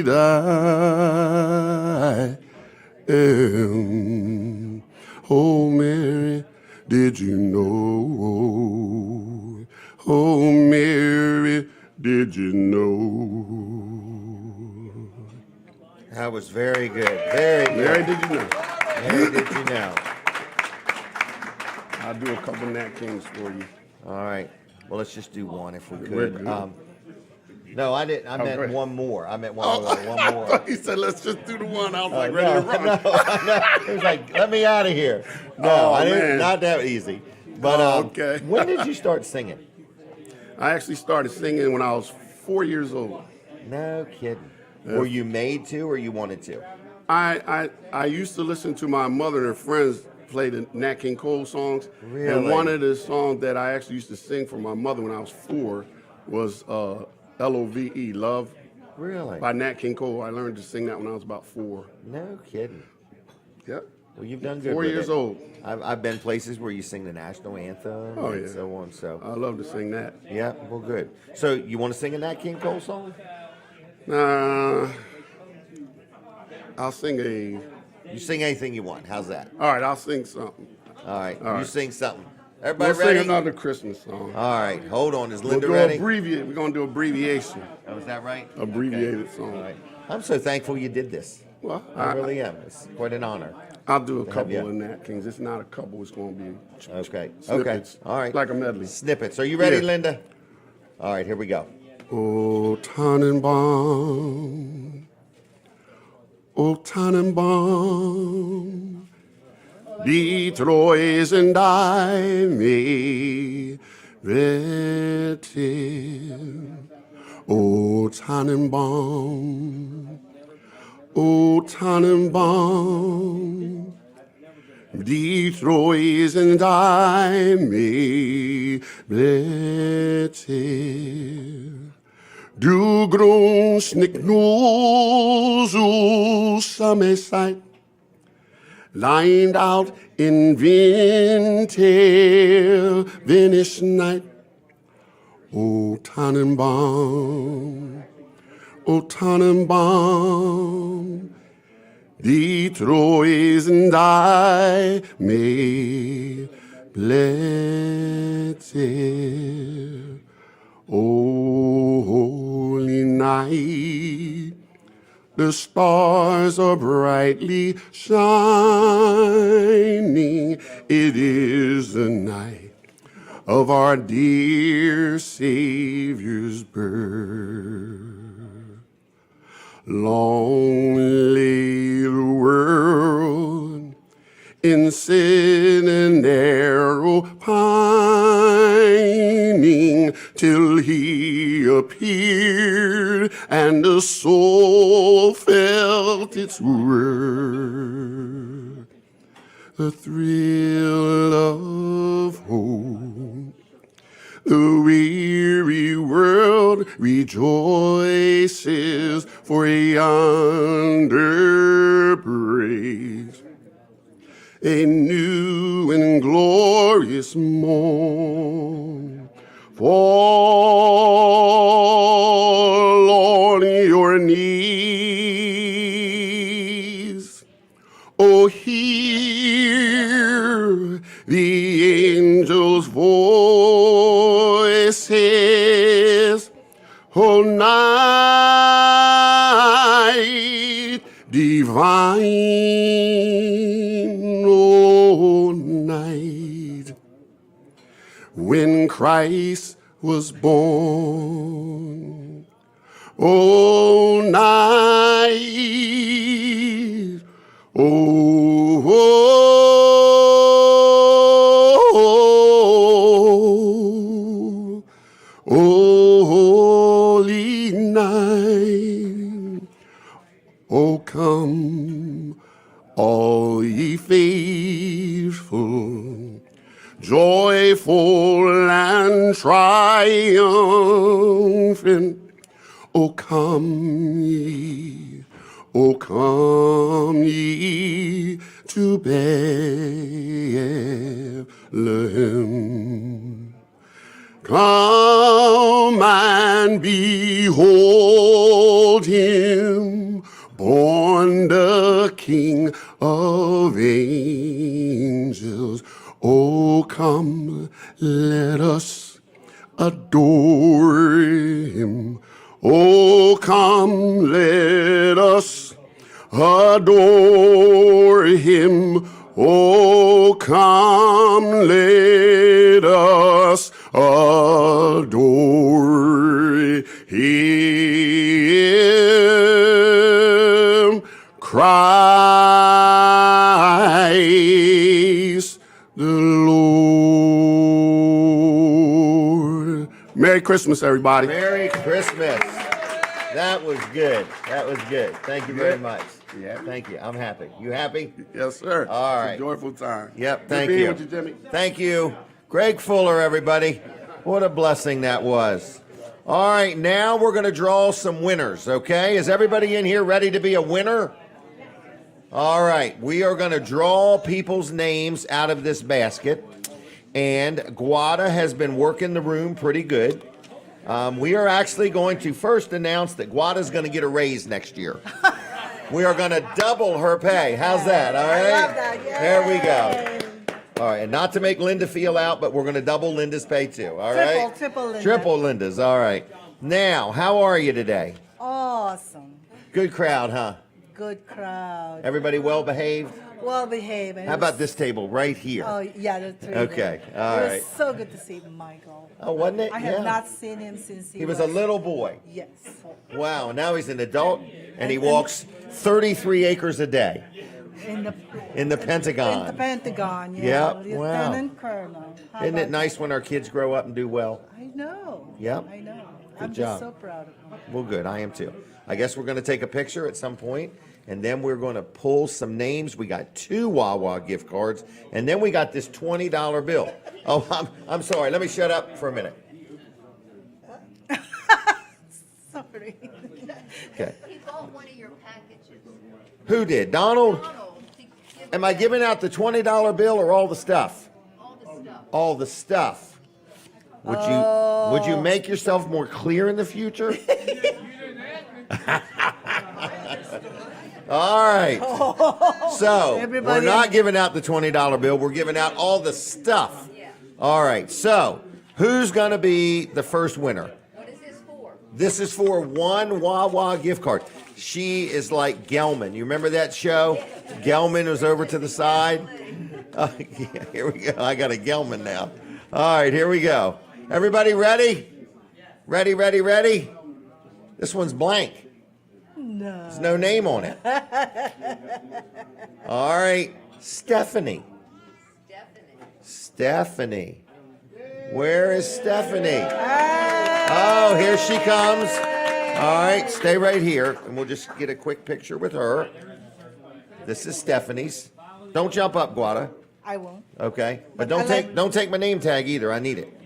I am. Oh, Mary, did you know? Oh, Mary, did you know? That was very good. Very good. Mary, did you know? Mary, did you know? I'll do a couple Nat Kings for you. All right. Well, let's just do one if we We're could. good. No, I didn't. I meant great. one more. I meant one more. I One more. thought he said, let's just do the one. I was like, No, ready to run. no. It was like, let me out of here. No, Oh, I didn't. man. Not that easy. But Okay. when did you start singing? I actually started singing when I was 4 years old. No kidding. Were you made to, or you wanted to? I used to listen to my mother and her friends play the Nat King Cole songs. Really? And one of the songs that I actually used to sing for my mother when I was 4 was L-O-V-E, Love, Really? by Nat King Cole. I learned to sing that when I was about 4. No kidding. Yep. Well, you've done good. 4 with years it. old. I've been places where you sing the national anthem Oh, and yeah. so on. So I love to sing that. yeah, well, good. So you want to sing a Nat King Cole song? I'll sing a... You sing anything you want. How's that? All right, I'll sing something. All right. All You right. sing something. Everybody We'll ready? sing another Christmas song. All right. Hold on. Is We'll Linda do ready? We're going to do abbreviation. Oh, is that right? Abbreviated Okay. song. All right. I'm so thankful you did this. Well, I really am. It's quite an honor. I'll do a to have couple you. of Nat Kings. It's not a couple. It's going to be Okay. snippets. Okay. All right. Like a medley. Snippets. Are you ready, Yeah. Linda? All right. Here we go. O Tannenbaum, O Tannenbaum, die treu sind deine Werte. O Tannenbaum, O Tannenbaum, die treu sind deine Blätter. Du grunst nicht nur so Sommerzeit, lined out in winter, wenn es schneit. O Tannenbaum, O Tannenbaum, die treu sind deine blessed, O holy night. The stars are brightly shining. It is the night of our dear Savior's birth. Long lay the world in sin and error pining, till he appeared and the soul felt its worth. The thrill of hope, the weary world rejoices, for yonder breaks a new and glorious morn. Fall on your knees, oh, hear the angels' voices, oh, night divine, oh, night when Christ was born, oh, night, oh, holy night. Oh, come, all ye faithful, joyful and triumphant. Oh, come ye, to Bethlehem. Come and behold him, born the King of angels. Oh, come, let us adore him. Oh, come, let us adore him. Oh, come, let us adore him. Christ the Lord. Merry Christmas, everybody. Merry Christmas. That was good. That was good. Thank you very much. Yeah. Thank you. I'm happy. You happy? Yes, sir. All right. It's a joyful time. Yep. Good Thank being you. with you, Jimmy. Thank you. Greg Fuller, everybody. What a blessing that was. All right. Now we're going to draw some winners, okay? Is everybody in here ready to be a winner? All right. We are going to draw people's names out of this basket. And Guada has been working the room pretty good. We are actually going to first announce that Guada's going to get a raise next year. We are going to double her pay. How's that? All right? I love that. Yay. There we go. All right. And not to make Linda feel out, but we're going to double Linda's pay too. All right? Triple Linda. Triple Linda's. All right. Now, how are you today? Awesome. Good crowd, huh? Good crowd. Everybody well behaved? Well behaved. How about this table right here? Oh, yeah, the three. Okay. All It right. was so good to see Michael. Oh, wasn't it? I have Yeah. not seen him since He was a little boy. Yes. Wow. Now he's an adult and he walks 33 acres a day In the in the Pentagon. In the Pentagon, yeah. Yep, wow. Lieutenant Colonel. How Isn't it about nice when our kids grow up and do well? that? I know. Yep. I know. Good I'm job. just so proud of him. Well, good. I am too. I guess we're going to take a picture at some point, and then we're going to pull some names. We got 2 Wawa gift cards, and then we got this $20 bill. Oh, I'm sorry. Let me shut up for a minute. Sorry. Okay. He bought one of your packages. Who did? Donald? Am I giving out the $20 bill or all the stuff? All the stuff. All the stuff. Would you make yourself more clear in the future? All right. So we're Everybody- not giving out the $20 bill. We're giving out all the stuff. All right. So who's going to be the first winner? What is this for? This is for one Wawa gift card. She is like Gelman. You remember that show? Gelman was over to the side. Yeah, here we go. I got a Gelman now. All right, here we go. Everybody ready? Ready, ready, ready? This one's blank. No. There's no name on it. All right, Stephanie. Stephanie. Where is Stephanie? Oh, here she comes. All right, stay right here, and we'll just get a quick picture with her. This is Stephanie's. Don't jump up, Guada. I won't. Okay, but don't take my name tag either. I need it.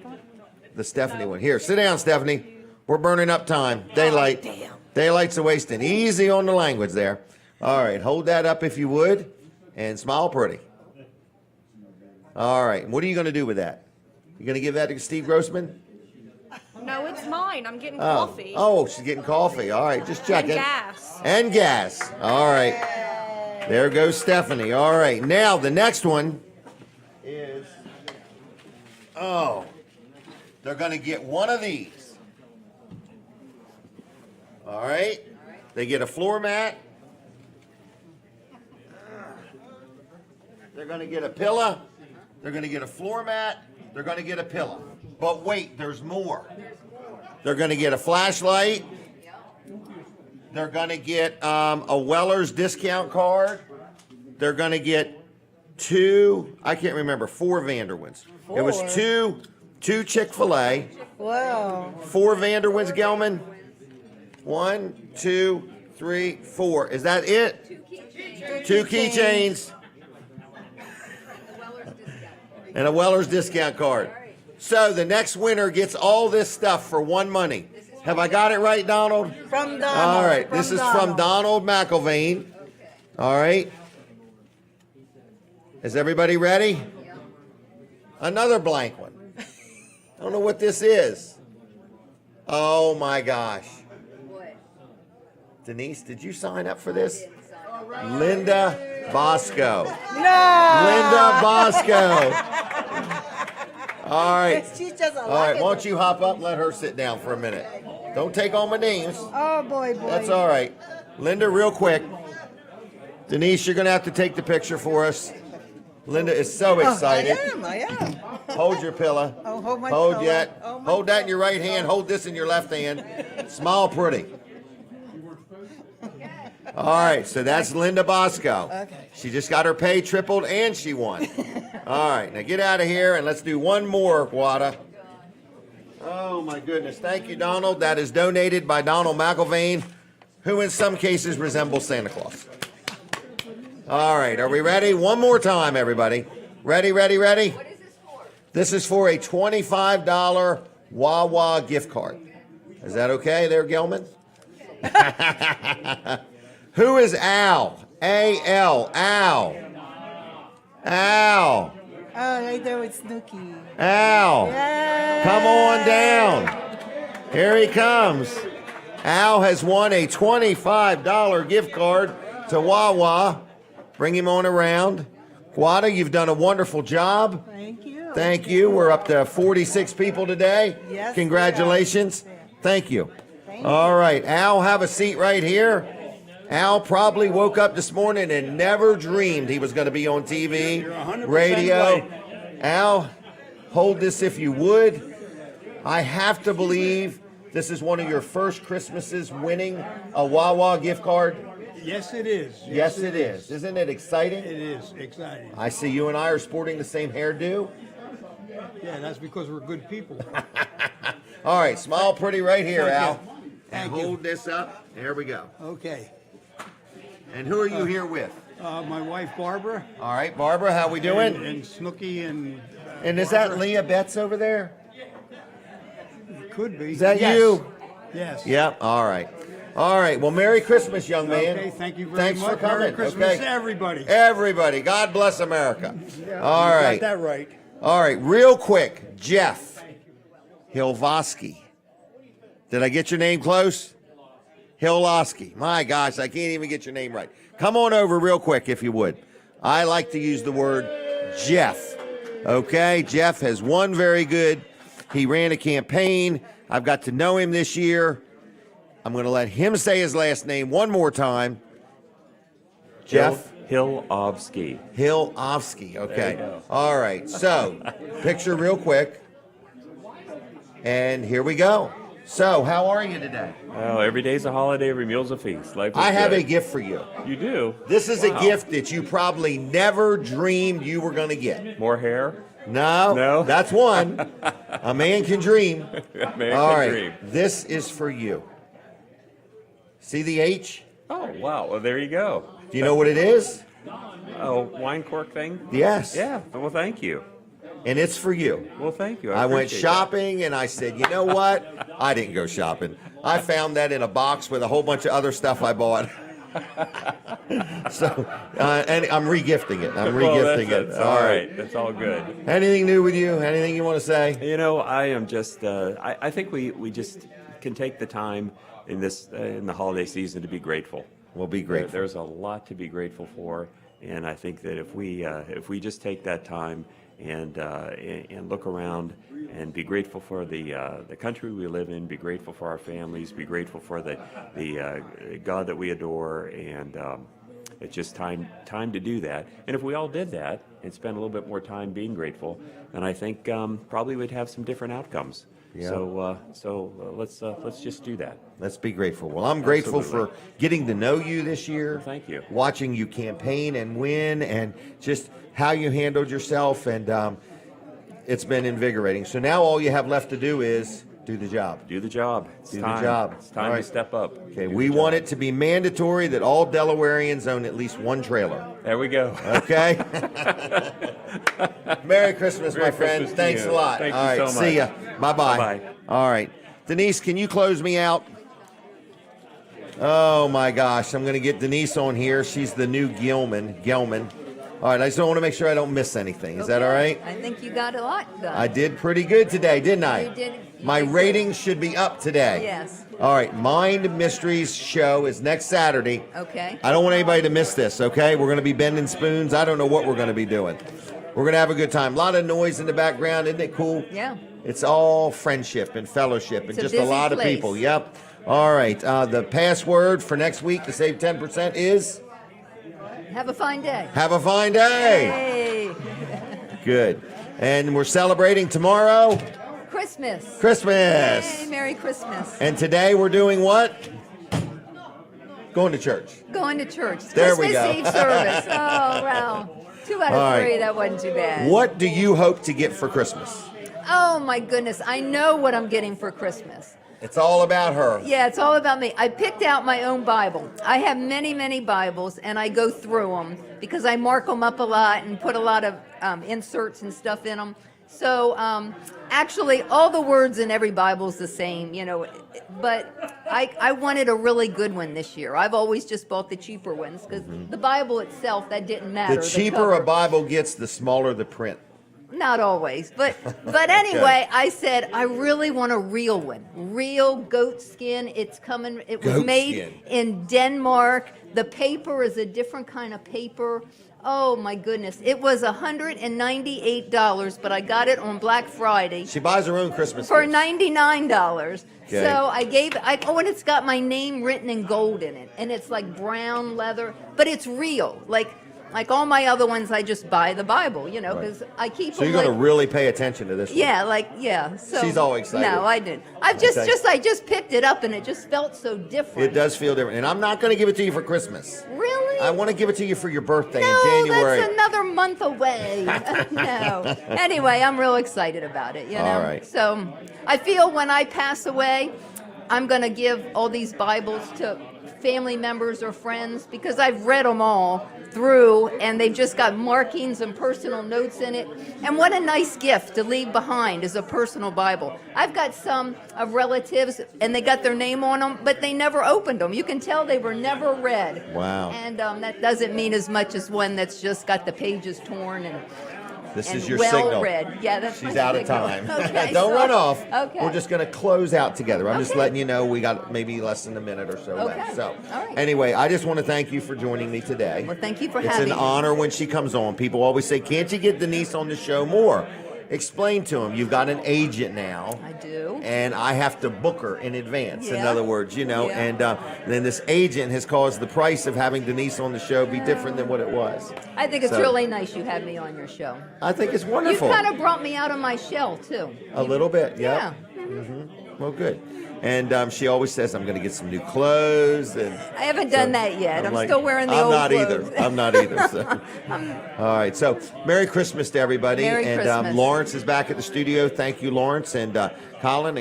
The Stephanie one. Here, sit down, Stephanie. We're burning up time. Daylight. Daylight's a wasting. Easy on the language there. All right, hold that up if you would, and smile pretty. All right, and what are you going to do with that? You going to give that to Steve Grossman? No, it's mine. I'm getting coffee. Oh, she's getting coffee. All right, just checking. And gas. And gas. All right. There goes Stephanie. All right. Now, the next one is, they're going to get one of these. All right. They get a floor mat. They're going to get a pillow. They're going to get a floor mat. They're going to get a pillow. But wait, there's more. They're going to get a flashlight. They're going to get a Weller's discount card. They're going to get I can't remember, 4 Vanderwins. It was two Chick-fil-A, Wow. 4 Vanderwins, Gelman. 1, 2, 3, 4. Is that it? 2 keychains. And a Weller's discount card. So the next winner gets all this stuff for one money. Have I got it right, Donald? From Donald. All right. This is from Donald McIlvain. All right. Is everybody ready? Another blank one. I don't know what this is. Oh my gosh. Denise, did you sign up for this? Linda Bosco. No. Linda Bosco. All right. She's just a All right. Why don't you hop up and let her sit down for a minute? Don't take all my names. Oh, boy. That's all right. Linda, real quick. Denise, you're going to have to take the picture for us. Linda is so excited. I am. Hold your pillow. Oh, hold my Hold pillow. that. Oh, my Hold that in your right hand. Hold this in your left hand. Smile pretty. All right, so that's Linda Bosco. Okay. She just got her pay tripled and she won. All right, now get out of here and let's do one more, Guada. Oh my goodness. Thank you, Donald. That is donated by Donald McIlvain, who in some cases resembles Santa Claus. All right, are we ready? One more time, everybody. Ready, ready, ready? What is this for? This is for a $25 Wawa gift card. Is that okay there, Gelman? Who is Al? A-L. Al. Al. Oh, right there with Snooki. Al. Yay. Come on down. Here he comes. Al has won a $25 gift card to Wawa. Bring him on around. Guada, you've done a wonderful job. Thank you. Thank you. We're up to 46 people today. Yes, Congratulations. Thank you. All right, Al, have a seat right here. Al probably woke up this morning and never dreamed he was going to be on TV, radio. Al, hold this if you would. I have to believe this is one of your first Christmases winning a Wawa gift card. Yes, it is. Yes, it is. Isn't it exciting? It is exciting. I see you and I are sporting the same hairdo. Yeah, that's because we're good people. All right, smile pretty right here, Thank Al. you. And Thank you. hold this up. There we go. Okay. And who are you here with? My wife Barbara. All right, Barbara, how we doing? And Snooki and. And is that Leah Betts over there? It could be. Is that Yes. you? Yes. Yep. All right. All right. Well, Merry Christmas, young man. Okay, thank you very Thanks much. for coming. Merry Christmas okay? to everybody. Everybody. God bless America. All You right. got that right. All right. Real quick, Jeff Hilvoski. Did I get your name close? Hilvoski. My gosh, I can't even get your name right. come on over real quick if you would. I like to use the word Jeff. Okay, Jeff has won very good. He ran a campaign. I've got to know him this year. I'm going to let him say his last name one more time. Jeff Hilovsky. Hilovsky. Okay. All right. So, picture real quick. And here we go. So, how are you today? Oh, every day's a holiday, every meal's a feast. Life is I have good. a gift for you. You do? This is Wow. a gift that you probably never dreamed you were going to get. More hair? No, that's one. A man can dream. A man All can right, dream. this is for you. See the H? Oh, wow. Well, there you go. Do you know what it is? Oh, wine cork thing? Yes. Yeah. Well, thank you. And it's for you. Well, thank you. I went appreciate shopping and I said, you know what? I didn't go shopping. I found that in a box with a whole bunch of other stuff I bought. So, and I'm regifting it. I'm regifting it. All right. That's all good. Anything new with you? Anything you want to say? You know, I am just, I think we just can take the time in the holiday season to be grateful. We'll be grateful. There's a lot to be grateful for. And I think that if we just take that time and look around and be grateful for the country we live in, be grateful for our families, be grateful for the God that we adore, and it's just time to do that. And if we all did that and spend a little bit more time being grateful, then I think probably we'd have some different outcomes. Yeah. So let's just do that. Let's be grateful. Well, I'm grateful Absolutely. for getting to know you this year. Thank you. Watching you campaign and win, and just how you handled yourself, and it's been invigorating. So now all you have left to do is do the job. Do the job. It's Do time. the job. It's time All to step up. Okay, Do we the want job. it to be mandatory that all Delawareans own at least one trailer. There we go. Okay? Merry Christmas, Merry my friend. Christmas to Thanks you. a lot. Thank All you right, so see ya. much. Bye-bye. Bye-bye. All right. Denise, can you close me out? Oh, my gosh. I'm going to get Denise on here. She's the new Gelman. All right, I just want to make sure I don't miss anything. Is that all right? I think you got a lot done. I did pretty good today, didn't I? You did. My ratings should be up today. Yes. All right, Mind Mysteries show is next Saturday. Okay. I don't want anybody to miss this, okay? We're going to be bending spoons. I don't know what we're going to be doing. We're going to have a good time. A lot of noise in the background. Isn't it cool? Yeah. It's all friendship and fellowship It's and a just a busy lot of place. people. Yep. All right. The password for next week to save 10% is Have a fine day. have a fine day. Hey. Good. And we're celebrating tomorrow. Christmas. Christmas. Hey, Merry Christmas. And today we're doing what? Going to church. Going to church. There we Christmas go. Eve service. Oh, well. 2 out of All 3. right. That wasn't too bad. What do you hope to get for Christmas? Oh, my goodness. I know what I'm getting for Christmas. It's all about her. Yeah, it's all about me. I picked out my own Bible. I have many, many Bibles, and I go through them because I mark them up a lot and put a lot of inserts and stuff in them. So actually, all the words in every Bible is the same, you know. But I wanted a really good one this year. I've always just bought the cheaper ones because the Bible itself, that didn't matter. The cheaper a Bible gets, the smaller the print. Not always, but anyway, I said I really want a real one, real goat skin. It's coming. It was Goat made skin. in Denmark. The paper is a different kind of paper. Oh my goodness! It was $198, but I got it on Black Friday She buys her own Christmas for gifts. $99. Okay. So I gave. Oh, and it's got my name written in gold in it, and it's like brown leather, but it's real. Like all my other ones, I just buy the Bible, you know, Right. because I keep. So you're them going to really pay attention to this one. Yeah. So She's all excited. No, I didn't. I just picked it up, and it just felt so different. It does feel different. And I'm not going to give it to you for Christmas. Really? I want to give it to you for your birthday No, in January. that's another month away. No. Anyway, I'm real excited about it, you know. All right. So I feel when I pass away, I'm going to give all these Bibles to family members or friends because I've read them all through and they've just got markings and personal notes in it. And what a nice gift to leave behind is a personal Bible. I've got some of relatives and they got their name on them, but they never opened them. You can tell they were never read. Wow. And that doesn't mean as much as one that's just got the pages torn and This and is your well signal. read. Yeah, that's She's my out of signal. time. Okay, Don't run off. Okay. We're just going to close out together. I'm just Okay. letting you know we got maybe less than a minute or so left. Okay. So, All right. anyway, I just want to thank you for joining me today. Well, thank you for It's having an me. honor when she comes on. People always say, "Can't you get Denise on the show more?" Explain to them. You've got an agent now. I do. And I have to book her in advance. In Yeah. other words, Yeah. and then this agent has caused the price of having Denise on the show be different than what it was. I think it's So, really nice you have me on your show. I think it's You wonderful. kind of brought me out of my shell too. A little bit, yeah. Yeah. Well, good. And she always says, "I'm going to get some new clothes." And I haven't done that yet. I'm like, still wearing the I'm old not clothes. either. I'm not either. So. All right. So, Merry Christmas to everybody. Merry and Christmas. Lawrence is back at the studio. Thank you, Lawrence, and Colin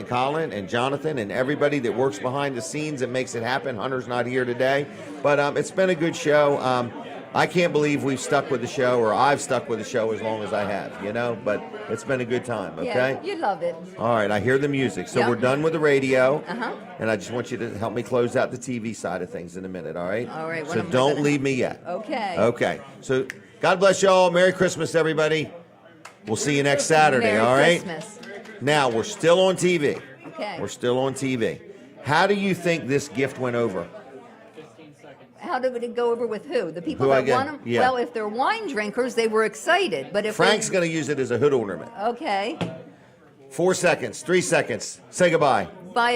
and Jonathan and everybody that works behind the scenes and makes it happen. Hunter's not here today, but it's been a good show. I can't believe we've stuck with the show, or I've stuck with the show as long as I have, but it's been a good time, okay? Yeah, you love it. All right, I hear the music. So Yep. we're done with the radio, Uh-huh. and I just want you to help me close out the TV side of things in a minute, all right? All right, what So am I don't gonna- leave me yet. Okay. Okay. So God bless y'all. Merry Christmas, everybody. We'll see you next Saturday, Merry all right? Christmas. Now, we're still on TV. Okay. We're still on TV. How do you think this gift went over? How did it go over with who? The people Who I that get? won them? Yeah. Well, if they're wine drinkers, they were excited. But if Frank's going to use it as a hood ornament. Okay. 4 seconds, 3 seconds. Say goodbye. Bye.